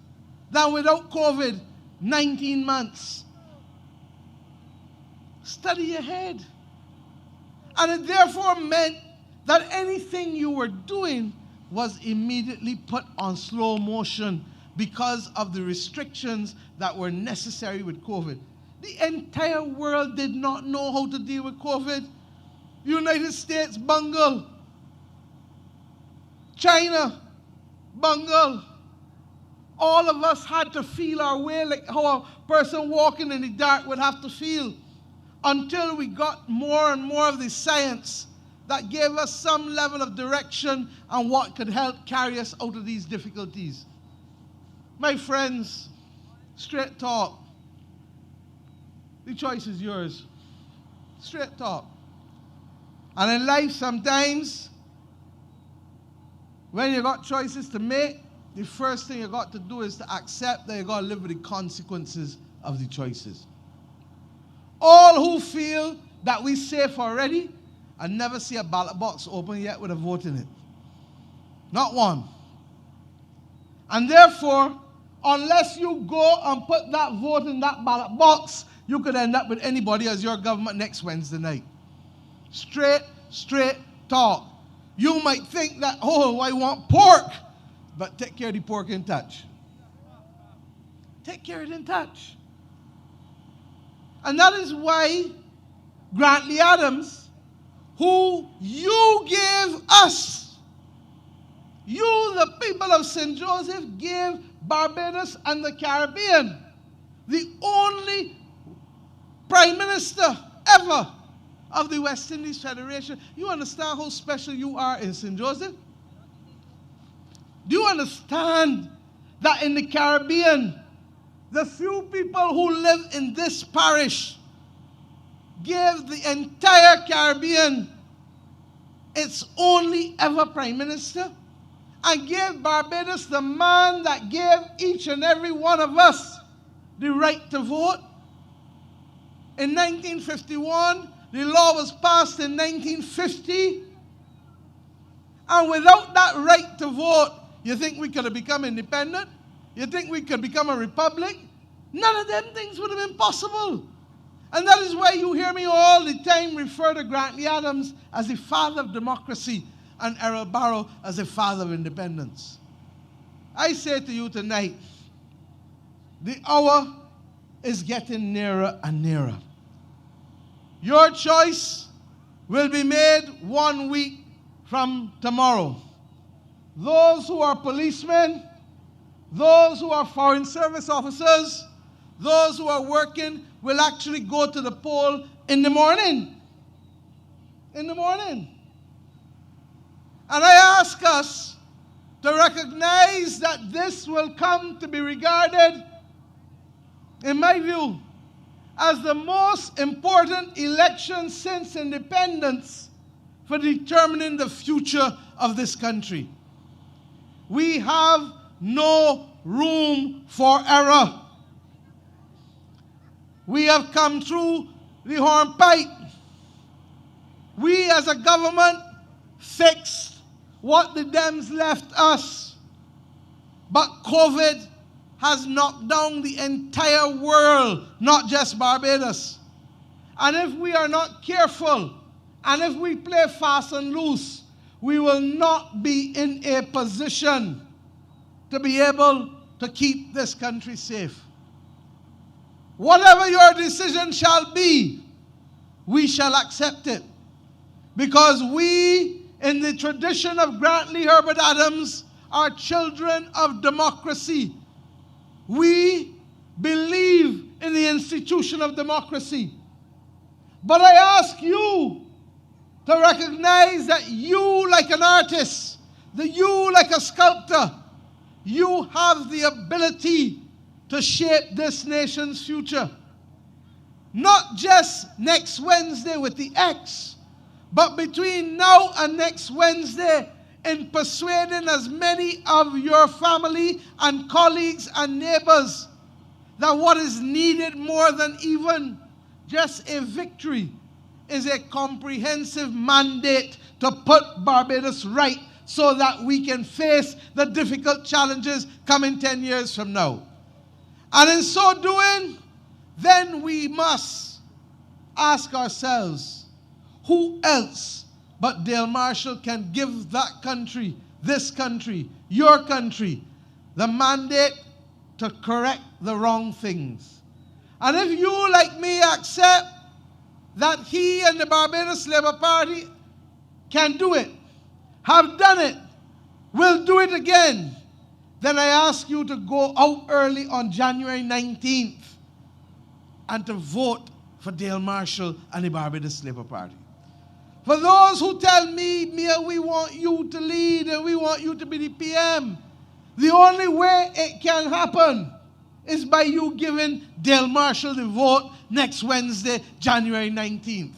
than without COVID, 19 months. Study ahead. And it therefore meant that anything you were doing was immediately put on slow motion because of the restrictions that were necessary with COVID. The entire world did not know how to deal with COVID. United States bungled. China bungled. All of us had to feel our way like how a person walking in the dark would have to feel, until we got more and more of the science that gave us some level of direction and what could help carry us out of these difficulties. My friends, straight talk. The choice is yours. Straight talk. And in life, sometimes, when you got choices to make, the first thing you got to do is to accept that you got to live with the consequences of the choices. All who feel that we safe already and never see a ballot box open yet with a vote in it. Not one. And therefore, unless you go and put that vote in that ballot box, you could end up with anybody as your government next Wednesday night. Straight talk. You might think that, oh, I want pork, but take care of the pork in touch. Take care of it in touch. And that is why Grantley Adams, who you gave us, you, the people of St. Joseph, gave Barbados and the Caribbean, the only Prime Minister ever of the West Indies Federation. You understand how special you are in St. Joseph? Do you understand that in the Caribbean, the few people who live in this parish gave the entire Caribbean its only ever Prime Minister, and gave Barbados the man that gave each and every one of us the right to vote? In 1951, the law was passed in 1950, and without that right to vote, you think we could have become independent? You think we could become a republic? None of them things would have been possible. And that is why you hear me all the time refer to Grantley Adams as the father of democracy and Errol Barrow as the father of independence. I say to you tonight, the hour is getting nearer and nearer. Your choice will be made 1 week from tomorrow. Those who are policemen, those who are foreign service officers, those who are working will actually go to the poll in the morning. In the morning. And I ask us to recognize that this will come to be regarded, in my view, as the most important election since independence for determining the future of this country. We have no room for error. We have come through the hornpipe. We as a government fixed what the Dems left us. But COVID has knocked down the entire world, not just Barbados. And if we are not careful, and if we play fast and loose, we will not be in a position to be able to keep this country safe. Whatever your decision shall be, we shall accept it. Because we, in the tradition of Grantley Herbert Adams, are children of democracy. We believe in the institution of democracy. But I ask you to recognize that you, like an artist, that you, like a sculptor, you have the ability to shape this nation's future. Not just next Wednesday with the X, but between now and next Wednesday, in persuading as many of your family and colleagues and neighbors that what is needed more than even just a victory is a comprehensive mandate to put Barbados right so that we can face the difficult challenges coming 10 years from now. And in so doing, then we must ask ourselves, who else but Dale Marshall can give that country, this country, your country, the mandate to correct the wrong things? And if you, like me, accept that he and the Barbados Labour Party can do it, have done it, will do it again, then I ask you to go out early on January 19th and to vote for Dale Marshall and the Barbados Labour Party. For those who tell me, Mia, we want you to lead and we want you to be the PM, the only way it can happen is by you giving Dale Marshall the vote next Wednesday, January 19th.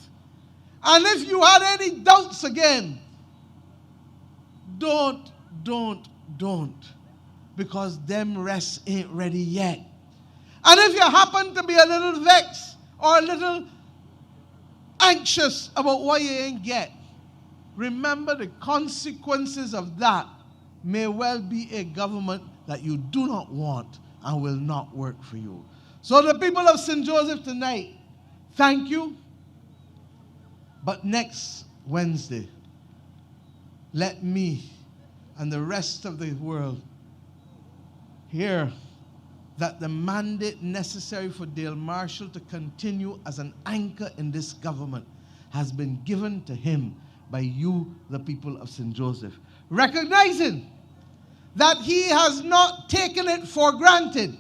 And if you had any doubts again, don't. Because them rests ain't ready yet. And if you happen to be a little vexed or a little anxious about what you ain't get, remember the consequences of that may well be a government that you do not want and will not work for you. So the people of St. Joseph tonight, thank you. But next Wednesday, let me and the rest of the world hear that the mandate necessary for Dale Marshall to continue as an anchor in this government has been given to him by you, the people of St. Joseph. Recognizing that he has not taken it for granted,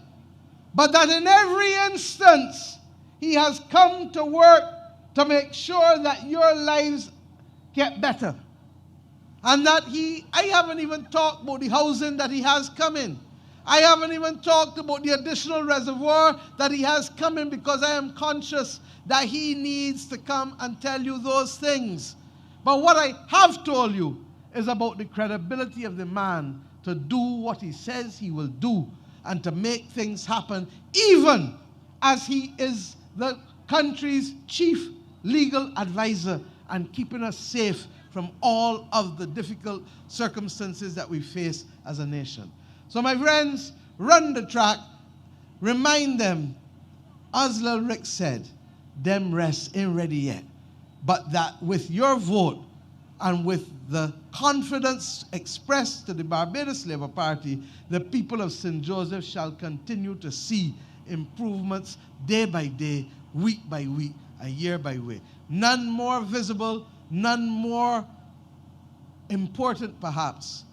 but that in every instance he has come to work to make sure that your lives get better. And that I haven't even talked about the housing that he has coming. I haven't even talked about the additional reservoir that he has coming, because I am conscious that he needs to come and tell you those things. But what I have told you is about the credibility of the man to do what he says he will do and to make things happen, even as he is the country's chief legal advisor and keeping us safe from all of the difficult circumstances that we face as a nation. So my friends, run the track, remind them, as Lil Rick said, them rests ain't ready yet, but that with your vote and with the confidence expressed to the Barbados Labour Party, the people of St. Joseph shall continue to see improvements day by day, week by week, and year by year. None more visible, none more important perhaps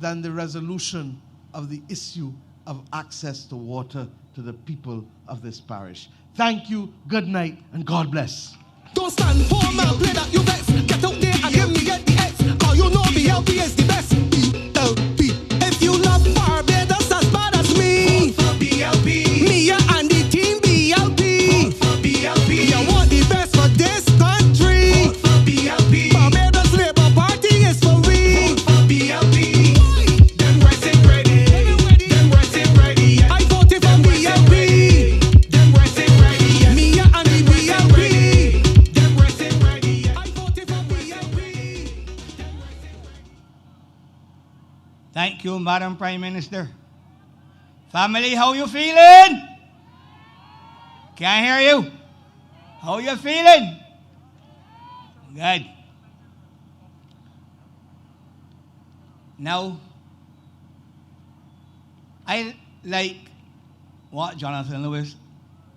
than the resolution of the issue of access to water to the people of this parish. Thank you, good night, and God bless. Don't stand for man, play that you vex. Get out there and give me get the X. Cause you know BLP is the best. BLP. If you love Barbados as bad as me, vote for BLP. Me and the team BLP. Vote for BLP. You want the best for this country. Vote for BLP. Barbados Labour Party is for we. Vote for BLP. Them rights ain't ready. Them rights ain't ready. I voted for BLP. Them rights ain't ready. Me and the BLP. Them rights ain't ready. I voted for BLP. Thank you, Madam Prime Minister. Family, how you feeling? Can't hear you. How you feeling? Good. Now, I like what Jonathan Lewis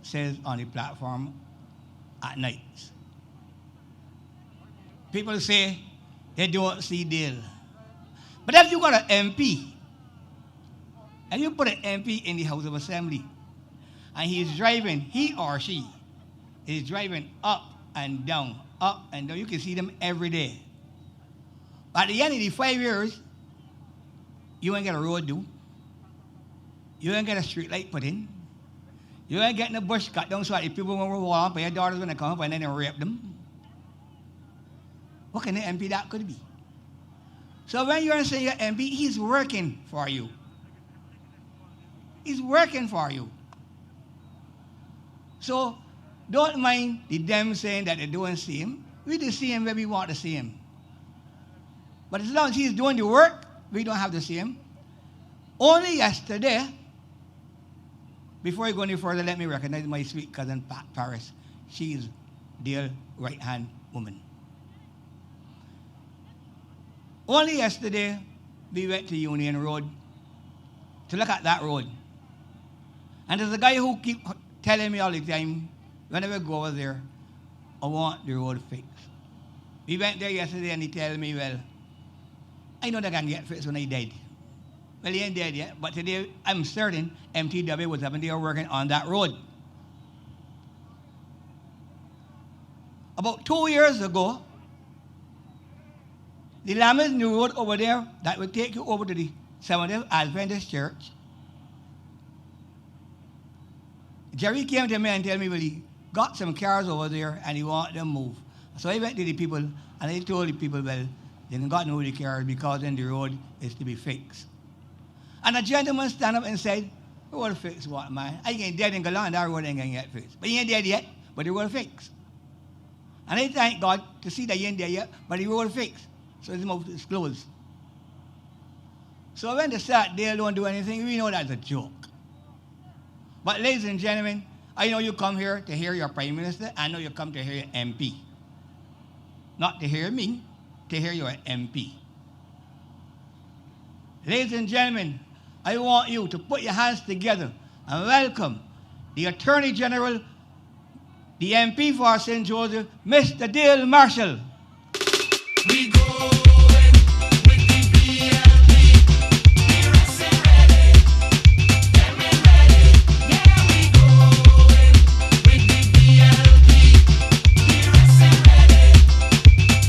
says on the platform at night. People say they don't see Dale. But if you got an MP, and you put an MP in the House of Assembly, and he or she is driving up and down, you can see them every day. At the end of the 5 years, you ain't get a road due. You ain't get a street light put in. You ain't getting a bush cut down so that the people will roll on, but your daughters when they come up and then they rape them. What kind of MP that could be? So when you're saying you're MP, he's working for you. He's working for you. So don't mind them saying that they don't see him. We just see him where we want to see him. But as long as he's doing the work, we don't have to see him. Only yesterday, before I go any further, let me recognize my sweet cousin Paris. She is their right-hand woman. Only yesterday, we went to Union Road to look at that road. And there's a guy who keep telling me all the time, whenever I go over there, I want the road fixed. We went there yesterday and he told me, well, I know they can get fixed when I dead. Well, he ain't dead yet, but today I'm certain MTW was up and they were working on that road. About 2 years ago, the Lammings new road over there that would take you over to the Seventh-day Adventist Church. Jerry came to me and told me, well, he got some cars over there and he wanted them moved. So I went to the people and I told the people, well, they can got no the cars because then the road is to be fixed. And a gentleman stand up and said, the road fixed what, man? I ain't dead and go along, that road ain't going to get fixed. But he ain't dead yet, but the road fixed. And I thank God to see that he ain't dead yet, but the road fixed. So his mouth is closed. So when they start they don't do anything, we know that's a joke. But ladies and gentlemen, I know you come here to hear your Prime Minister. I know you come to hear your MP. Not to hear me, to hear your MP. Ladies and gentlemen, I want you to put your hands together and welcome the Attorney General, the MP for St. Joseph, Mr. Dale Marshall. We going with the BLP. We resting ready. Them and ready. Yeah, we going with the BLP. We resting ready.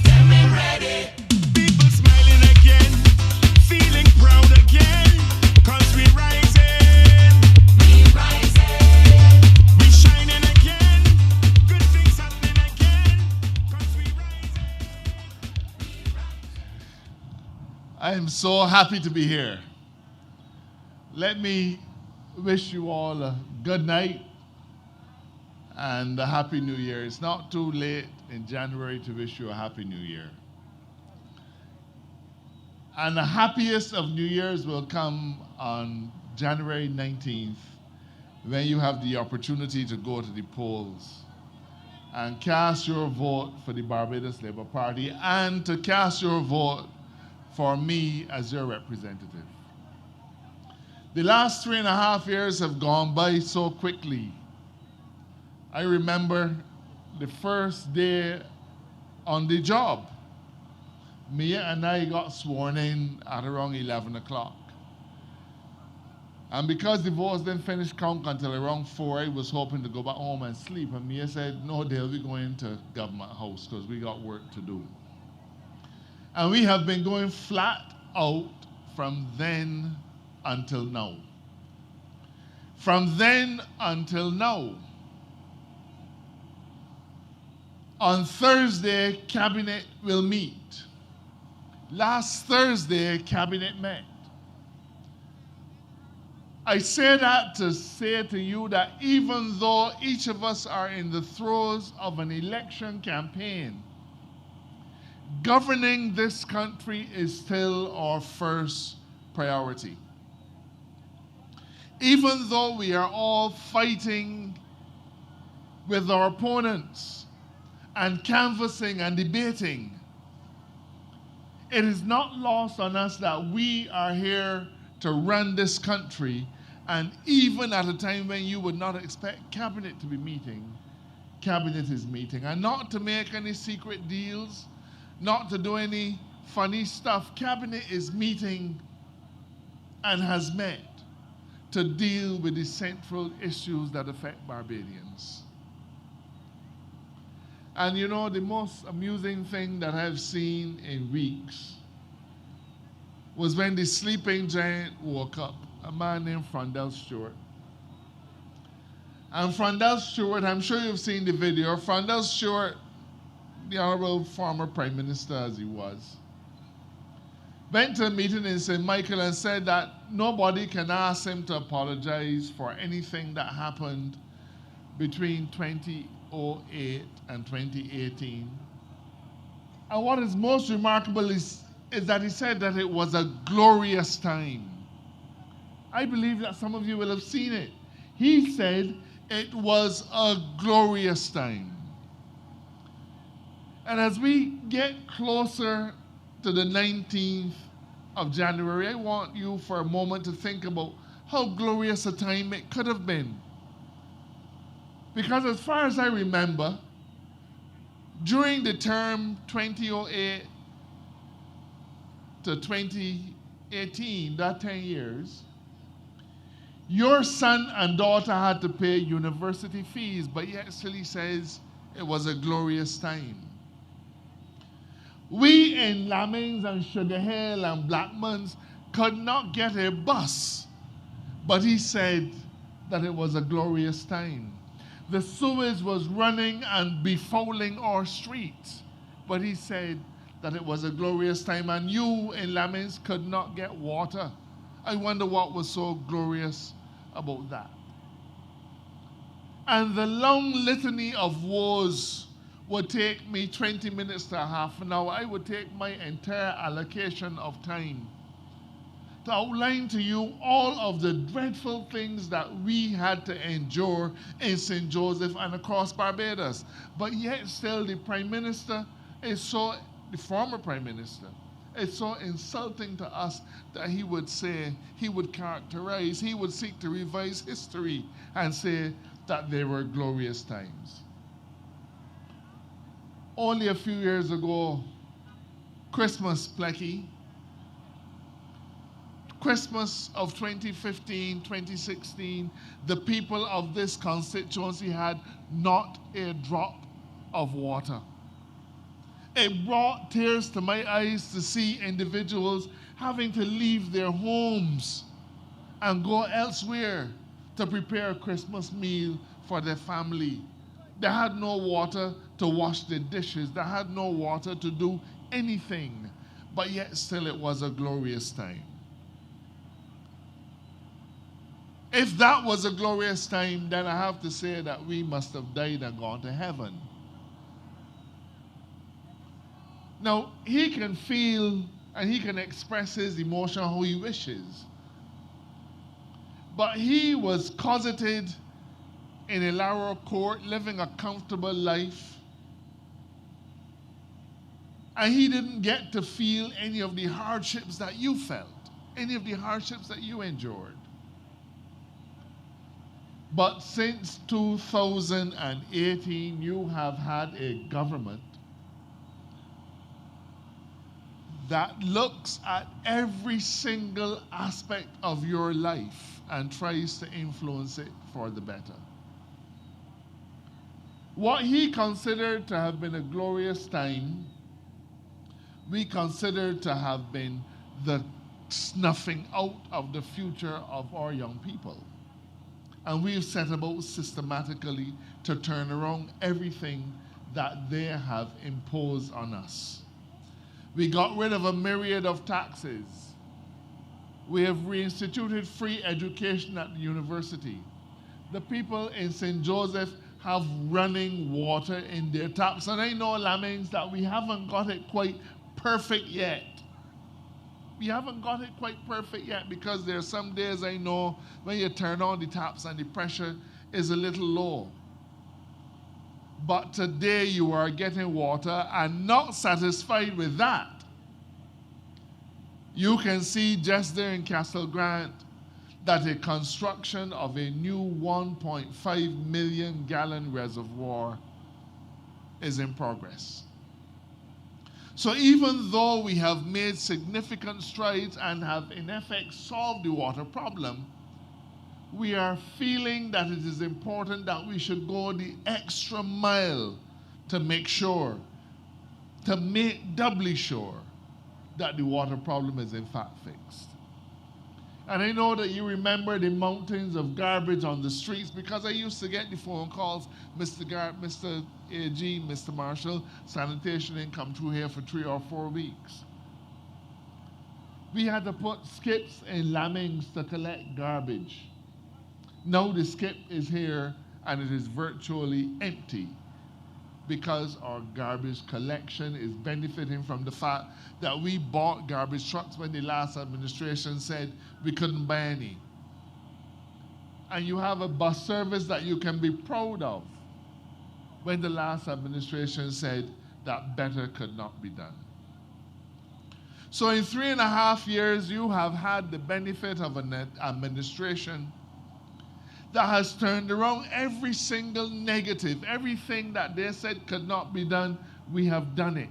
Them and ready. People smiling again, feeling proud again. 'Cause we rising. We rising. We shining again. Good things happening again. 'Cause we rising. I am so happy to be here. Let me wish you all a good night and a happy new year. It's not too late in January to wish you a happy new year. And the happiest of New Year's will come on January 19th when you have the opportunity to go to the polls and cast your vote for the Barbados Labour Party and to cast your vote for me as your representative. The last 3.5 years have gone by so quickly. I remember the first day on the job. Mia and I got sworn in at around 11 o'clock. And because the votes didn't finish count until around 4, I was hoping to go back home and sleep. And Mia said, no, Dale, we're going to Government House because we got work to do. And we have been going flat out from then until now. From then until now. On Thursday, Cabinet will meet. Last Thursday, Cabinet met. I say that to say to you that even though each of us are in the throes of an election campaign, governing this country is still our first priority. Even though we are all fighting with our opponents and canvassing and debating, it is not lost on us that we are here to run this country, and even at a time when you would not expect Cabinet to be meeting, Cabinet is meeting. And not to make any secret deals, not to do any funny stuff. Cabinet is meeting and has met to deal with the central issues that affect Barbadians. And you know, the most amusing thing that I've seen in weeks was when the sleeping giant woke up, a man named Frondell Stewart. And Frondell Stewart, I'm sure you've seen the video. Frondell Stewart, the honorable former Prime Minister as he was, went to a meeting in St. Michael and said that nobody can ask him to apologize for anything that happened between 2008 and 2018. And what is most remarkable is that he said that it was a glorious time. I believe that some of you will have seen it. He said it was a glorious time. And as we get closer to the 19th of January, I want you for a moment to think about how glorious a time it could have been. Because as far as I remember, during the term 2008 to 2018, that 10 years, your son and daughter had to pay university fees, but yet still he says it was a glorious time. We in Lammings and Sugar Hill and Blackmans could not get a bus, but he said that it was a glorious time. The sewage was running and befouling our streets, but he said that it was a glorious time. And you in Lammings could not get water. I wonder what was so glorious about that. And the long litany of woes would take me 20 minutes to a half an hour. I would take my entire allocation of time to outline to you all of the dreadful things that we had to endure in St. Joseph and across Barbados. But yet still the Prime Minister is so, the former Prime Minister, it's so insulting to us that he would say, he would characterize, he would seek to revise history and say that they were glorious times. Only a few years ago, Christmas, Plecky, Christmas of 2015, 2016, the people of this constituency had not a drop of water. It brought tears to my eyes to see individuals having to leave their homes and go elsewhere to prepare a Christmas meal for their family. They had no water to wash the dishes. They had no water to do anything. But yet still it was a glorious time. If that was a glorious time, then I have to say that we must have died and gone to heaven. Now, he can feel and he can express his emotion how he wishes. But he was closeted in a narrow court, living a comfortable life. And he didn't get to feel any of the hardships that you felt, any of the hardships that you endured. But since 2018, you have had a government that looks at every single aspect of your life and tries to influence it for the better. What he considered to have been a glorious time, we consider to have been the snuffing out of the future of our young people. And we've set about systematically to turn around everything that they have imposed on us. We got rid of a myriad of taxes. We have reinstituted free education at the university. The people in St. Joseph have running water in their taps. And I know, Lammings, that we haven't got it quite perfect yet. We haven't got it quite perfect yet because there are some days I know when you turn on the taps and the pressure is a little low. But today you are getting water and not satisfied with that. You can see just there in Castle Grant that a construction of a new 1.5 million gallon reservoir is in progress. So even though we have made significant strides and have in effect solved the water problem, we are feeling that it is important that we should go the extra mile to make sure, to make doubly sure that the water problem is in fact fixed. And I know that you remember the mountains of garbage on the streets because I used to get the phone calls, Mr. AG, Mr. Marshall, sanitation didn't come through here for 3 or 4 weeks. we had to put skips in Lammings to collect garbage. Now the skip is here and it is virtually empty because our garbage collection is benefiting from the fact that we bought garbage trucks when the last administration said we couldn't buy any. And you have a bus service that you can be proud of when the last administration said that better could not be done. So in 3.5 years, you have had the benefit of an administration that has turned around every single negative. Everything that they said could not be done, we have done it.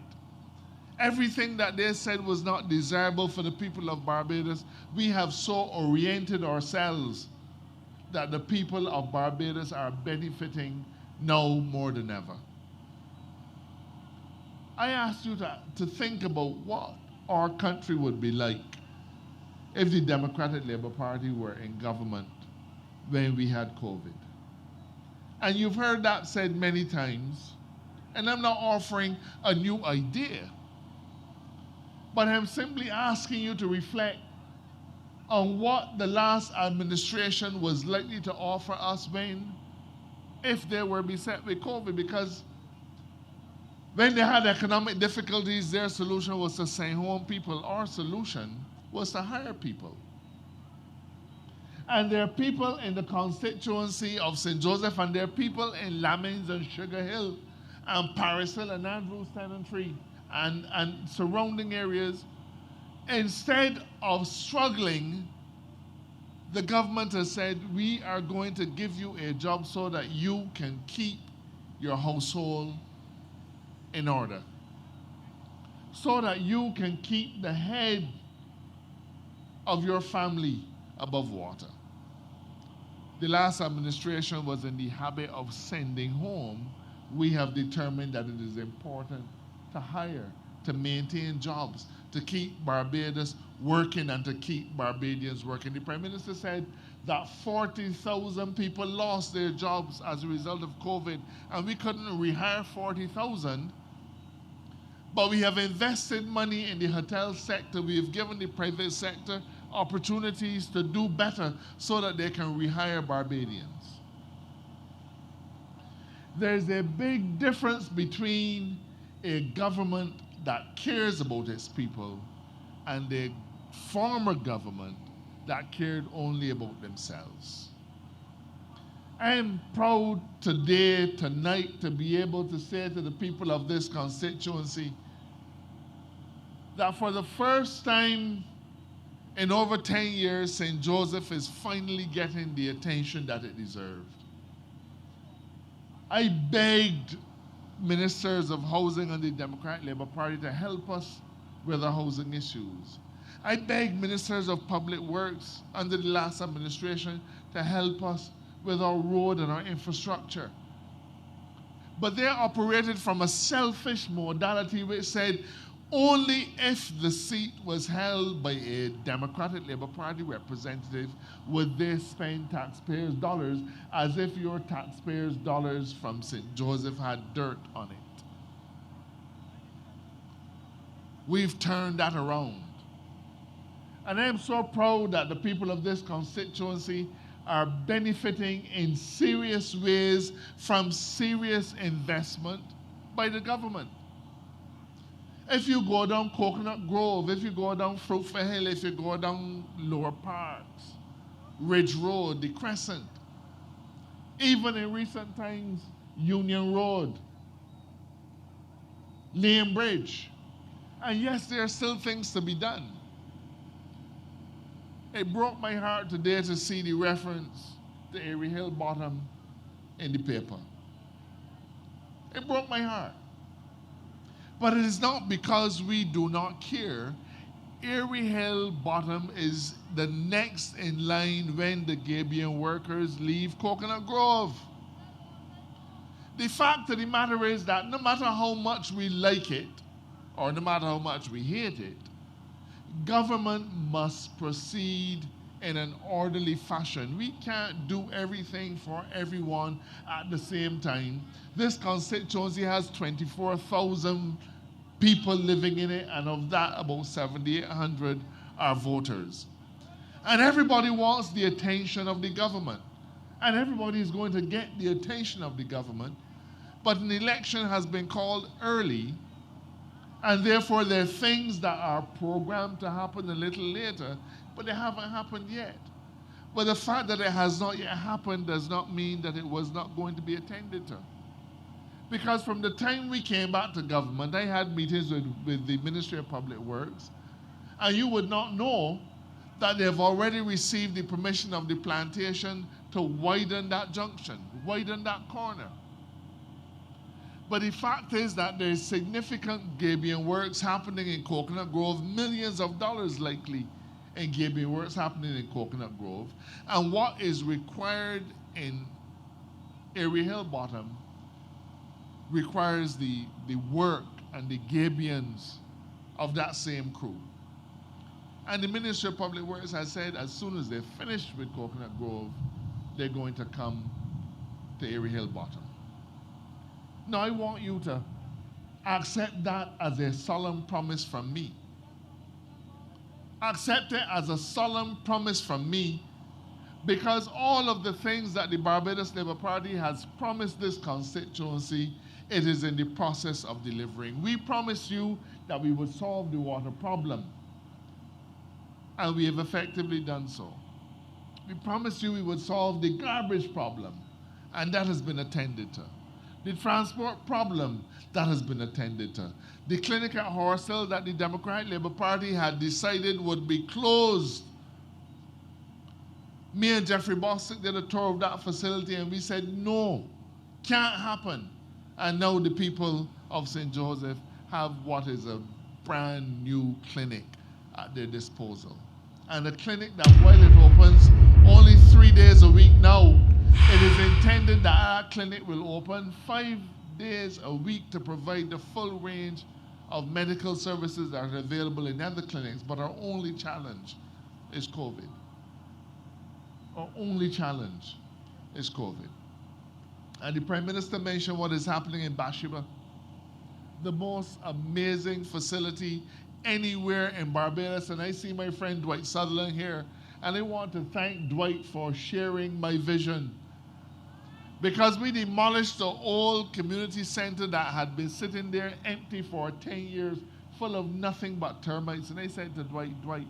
Everything that they said was not desirable for the people of Barbados, we have so oriented ourselves that the people of Barbados are benefiting now more than ever. I asked you to think about what our country would be like if the Democratic Labour Party were in government when we had COVID. And you've heard that said many times, and I'm not offering a new idea, but I'm simply asking you to reflect on what the last administration was likely to offer us if they were beset with COVID, because when they had economic difficulties, their solution was to send home people. Our solution was to hire people. And there are people in the constituency of St. Joseph, and there are people in Lammings and Sugar Hill and Paris Hill and Andrews Tenantry and surrounding areas. Instead of struggling, the government has said, we are going to give you a job so that you can keep your household in order, so that you can keep the head of your family above water. The last administration was in the habit of sending home. We have determined that it is important to hire, to maintain jobs, to keep Barbados working and to keep Barbadians working. The Prime Minister said that 40,000 people lost their jobs as a result of COVID, and we couldn't rehire 40,000. But we have invested money in the hotel sector. We have given the private sector opportunities to do better so that they can rehire Barbadians. There's a big difference between a government that cares about its people and a former government that cared only about themselves. I am proud today, tonight, to be able to say to the people of this constituency that for the first time in over 10 years, St. Joseph is finally getting the attention that it deserved. I begged ministers of housing and the Democratic Labour Party to help us with our housing issues. I begged ministers of public works under the last administration to help us with our road and our infrastructure. But they operated from a selfish modality which said only if the seat was held by a Democratic Labour Party representative would they spend taxpayers' dollars, as if your taxpayers' dollars from St. Joseph had dirt on it. We've turned that around. And I am so proud that the people of this constituency are benefiting in serious ways from serious investment by the government. If you go down Coconut Grove, if you go down Fruitful Hill, if you go down Lower Parks, Ridge Road, the Crescent, even in recent times, Union Road, Lane Bridge. And yes, there are still things to be done. It broke my heart today to see the reference to Airy Hill Bottom in the paper. It broke my heart. But it is not because we do not care. Airy Hill Bottom is the next in line when the Gabion workers leave Coconut Grove. The fact of the matter is that no matter how much we like it, or no matter how much we hate it, government must proceed in an orderly fashion. We can't do everything for everyone at the same time. This constituency has 24,000 people living in it, and of that, about 7,800 our voters. And everybody wants the attention of the government. And everybody is going to get the attention of the government. But an election has been called early, and therefore there are things that are programmed to happen a little later, but they haven't happened yet. But the fact that it has not yet happened does not mean that it was not going to be attended to. Because from the time we came back to government, I had meetings with the Ministry of Public Works, and you would not know that they've already received the permission of the plantation to widen that junction, widen that corner. But the fact is that there's significant gabion works happening in Coconut Grove, millions of dollars likely in gabion works happening in Coconut Grove. And what is required in Erie Hill Bottom requires the work and the gabions of that same crew. And the Ministry of Public Works has said as soon as they're finished with Coconut Grove, they're going to come to Erie Hill Bottom. Now I want you to accept that as a solemn promise from me. Accept it as a solemn promise from me, because all of the things that the Barbados Labour Party has promised this constituency, it is in the process of delivering. We promised you that we would solve the water problem, and we have effectively done so. We promised you we would solve the garbage problem, and that has been attended to. The transport problem, that has been attended to. The clinic at Horsell that the Democratic Labour Party had decided would be closed. Me and Jeffrey Bostic did a tour of that facility, and we said, no, can't happen. And now the people of St. Joseph have what is a brand new clinic at their disposal. And a clinic that, while it opens only 3 days a week now, it is intended that our clinic will open 5 days a week to provide the full range of medical services that are available in other clinics. But our only challenge is COVID. Our only challenge is COVID. And the Prime Minister mentioned what is happening in Bathsheba, the most amazing facility anywhere in Barbados. And I see my friend Dwight Sutherland here, and I want to thank Dwight for sharing my vision. Because we demolished the old community center that had been sitting there empty for 10 years, full of nothing but termites. And I said to Dwight,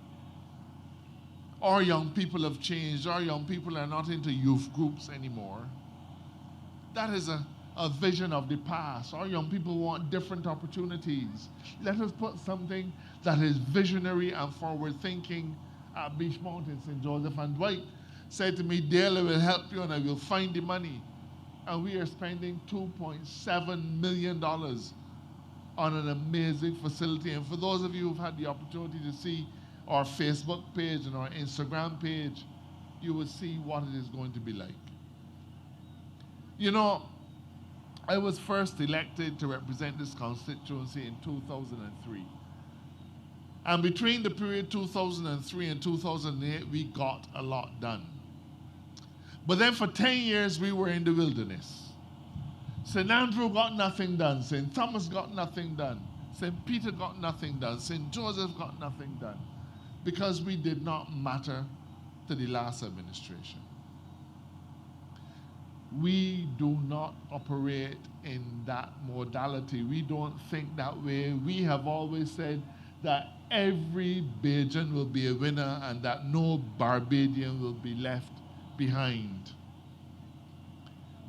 our young people have changed. Our young people are not into youth groups anymore. That is a vision of the past. Our young people want different opportunities. Let us put something that is visionary and forward-thinking at Beach Mountain, St. Joseph. And Dwight said to me, Dale, I will help you and I will find the money. And we are spending $2.7 million on an amazing facility. And for those of you who've had the opportunity to see our Facebook page and our Instagram page, you will see what it is going to be like. You know, I was first elected to represent this constituency in 2003. And between the period 2003 and 2008, we got a lot done. But then for 10 years, we were in the wilderness. St. Andrew got nothing done. St. Thomas got nothing done. St. Peter got nothing done. St. Joseph got nothing done. Because we did not matter to the last administration. We do not operate in that modality. We don't think that way. We have always said that every Bajan will be a winner and that no Barbadian will be left behind.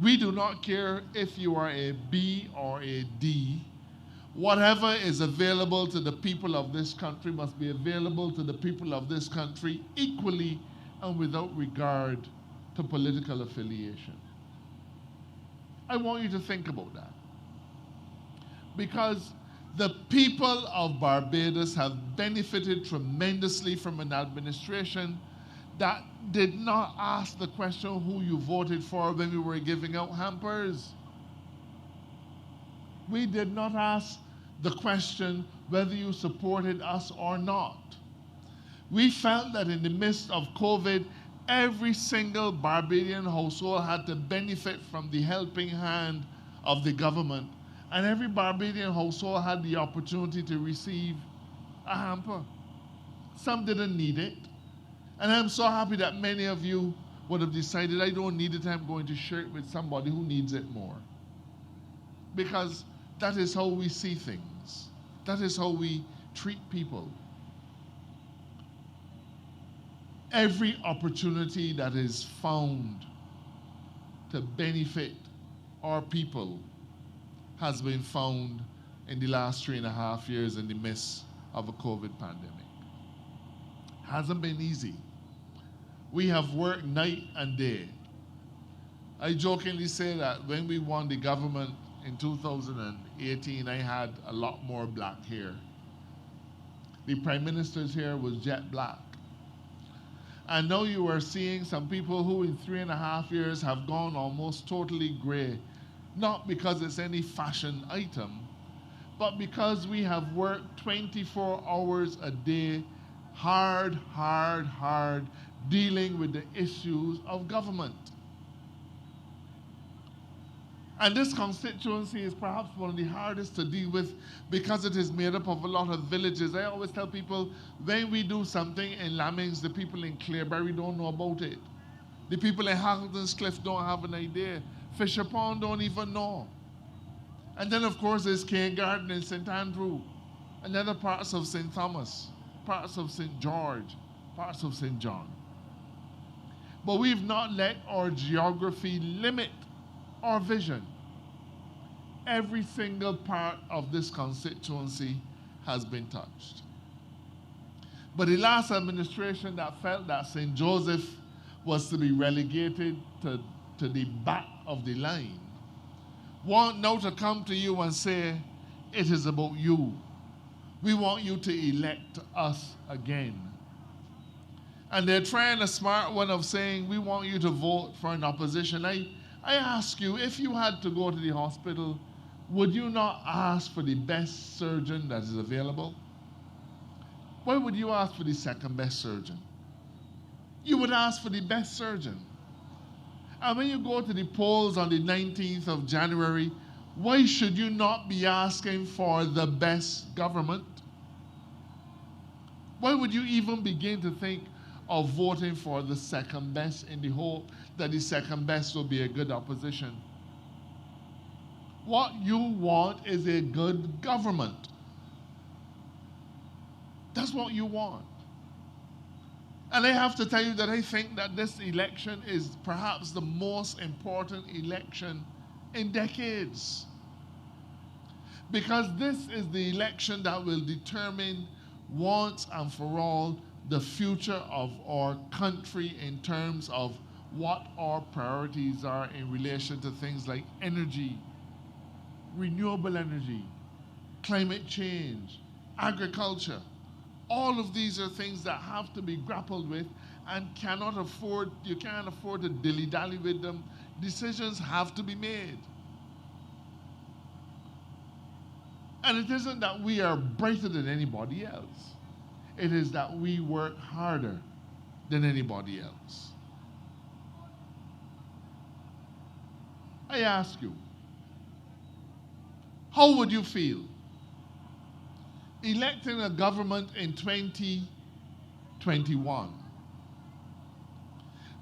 We do not care if you are a B or a D. Whatever is available to the people of this country must be available to the people of this country equally and without regard to political affiliation. I want you to think about that. Because the people of Barbados have benefited tremendously from an administration that did not ask the question who you voted for when we were giving out hampers. We did not ask the question whether you supported us or not. We felt that in the midst of COVID, every single Barbadian household had to benefit from the helping hand of the government, and every Barbadian household had the opportunity to receive a hamper. Some didn't need it. And I'm so happy that many of you would have decided, I don't need it, I'm going to share it with somebody who needs it more. Because that is how we see things. That is how we treat people. Every opportunity that is found to benefit our people has been found in the last 3.5 years in the midst of a COVID pandemic. Hasn't been easy. We have worked night and day. I jokingly say that when we won the government in 2018, I had a lot more black hair. The Prime Minister's hair was jet black. And now you are seeing some people who in 3.5 years have gone almost totally gray, not because it's any fashion item, but because we have worked 24 hours a day, hard, dealing with the issues of government. And this constituency is perhaps one of the hardest to deal with because it is made up of a lot of villages. I always tell people, when we do something in Lammings, the people in Clearberry don't know about it. The people in Hackleton's Cliff don't have an idea. Fisher Pond don't even know. And then, of course, there's Cane Garden in St. Andrew, and other parts of St. Thomas, parts of St. George, parts of St. John. But we've not let our geography limit our vision. Every single part of this constituency has been touched. But the last administration that felt that St. Joseph was to be relegated to the back of the line want now to come to you and say, it is about you. We want you to elect us again. And they're trying a smart one of saying, we want you to vote for an opposition. I ask you, if you had to go to the hospital, would you not ask for the best surgeon that is available? Why would you ask for the second best surgeon? You would ask for the best surgeon. And when you go to the polls on the 19th of January, why should you not be asking for the best government? Why would you even begin to think of voting for the second best in the hope that the second best will be a good opposition? What you want is a good government. That's what you want. And I have to tell you that I think that this election is perhaps the most important election in decades. Because this is the election that will determine once and for all the future of our country in terms of what our priorities are in relation to things like energy, renewable energy, climate change, agriculture. All of these are things that have to be grappled with and you can't afford to dilly-dally with them. Decisions have to be made. And it isn't that we are brighter than anybody else. It is that we work harder than anybody else. I ask you, how would you feel electing a government in 2021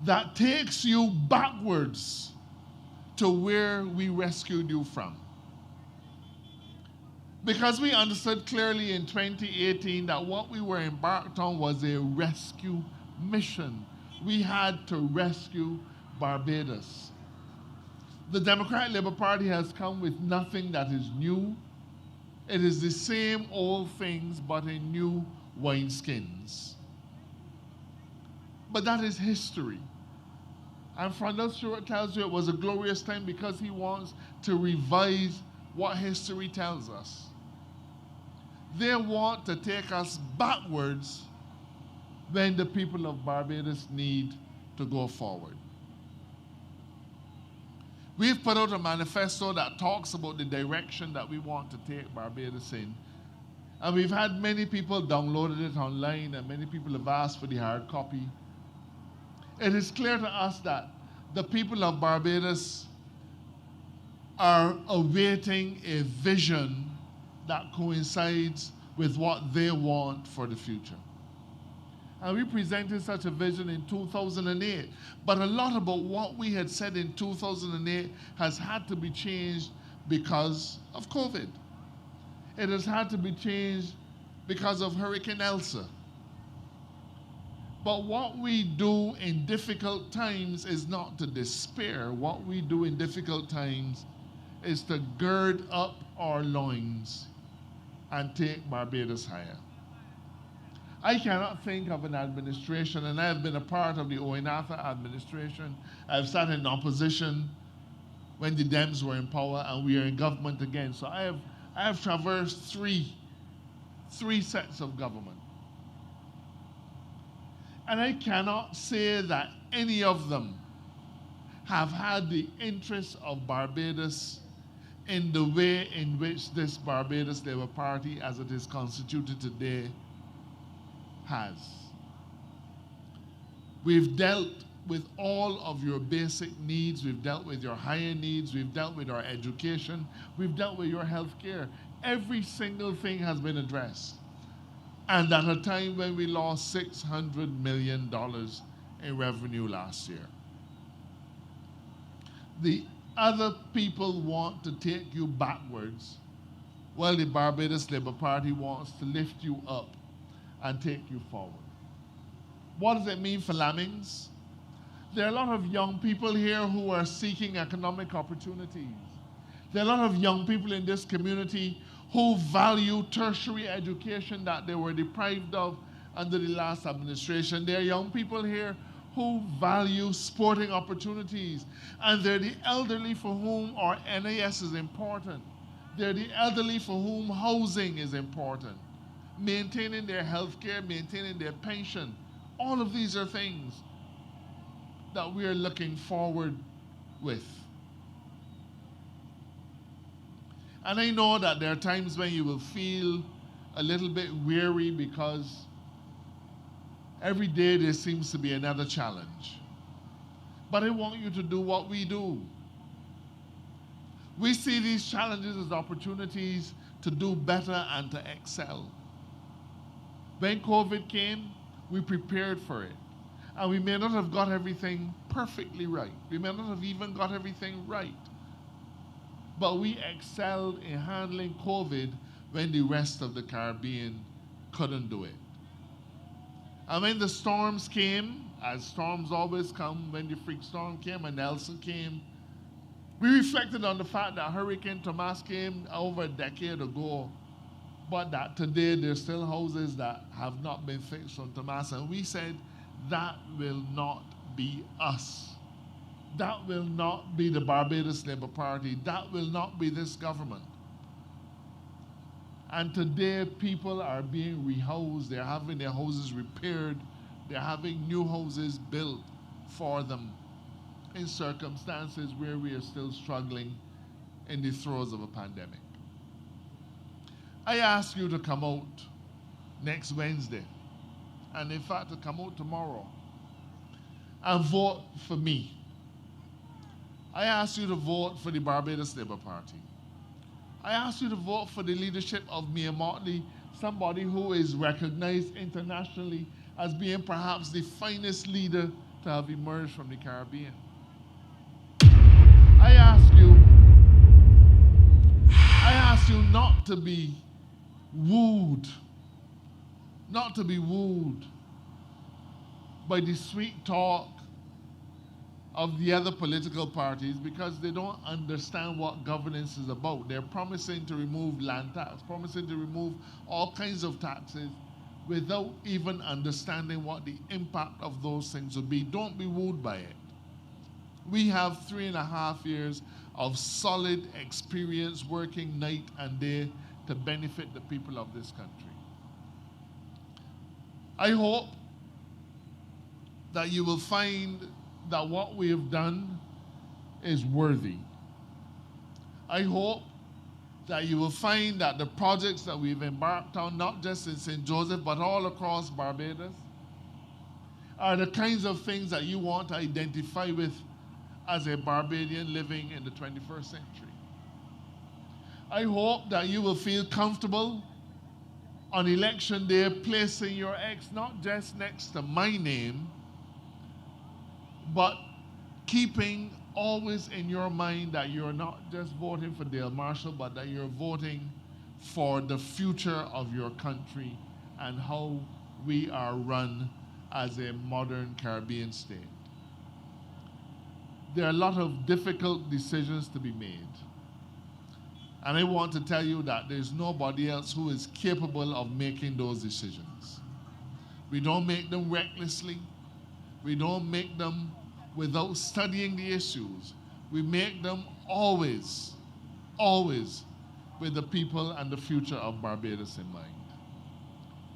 that takes you backwards to where we rescued you from? Because we understood clearly in 2018 that what we were embarked on was a rescue mission. We had to rescue Barbados. The Democratic Labour Party has come with nothing that is new. It is the same old things, but in new wineskins. But that is history. And Fernando Stewart tells you it was a glorious time because he wants to revise what history tells us. They want to take us backwards when the people of Barbados need to go forward. We've put out a manifesto that talks about the direction that we want to take Barbados in. And we've had many people downloaded it online and many people have asked for the hard copy. It is clear to us that the people of Barbados are awaiting a vision that coincides with what they want for the future. And we presented such a vision in 2008. But a lot about what we had said in 2008 has had to be changed because of COVID. It has had to be changed because of Hurricane Elsa. But what we do in difficult times is not to despair. What we do in difficult times is to gird up our loins and take Barbados higher. I cannot think of an administration, and I have been a part of the Owen Arthur administration. I've sat in opposition when the Dems were in power, and we are in government again. So I have traversed three sets of government. And I cannot say that any of them have had the interests of Barbados in the way in which this Barbados Labour Party, as it is constituted today, has. We've dealt with all of your basic needs. We've dealt with your higher needs. We've dealt with our education. We've dealt with your health care. Every single thing has been addressed. And at a time when we lost $600 million in revenue last year. The other people want to take you backwards, while the Barbados Labour Party wants to lift you up and take you forward. What does it mean for Lammings? There are a lot of young people here who are seeking economic opportunities. There are a lot of young people in this community who value tertiary education that they were deprived of under the last administration. There are young people here who value sporting opportunities. And they're the elderly for whom our NAS is important. They're the elderly for whom housing is important. Maintaining their health care, maintaining their pension. All of these are things that we are looking forward with. And I know that there are times when you will feel a little bit weary because every day there seems to be another challenge. But I want you to do what we do. We see these challenges as opportunities to do better and to excel. When COVID came, we prepared for it. And we may not have got everything perfectly right. We may not have even got everything right. But we excelled in handling COVID when the rest of the Caribbean couldn't do it. And when the storms came, as storms always come, when the freak storm came and Elsa came, we reflected on the fact that Hurricane Thomas came over a decade ago, but that today there's still houses that have not been fixed on Thomas. And we said, that will not be us. That will not be the Barbados Labour Party. That will not be this government. And today people are being rehoused. They're having their houses repaired. They're having new houses built for them in circumstances where we are still struggling in the throes of a pandemic. I ask you to come out next Wednesday, and in fact to come out tomorrow, and vote for me. I ask you to vote for the Barbados Labour Party. I ask you to vote for the leadership of Mia Motley, somebody who is recognized internationally as being perhaps the finest leader to have emerged from the Caribbean. I ask you not to be wooed, by the sweet talk of the other political parties, because they don't understand what governance is about. They're promising to remove land tax, promising to remove all kinds of taxes without even understanding what the impact of those things would be. Don't be wooed by it. We have 3.5 years of solid experience working night and day to benefit the people of this country. I hope that you will find that what we have done is worthy. I hope that you will find that the projects that we've embarked on, not just in St. Joseph, but all across Barbados, are the kinds of things that you want to identify with as a Barbadian living in the 21st century. I hope that you will feel comfortable on election day placing your X not just next to my name, but keeping always in your mind that you're not just voting for Dale Marshall, but that you're voting for the future of your country and how we are run as a modern Caribbean state. There are a lot of difficult decisions to be made. And I want to tell you that there's nobody else who is capable of making those decisions. We don't make them recklessly. We don't make them without studying the issues. We make them always, always with the people and the future of Barbados in mind.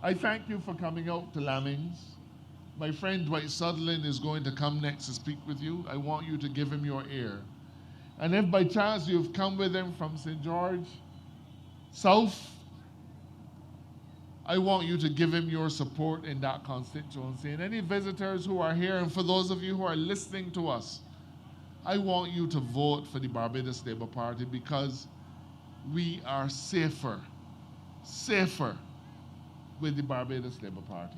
I thank you for coming out to Lammings. My friend Sutherland is going to come next to speak with you. I want you to give him your ear. And if by chance you've come with him from St. George South, I want you to give him your support in that constituency. And any visitors who are here, and for those of you who are listening to us, I want you to vote for the Barbados Labour Party because we are safer with the Barbados Labour Party.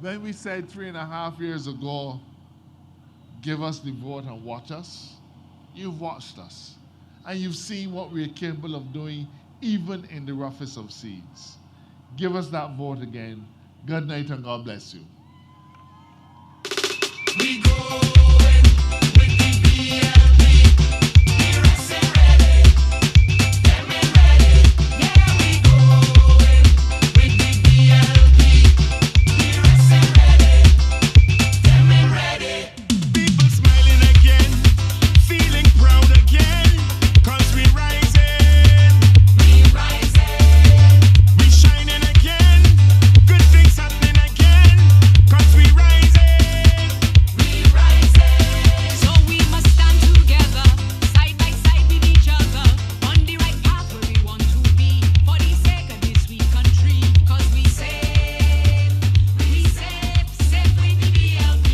When we said 3.5 years ago, give us the vote and watch us, you've watched us. And you've seen what we're capable of doing even in the roughest of seas. Give us that vote again. Good night and God bless you. We go with the BLP. We're racing ready. Them and ready. Yeah, we go with the BLP. We're racing ready. Them and ready. People smiling again, feeling proud again. 'Cause we rising. We rising. We shining again. Good things happening again. 'Cause we rising. So we must stand together, side by side with each other, on the right path where we want to be, for the sake of this sweet country. 'Cause we safe with the BLP,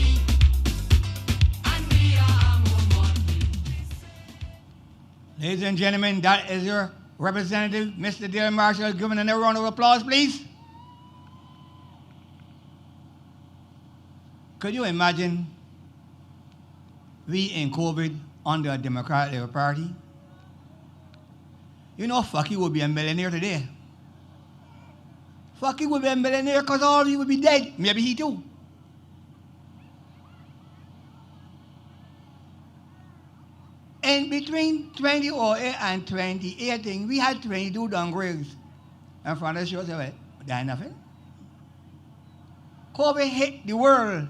and we are more. Ladies and gentlemen, that is your representative, Mr. Dale Marshall. Giving another round of applause, please. Could you imagine we in COVID under a Democratic Labour Party? You know, Fucky would be a millionaire today. Fucky would be a millionaire because all of you would be dead. Maybe he too. In between 2008 and 2018, we had 22 downgrades. And from the show, said, well, that's nothing. COVID hit the world.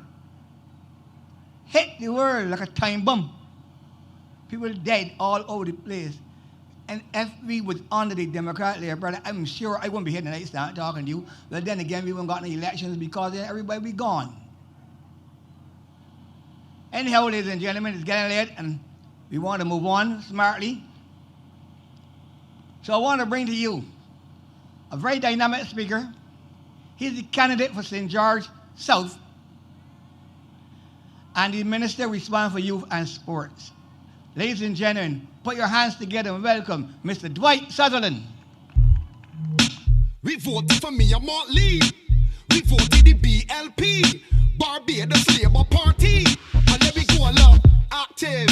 Hit the world like a time bomb. People dead all over the place. And if we was under the Democratic Labour Party, I'm sure I wouldn't be here tonight start talking to you. But then again, we wouldn't got any elections because then everybody be gone. Anyhow, ladies and gentlemen, it's getting late and we want to move on smartly. So I want to bring to you a very dynamic speaker. He's the candidate for St. George South and the minister responsible for youth and sports. Ladies and gentlemen, put your hands together and welcome Mr. Sutherland. We voted for me, I won't leave. We voted the BLP, Barbados Labour Party. And let me go along, active,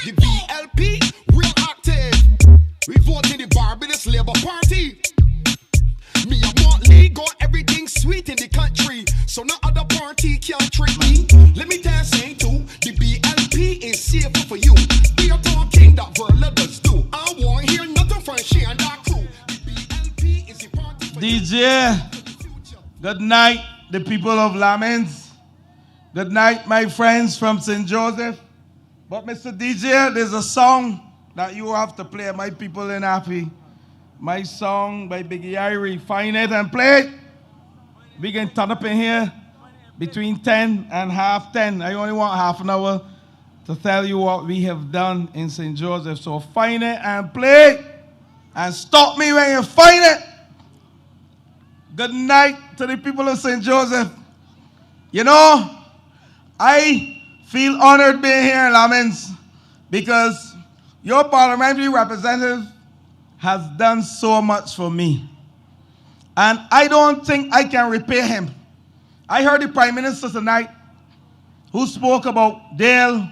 the BLP, real active. We voted the Barbados Labour Party. Me, I won't leave, got everything sweet in the country, so no other party can trick me. Let me tell you something too, the BLP is safer for you. We are talking that Verla does do. I won't hear nothing from she and that crew. The BLP is the party for DJ, good night, the people of Lammings. Good night, my friends from St. Joseph. But Mr. DJ, there's a song that you have to play. My people ain't happy. My song by Biggie Irie. Find it and play it. We can turn up in here between 10 and half 10. I only want half an hour to tell you what we have done in St. Joseph. So find it and play it. And stop me when you find it. Good night to the people of St. Joseph. You know, I feel honored being here in Lammings because your parliamentary representative has done so much for me. And I don't think I can repay him. I heard the Prime Minister tonight who spoke about Dale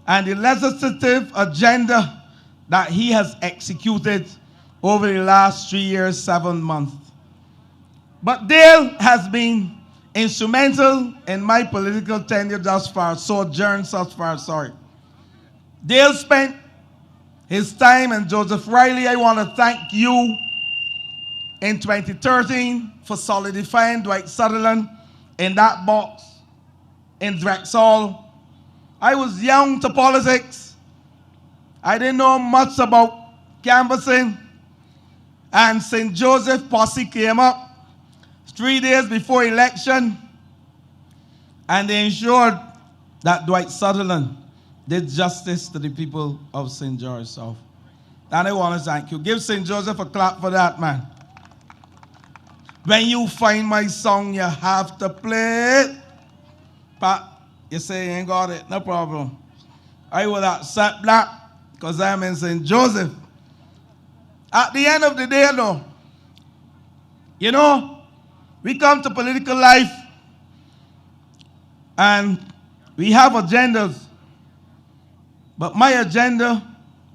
and the legislative agenda that he has executed over the last 3 years, 7 months. But Dale has been instrumental in my political tenure thus far, sorry. Dale spent his time, and Joseph Riley, I want to thank you in 2013 for solidifying Dwight Sutherland in that box in Drexel. I was young to politics. I didn't know much about canvassing. And St. Joseph posse came up 3 days before election, and they ensured that Dwight Sutherland did justice to the people of St. George South. And I want to thank you. Give St. Joseph a clap for that, man. When you find my song, you have to play it. But you say you ain't got it, no problem. I will accept that because I'm in St. Joseph. At the end of the day, though, you know, we come to political life and we have agendas. But my agenda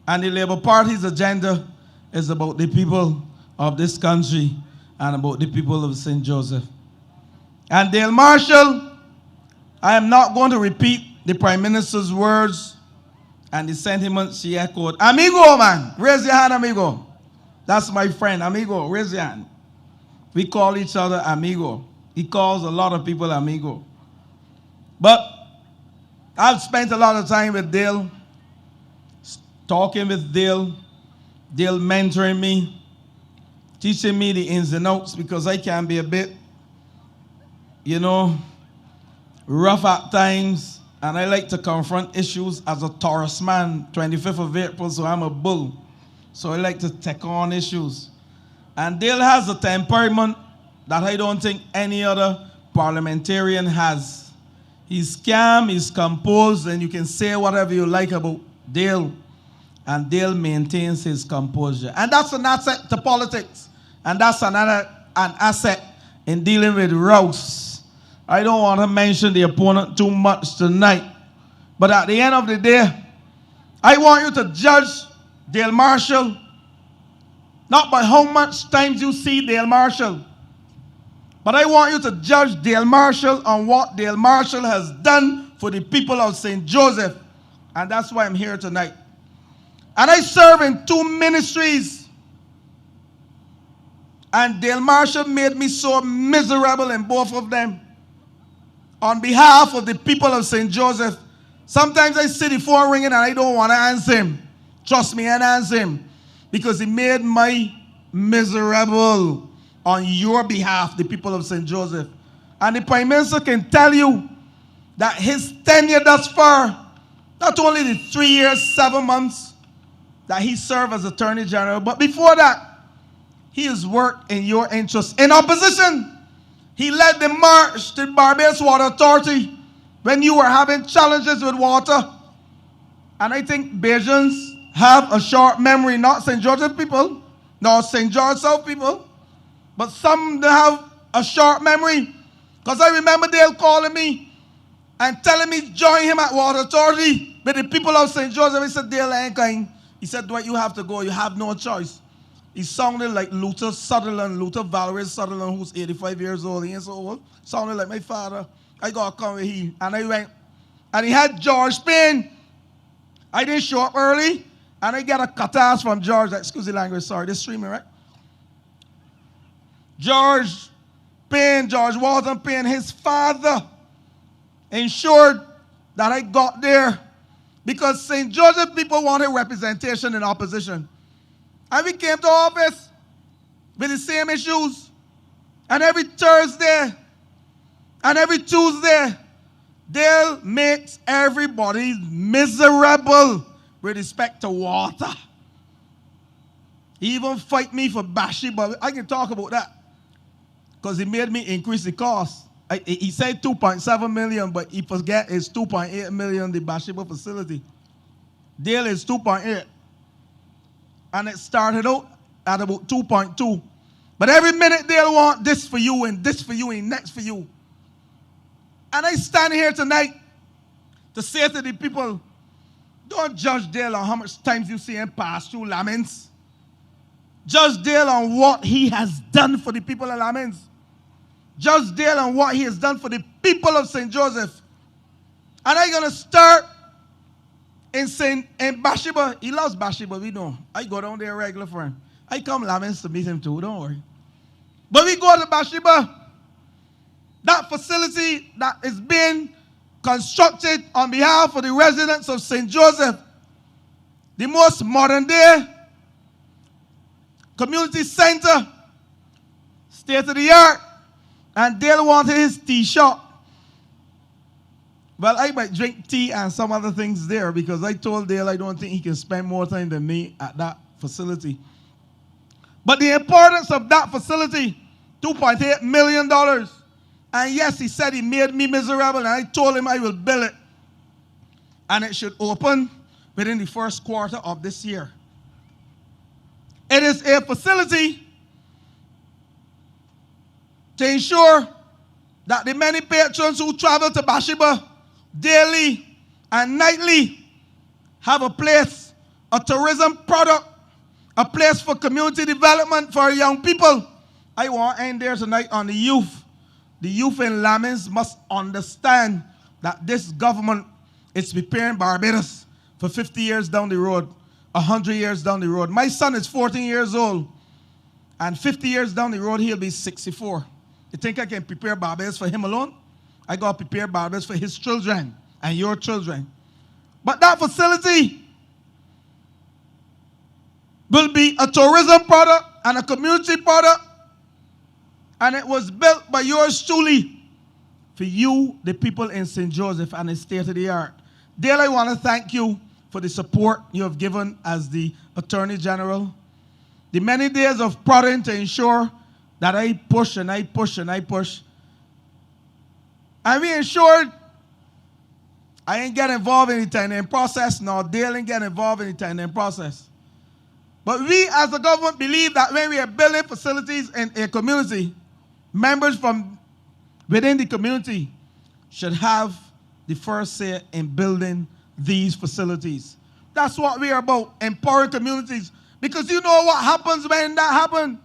and the Labour Party's agenda is about the people of this country and about the people of St. Joseph. And Dale Marshall, I am not going to repeat the Prime Minister's words and the sentiments she echoed. Amigo, man, raise your hand, amigo. That's my friend, amigo, raise your hand. We call each other amigo. He calls a lot of people amigo. But I've spent a lot of time with Dale, talking with Dale, Dale mentoring me, teaching me the ins and outs, because I can be a bit, you know, rough at times, and I like to confront issues as a Taurus man, 25th of April, so I'm a bull. So I like to take on issues. And Dale has a temperament that I don't think any other parliamentarian has. He's calm, he's composed, and you can say whatever you like about Dale, and Dale maintains his composure. And that's an asset to politics. And that's an asset in dealing with rows. I don't want to mention the opponent too much tonight. But at the end of the day, I want you to judge Dale Marshall not by how much times you see Dale Marshall, but I want you to judge Dale Marshall on what Dale Marshall has done for the people of St. Joseph. And that's why I'm here tonight. And I serve in 2 ministries. And Dale Marshall made me so miserable in both of them. On behalf of the people of St. Joseph, sometimes I see the phone ringing and I don't want to answer him. Trust me, and answer him. Because he made me miserable on your behalf, the people of St. Joseph. And the Prime Minister can tell you that his tenure thus far, not only the 3 years, 7 months that he served as Attorney General, but before that, he has worked in your interest. In opposition, he led the march to the Barbarus Water Authority when you were having challenges with water. And I think Bajans have a short memory, not St. George's people, nor St. George South people, but some they have a short memory. Because I remember Dale calling me and telling me join him at Water Authority with the people of St. Joseph. He said, Dale ain't kind. He said, Dwight, you have to go. You have no choice. He sounded like Luther Barbarus Sutherland, who's 85 years old. He ain't so old. Sounded like my father. I got to come with him. And I went. And he had George Payne. I didn't show up early. And I get a katas from George. Excuse the language, sorry. This streaming, right? George Payne, George Walton Payne, his father ensured that I got there because St. Joseph people wanted representation in opposition. And we came to office with the same issues. And every Thursday and every Tuesday, Dale makes everybody miserable with respect to water. He even fight me for Bashi, but I can talk about that. Because he made me increase the cost. He said 2.7 million, but he forget it's 2.8 million, the Bathsheba facility. Dale is 2.8. and it started out at about 2.2. But every minute they'll want this for you and this for you and next for you. And I stand here tonight to say to the people, don't judge Dale on how much times you see him pass through Lammings. Judge Dale on what he has done for the people of Lammings. Judge Dale on what he has done for the people of St. Joseph. And I'm going to start in Bathsheba. He loves Bathsheba, we know. I go down there regular for him. I come Lammings to meet him too, don't worry. But we go to Bathsheba. That facility that is being constructed on behalf of the residents of St. Joseph. The most modern day community center, state of the art. And Dale wanted his tea shop. Well, I might drink tea and some other things there because I told Dale I don't think he can spend more time than me at that facility. But the importance of that facility, $2.8 million. And yes, he said he made me miserable, and I told him I will build it. And it should open within the first quarter of this year. It is a facility to ensure that the many patrons who travel to Bathsheba daily and nightly have a place, a tourism product, a place for community development for young people. I want to end there tonight on the youth. The youth in Lammings must understand that this government is preparing Barbarus for 50 years down the road, 100 years down the road. My son is 14 years old, and 50 years down the road, he'll be 64. You think I can prepare Barbarus for him alone? I got to prepare Barbarus for his children and your children. But that facility will be a tourism product and a community product. And it was built by yours truly for you, the people in St. Joseph, and it's state of the art. Dale, I want to thank you for the support you have given as the Attorney General. The many days of prodding to ensure that I push and I push and I push. And we ensured I ain't get involved in the tendering process, nor Dale ain't get involved in the tendering process. But we as a government believe that when we are building facilities in a community, members from within the community should have the first say in building these facilities. That's what we are about, empowering communities. Because you know what happens when that happens?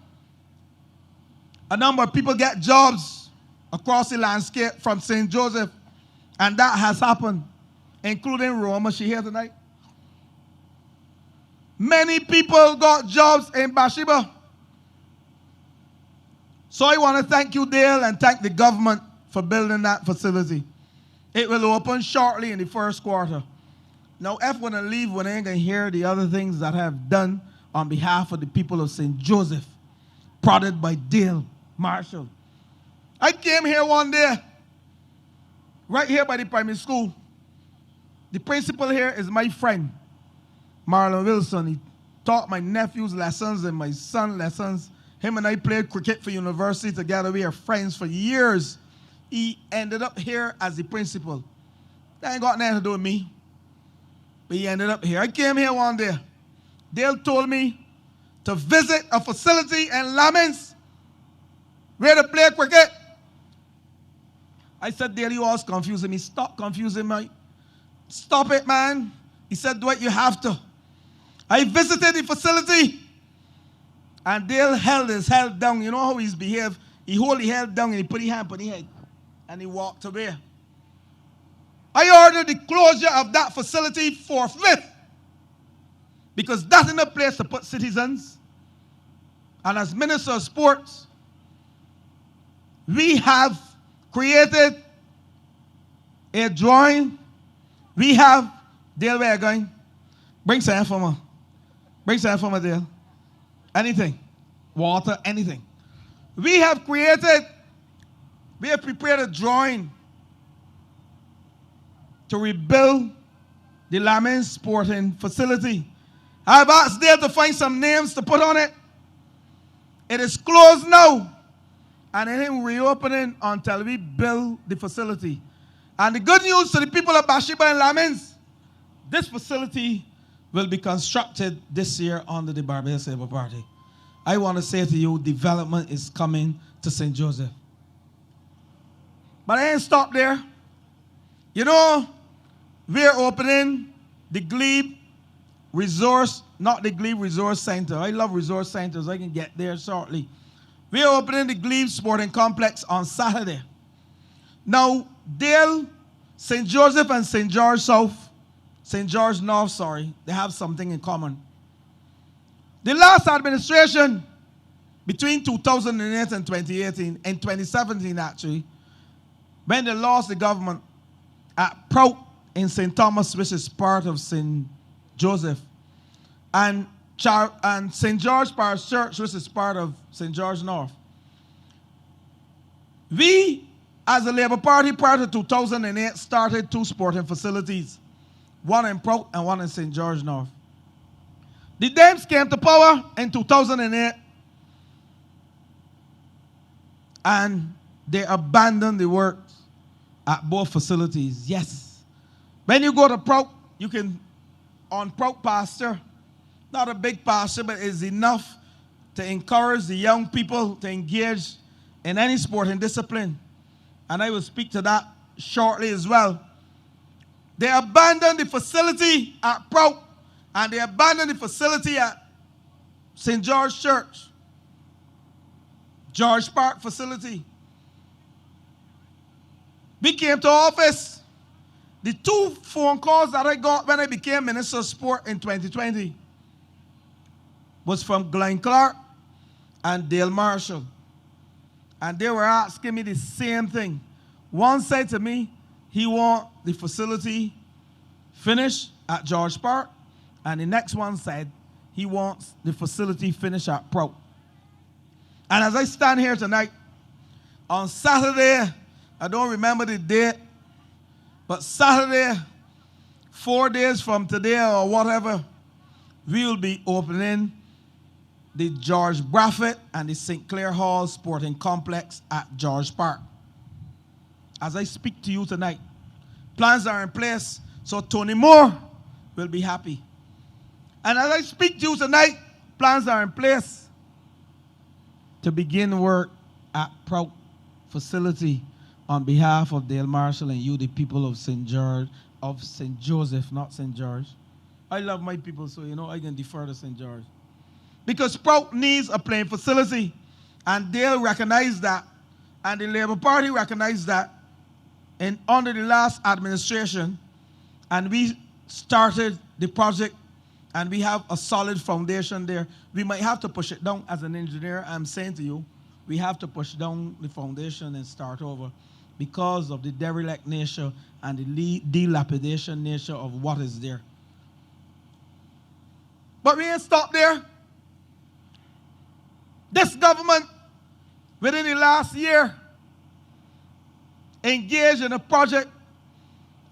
A number of people get jobs across the landscape from St. Joseph, and that has happened, including Roma. She here tonight? Many people got jobs in Bathsheba. So I want to thank you, Dale, and thank the government for building that facility. It will open shortly in the first quarter. Now, if when I leave, when I ain't going to hear the other things that I have done on behalf of the people of St. Joseph, prodded by Dale Marshall. I came here one day, right here by the primary school. The principal here is my friend, Marlon Wilson. He taught my nephews lessons and my son lessons. Him and I played cricket for university together. We are friends for years. He ended up here as the principal. That ain't got nothing to do with me. But he ended up here. I came here one day. Dale told me to visit a facility in Lammings where to play cricket. I said, Dale, you always confusing me. Stop confusing me. Stop it, man. He said, do it, you have to. I visited the facility, and Dale held his head down. You know how he's behaved? He hold his head down, and he put his hand on his head, and he walked away. I ordered the closure of that facility forthwith, because that's in a place to put citizens. And as Minister of Sports, we have created a drawing. We have, Dale, where are you going? Bring some for me. Bring some for me, Dale. Anything. Water, anything. We have prepared a drawing to rebuild the Lammings Sporting Facility. I've asked Dale to find some names to put on it. It is closed now, and it ain't reopening until we build the facility. And the good news to the people of Bathsheba and Lammings, this facility will be constructed this year under the Barbarus Labour Party. I want to say to you, development is coming to St. Joseph. But I ain't stopped there. You know, we're opening the Glebe Resource, not the Glebe Resource Center. I love resource centers. I can get there shortly. We're opening the Glebe Sporting Complex on Saturday. Now, Dale, St. Joseph and St. George South, St. George North, sorry, they have something in common. The last administration, between 2008 and 2018, and 2017 actually, when they lost the government at Prout in St. Thomas, which is part of St. Joseph, and St. George Parish Church, which is part of St. George North. We, as a Labour Party, prior to 2008, started 2 sporting facilities, one in Prout and one in St. George North. The Dems came to power in 2008, and they abandoned the works at both facilities. Yes. When you go to Prout, you can, on Prout pasture, not a big pasture, but it's enough to encourage the young people to engage in any sporting discipline. And I will speak to that shortly as well. They abandoned the facility at Prout, and they abandoned the facility at St. George Church, George Park facility. We came to office. The 2 phone calls that I got when I became Minister of Sport in 2020 was from Glenn Clark and Dale Marshall. And they were asking me the same thing. One said to me, he want the facility finished at George Park. And the next one said, he wants the facility finished at Prout. And as I stand here tonight, on Saturday, I don't remember the date, but Saturday, 4 days from today or whatever, we will be opening the George Braffett and the St. Clair Hall Sporting Complex at George Park. As I speak to you tonight, plans are in place, so Tony Moore will be happy. And as I speak to you tonight, plans are in place to begin work at Prout facility on behalf of Dale Marshall and you, the people of St. Joseph, not St. George. I love my people, so you know I can defer to St. George. Because Prout needs a playing facility, and Dale recognized that, and the Labour Party recognized that under the last administration, and we started the project, and we have a solid foundation there. We might have to push it down. As an engineer, I'm saying to you, we have to push down the foundation and start over because of the derelict nature and the dilapidation nature of what is there. But we ain't stopped there. This government, within the last year, engaged in a project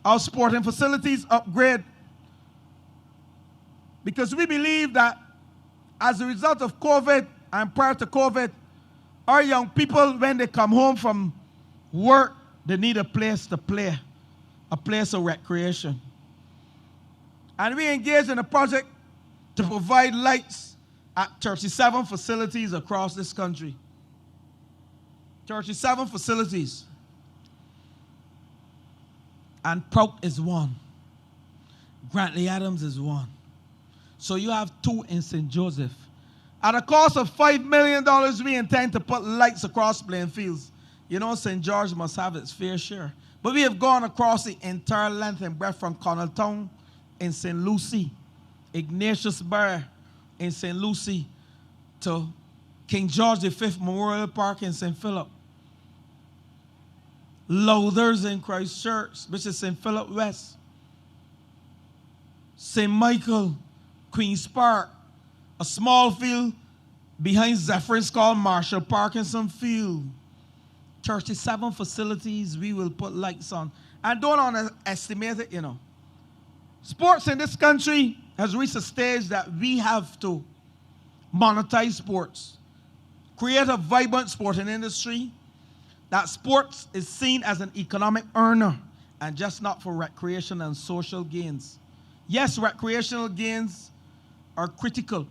of sporting facilities upgrade, because we believe that as a result of COVID and prior to COVID, our young people, when they come home from work, they need a place to play, a place of recreation. And we engaged in a project to provide lights at 37 facilities across this country. 37 facilities. And Prout is one. Grantley Adams is one. So you have 2 in St. Joseph. At a cost of $5 million, we intend to put lights across playing fields. You know, St. George must have its fair share. But we have gone across the entire length and breadth from Connelltown in St. Lucie, Ignatius Bar in St. Lucie, to King George V Memorial Park in St. Philip. Lowthers in Christchurch, which is St. Philip West. St. Michael, Queen's Park, a small field behind Zephyr's called Marshall Parkinson Field. 37 facilities we will put lights on. And don't underestimate it, you know. Sports in this country has reached a stage that we have to monetize sports. Create a vibrant sporting industry. That sports is seen as an economic earner and just not for recreation and social gains. Yes, recreational gains are critical.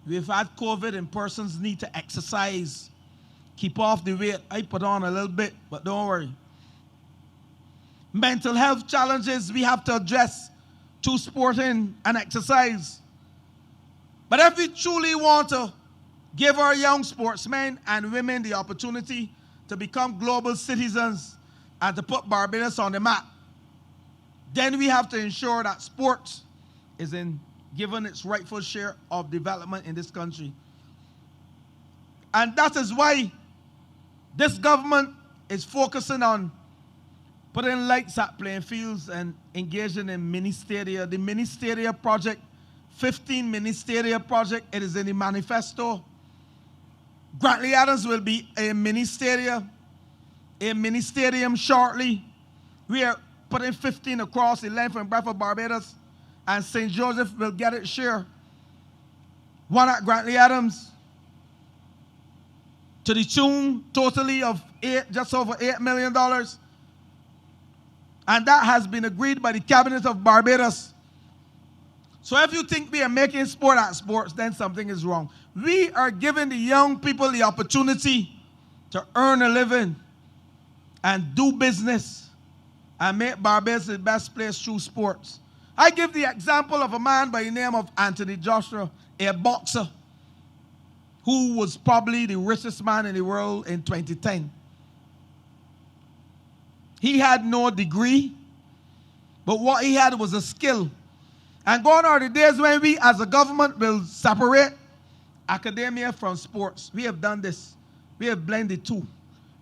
We've had COVID and persons need to exercise, keep off the weight. I put on a little bit, but don't worry. Mental health challenges we have to address through sporting and exercise. But if we truly want to give our young sportsmen and women the opportunity to become global citizens and to put Barbados on the map, then we have to ensure that sports is given its rightful share of development in this country. And that is why this government is focusing on putting lights at playing fields and engaging in mini stadia. The mini stadia project, 15 mini stadia project, it is in the manifesto. Grantley Adams will be a mini stadium shortly. We are putting 15 across the length and breadth of Barbados, and St. Joseph will get its share. One at Grantley Adams, to the tune totally of just over $8 million. And that has been agreed by the Cabinet of Barbados. So if you think we are making sport at sports, then something is wrong. We are giving the young people the opportunity to earn a living and do business and make Barbados the best place through sports. I give the example of a man by the name of Anthony Joshua, a boxer, who was probably the richest man in the world in 2010. He had no degree, but what he had was a skill. And gone are the days when we as a government will separate academia from sports. We have done this. We have blended two.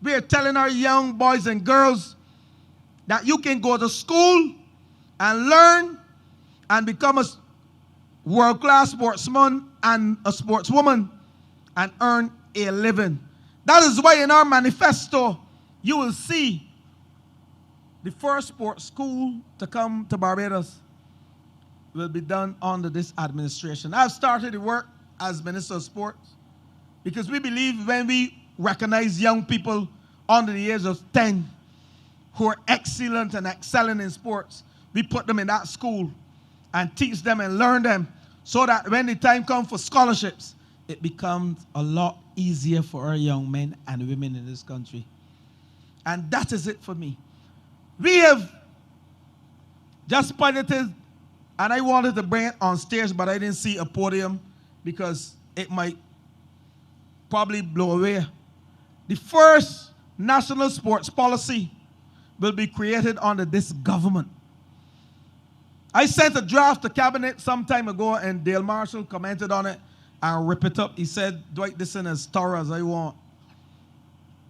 We are telling our young boys and girls that you can go to school and learn and become a world-class sportsman and a sportswoman and earn a living. That is why in our manifesto, you will see the first sports school to come to Barbados will be done under this administration. I've started the work as Minister of Sports because we believe when we recognize young people under the age of 10 who are excellent and excelling in sports, we put them in that school and teach them and learn them so that when the time comes for scholarships, it becomes a lot easier for our young men and women in this country. And that is it for me. We have just piloted, and I wanted to bring it on stage, but I didn't see a podium because it might probably blow away. The first national sports policy will be created under this government. I sent a draft to cabinet some time ago, and Dale Marshall commented on it and ripped it up. He said, Dwight, this is as thorough as I want.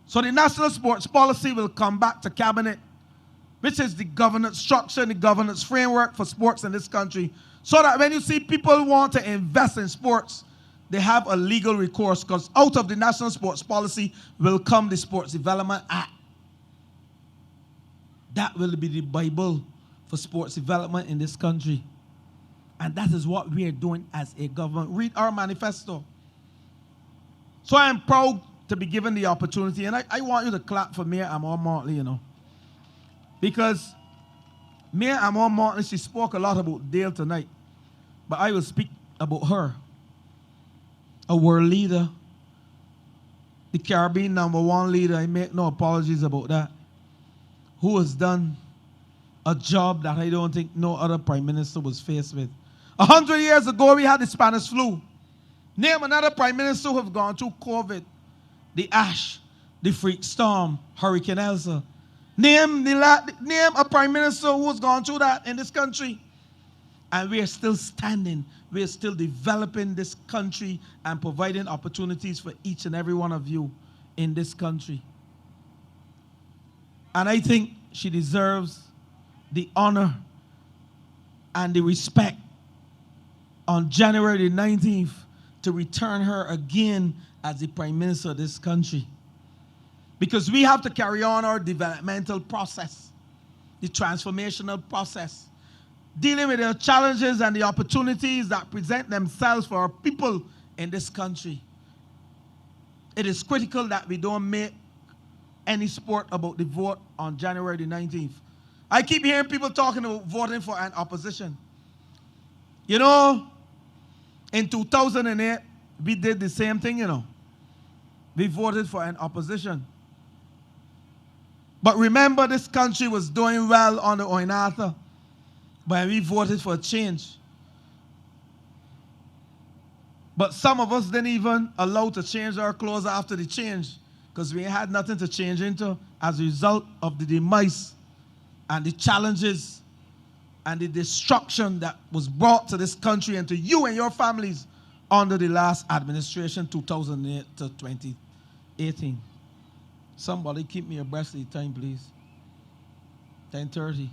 So the national sports policy will come back to cabinet, which is the governance structure and the governance framework for sports in this country, so that when you see people want to invest in sports, they have a legal recourse, because out of the national sports policy will come the Sports Development Act. That will be the Bible for sports development in this country. And that is what we are doing as a government. Read our manifesto. So I am proud to be given the opportunity, and I want you to clap for Mayor Amor Motley, you know. Because Mayor Amor Motley, she spoke a lot about Dale tonight, but I will speak about her. A world leader, the Caribbean #1 leader, I make no apologies about that, who has done a job that I don't think no other prime minister was faced with. 100 years ago, we had the Spanish flu. Name another prime minister who have gone through COVID, the ash, the freak storm, Hurricane Elsa. Name a prime minister who has gone through that in this country. And we are still standing. We are still developing this country and providing opportunities for each and every one of you in this country. And I think she deserves the honor and the respect on January the 19th to return her again as the Prime Minister of this country. Because we have to carry on our developmental process, the transformational process, dealing with the challenges and the opportunities that present themselves for our people in this country. It is critical that we don't make any sport about the vote on January the 19th. I keep hearing people talking about voting for an opposition. You know, in 2008, we did the same thing, you know. We voted for an opposition. But remember, this country was doing well under Oinatha, but we voted for a change. But some of us didn't even allow to change our clothes after the change because we had nothing to change into as a result of the demise and the challenges and the destruction that was brought to this country and to you and your families under the last administration, 2008 to 2018. Somebody keep me abreast of the time, please. 10:30.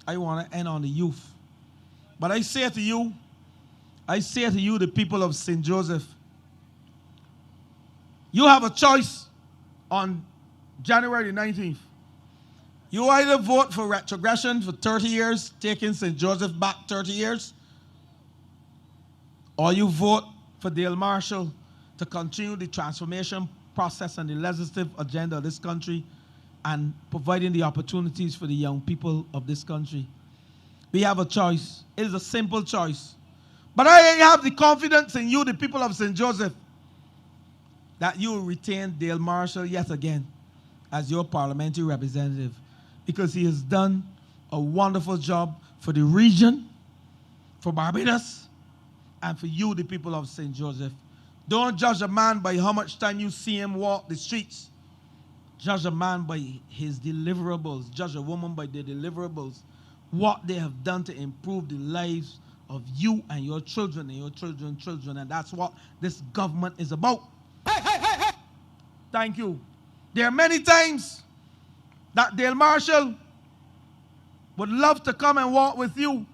I want to end on the youth. But I say to you, the people of St. Joseph, you have a choice on January 19th. You either vote for retrogression for 30 years, taking St. Joseph back 30 years, or you vote for Dale Marshall to continue the transformation process and the legislative agenda of this country and providing the opportunities for the young people of this country. We have a choice. It is a simple choice. But I have the confidence in you, the people of St. Joseph, that you will retain Dale Marshall yet again as your parliamentary representative because he has done a wonderful job for the region, for Barbarus, and for you, the people of St. Joseph. Don't judge a man by how much time you see him walk the streets. Judge a man by his deliverables. Judge a woman by their deliverables. What they have done to improve the lives of you and your children and your children's children. And that's what this government is about. Hey, hey, hey, hey. Thank you. There are many times that Dale Marshall would love to come and walk with you.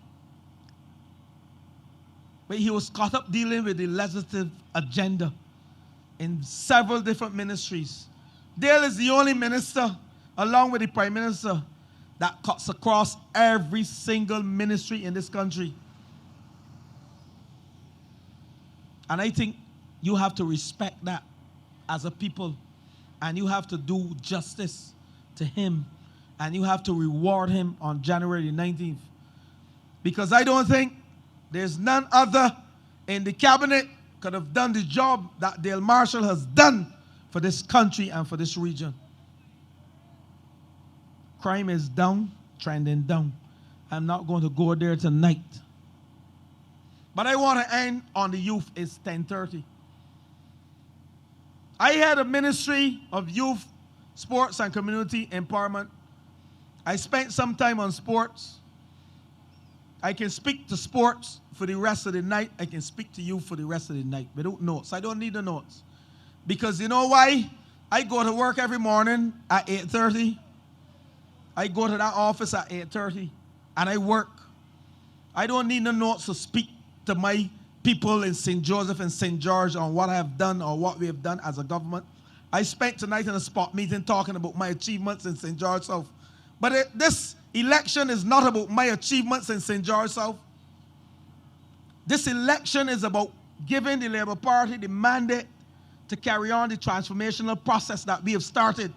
But he was caught up dealing with the legislative agenda in several different ministries. Dale is the only minister, along with the Prime Minister, that cuts across every single ministry in this country. And I think you have to respect that as a people. And you have to do justice to him. And you have to reward him on January 19th. Because I don't think there's none other in the cabinet could have done the job that Dale Marshall has done for this country and for this region. Crime is down, trending down. I'm not going to go there tonight. But I want to end on the youth. It's 10:30. I had a ministry of youth, sports, and community empowerment. I spent some time on sports. I can speak to sports for the rest of the night. I can speak to you for the rest of the night without notes. I don't need the notes. Because you know why? I go to work every morning at 8:30. I go to that office at 8:30 and I work. I don't need the notes to speak to my people in St. Joseph and St. George on what I have done or what we have done as a government. I spent tonight in a spot meeting talking about my achievements in St. George South. But this election is not about my achievements in St. George South. This election is about giving the Labour Party the mandate to carry on the transformational process that we have started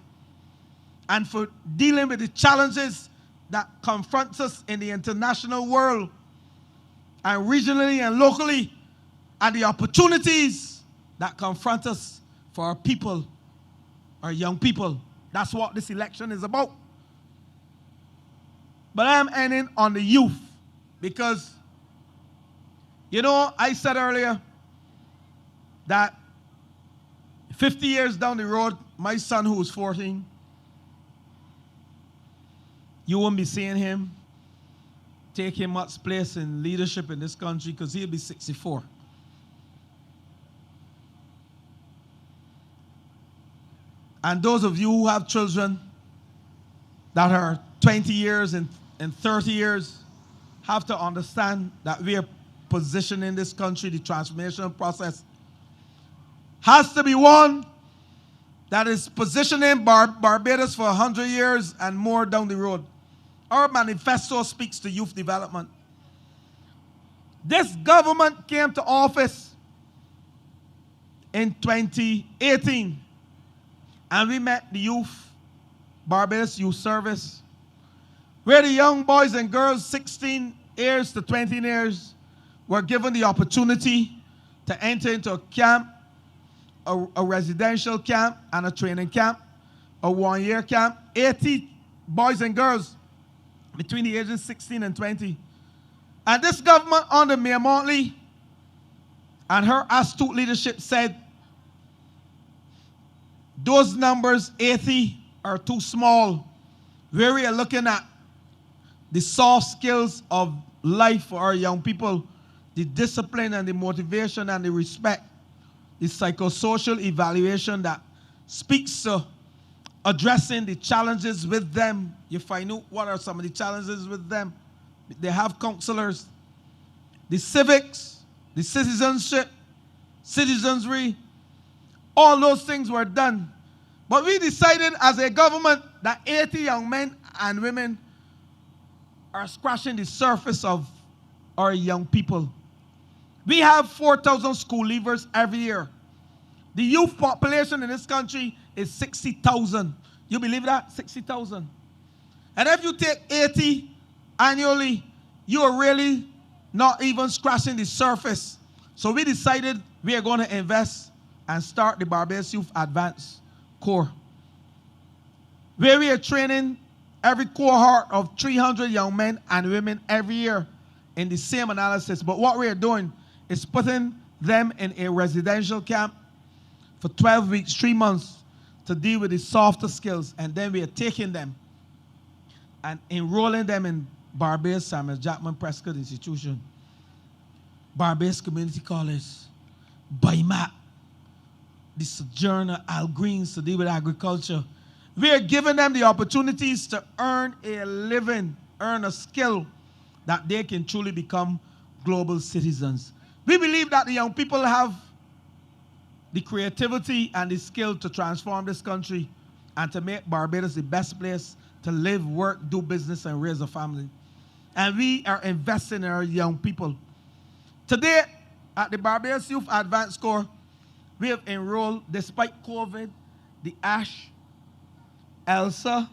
and for dealing with the challenges that confront us in the international world and regionally and locally, and the opportunities that confront us for our people, our young people. That's what this election is about. But I'm ending on the youth because, you know, I said earlier that 50 years down the road, my son who was 14, you won't be seeing him take him much place in leadership in this country because he'll be 64. And those of you who have children that are 20 years and 30 years have to understand that we are positioning this country, the transformational process has to be one that is positioning Barbados for 100 years and more down the road. Our manifesto speaks to youth development. This government came to office in 2018, and we met the youth, Barbados Youth Service, where the young boys and girls, 16 years to 20 years, were given the opportunity to enter into a camp, a residential camp and a training camp, a 1-year camp. 80 boys and girls between the ages 16 and 20. And this government under Mayor Montley and her astute leadership said those numbers, 80, are too small. Where we are looking at the soft skills of life for our young people, the discipline and the motivation and the respect, the psychosocial evaluation that speaks to addressing the challenges with them. You find out what are some of the challenges with them. They have counselors. The civics, the citizenship, citizenry, all those things were done. But we decided as a government that 80 young men and women are scratching the surface of our young people. We have 4,000 school leavers every year. The youth population in this country is 60,000. You believe that? 60,000. And if you take 80 annually, you are really not even scratching the surface. So we decided we are going to invest and start the Barbarus Youth Advanced Corps, where we are training every cohort of 300 young men and women every year in the same analysis. But what we are doing is putting them in a residential camp for 12 weeks, 3 months, to deal with the softer skills. And then we are taking them and enrolling them in Barbarus Samuel Jackman Prescott Institution, Barbarus Community College, BIMAC, the Sojourner Al Greens to deal with agriculture. We are giving them the opportunities to earn a living, earn a skill that they can truly become global citizens. We believe that the young people have the creativity and the skill to transform this country and to make Barbados the best place to live, work, do business, and raise a family. And we are investing in our young people. Today, at the Barbarus Youth Advanced Corps, we have enrolled, despite COVID, the Ash, Elsa,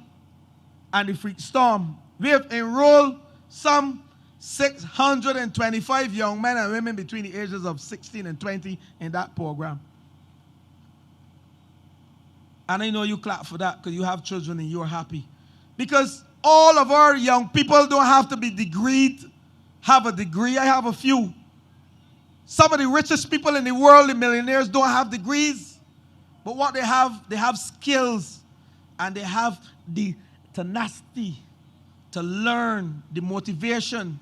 and the Freak Storm. We have enrolled some 625 young men and women between the ages of 16 and 20 in that program. And I know you clap for that because you have children and you're happy. Because all of our young people don't have to be degreed, have a degree. I have a few. Some of the richest people in the world, the millionaires, don't have degrees. But what they have skills. And they have the tenacity to learn, the motivation,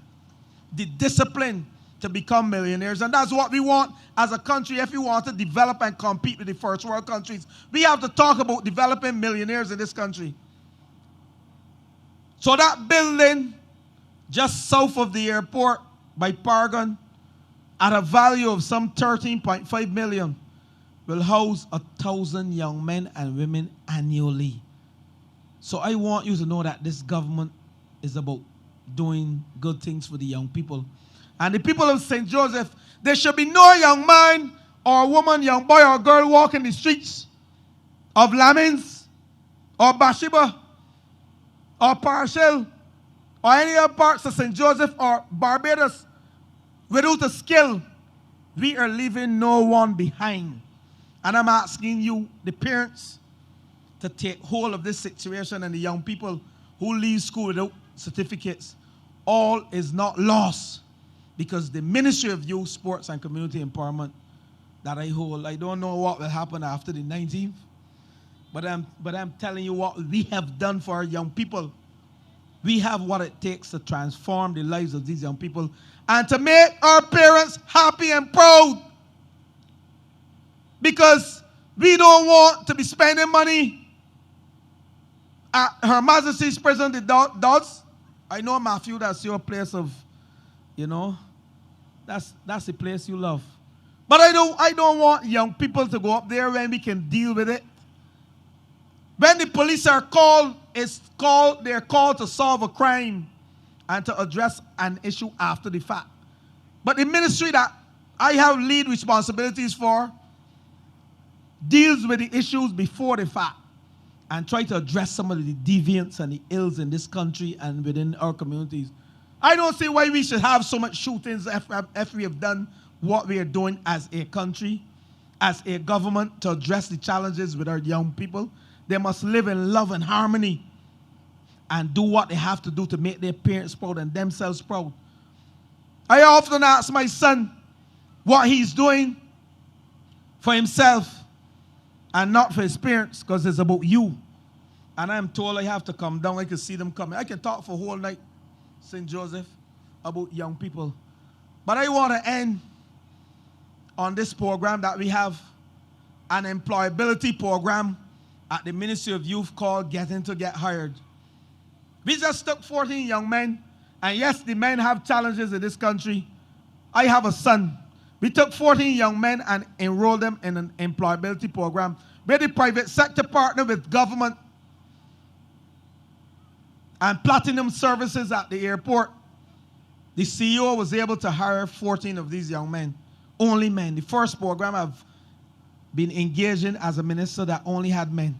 the discipline to become millionaires. And that's what we want as a country. If we want to develop and compete with the first world countries, we have to talk about developing millionaires in this country. So that building just south of the airport by Paragon, at a value of some 13.5 million, will house 1,000 young men and women annually. So I want you to know that this government is about doing good things for the young people. And the people of St. Joseph, there should be no young man or woman, young boy or girl walking the streets of Lammings or Bathsheba or Parshall or any other parts of St. Joseph or Barbados without a skill. We are leaving no one behind. And I'm asking you, the parents, to take hold of this situation, and the young people who leave school without certificates. All is not lost, because the Ministry of Youth, Sports and Community Empowerment that I hold, I don't know what will happen after the 19th, but I'm telling you what we have done for our young people. We have what it takes to transform the lives of these young people and to make our parents happy and proud. Because we don't want to be spending money at Her Majesty's Prison, the Dodds. I know, Matthew, that's your place of, that's the place you love. But I don't want young people to go up there when we can deal with it. When the police are called, they're called to solve a crime and to address an issue after the fact. But the ministry that I have lead responsibilities for deals with the issues before the fact and try to address some of the deviants and the ills in this country and within our communities. I don't see why we should have so much shootings if we have done what we are doing as a country, as a government, to address the challenges with our young people. They must live in love and harmony and do what they have to do to make their parents proud and themselves proud. I often ask my son what he's doing for himself and not for his parents, because it's about you. And I'm told I have to come down. I can see them coming. I can talk for a whole night, St. Joseph, about young people. But I want to end on this program that we have, an employability program at the Ministry of Youth called Getting to Get Hired. We just took 14 young men, and yes, the men have challenges in this country. I have a son. We took 14 young men and enrolled them in an employability program where the private sector partnered with government and Platinum Services at the airport. The CEO was able to hire 14 of these young men, only men. The first program I've been engaged in as a minister that only had men.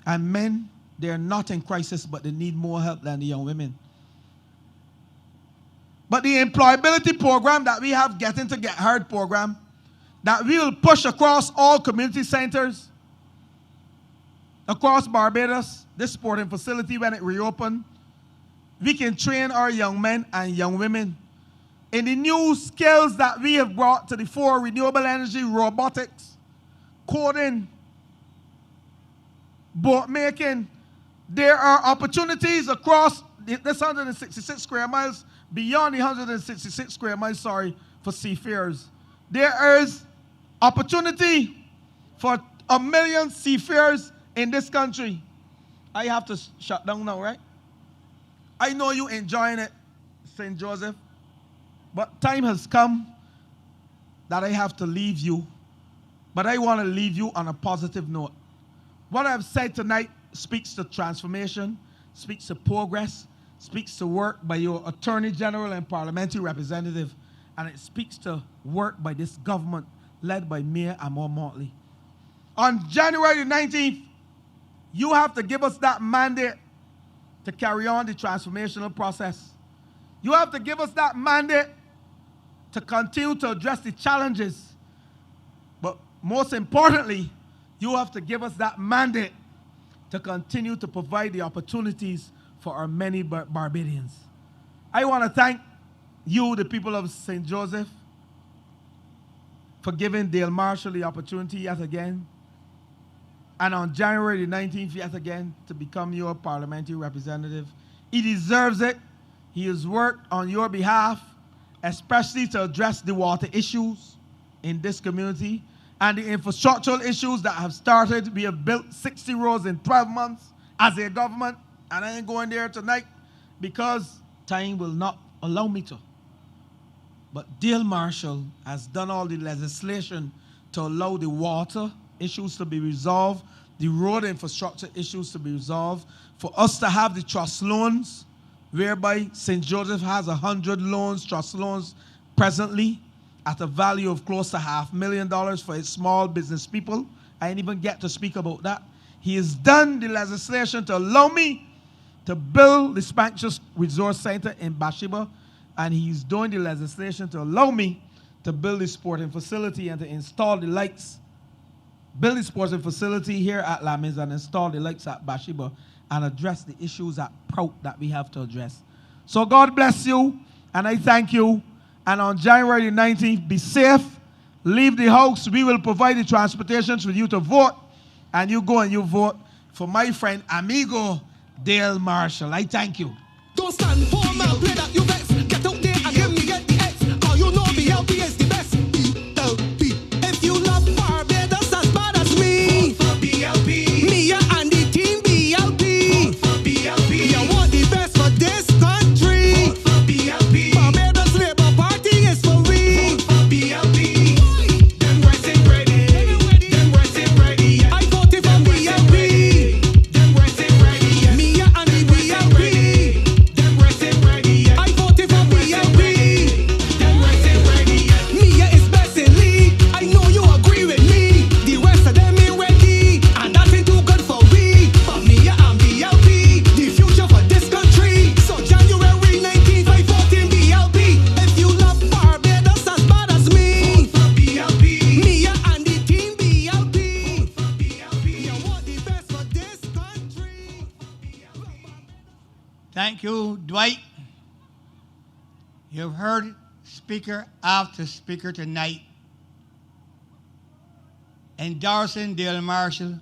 And men, they're not in crisis, but they need more help than the young women. But the employability program that we have, Getting to Get Hired program, that we will push across all community centers, across Barbados, this sporting facility when it reopened, we can train our young men and young women in the new skills that we have brought to the fore: renewable energy, robotics, coding, boat making. There are opportunities across this 166 square miles, beyond the 166 square miles, for seafarers. There is opportunity for 1 million seafarers in this country. I have to shut down now, right? I know you enjoying it, St. Joseph, but time has come that I have to leave you. But I want to leave you on a positive note. What I've said tonight speaks to transformation, speaks to progress, speaks to work by your Attorney General and Parliamentary Representative, and it speaks to work by this government led by Mayor Amor Motley. On January the 19th, you have to give us that mandate to carry on the transformational process. You have to give us that mandate to continue to address the challenges. But most importantly, you have to give us that mandate to continue to provide the opportunities for our many Barbadians. I want to thank you, the people of St. Joseph, for giving Dale Marshall the opportunity yet again, and on January the 19th yet again, to become your parliamentary representative. He deserves it. He has worked on your behalf, especially to address the water issues in this community and the infrastructural issues that have started. We have built 60 roads in 12 months as a government, and I ain't going there tonight because time will not allow me to. But Dale Marshall has done all the legislation to allow the water issues to be resolved, the road infrastructure issues to be resolved, for us to have the trust loans, whereby St. Joseph has 100 loans, trust loans, presently at a value of close to $500,000 for its small business people. I didn't even get to speak about that. He has done the legislation to allow me to build the Spanish Resource Center in Bathsheba, and he's doing the legislation to allow me to build the sporting facility and to install the lights, build the sporting facility here at Lammings and install the lights at Bathsheba and address the issues at Prout that we have to address. So God bless you, and I thank you. And on January the 19th, be safe, leave the house. We will provide the transportation for you to vote, and you go and you vote for my friend, amigo, Dale Marshall. I thank you. Don't stand for my play that you vex. Get out there and give me get the X. Cause you know BLP is the best. BLP. If you love Barbados as bad as me, vote for BLP. Me and the team BLP. Vote for BLP. You want the best for this country. Vote for BLP. Barbados Labour Party is for we. Vote for BLP. Them boys ain't ready. Them boys ain't ready. I voted for BLP. Them boys ain't ready. Me and the BLP. Them boys ain't ready. I Thank you, Dwight. You've heard speaker after speaker tonight. Endorsing Dale Marshall.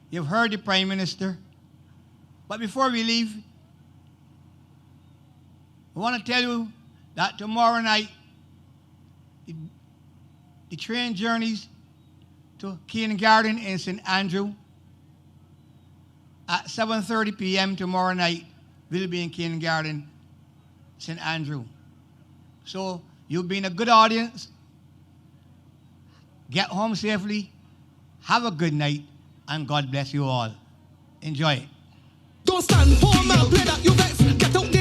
You've heard the Prime Minister. But before we leave, I want to tell you that tomorrow night, the train journeys to kindergarten in St. Andrew at 7:30 p.m. tomorrow night will be in kindergarten St. Andrew. So you've been a good audience. Get home safely. Have a good night, and God bless you all. Enjoy it. Don't stand for man, play that you vex. Get out there.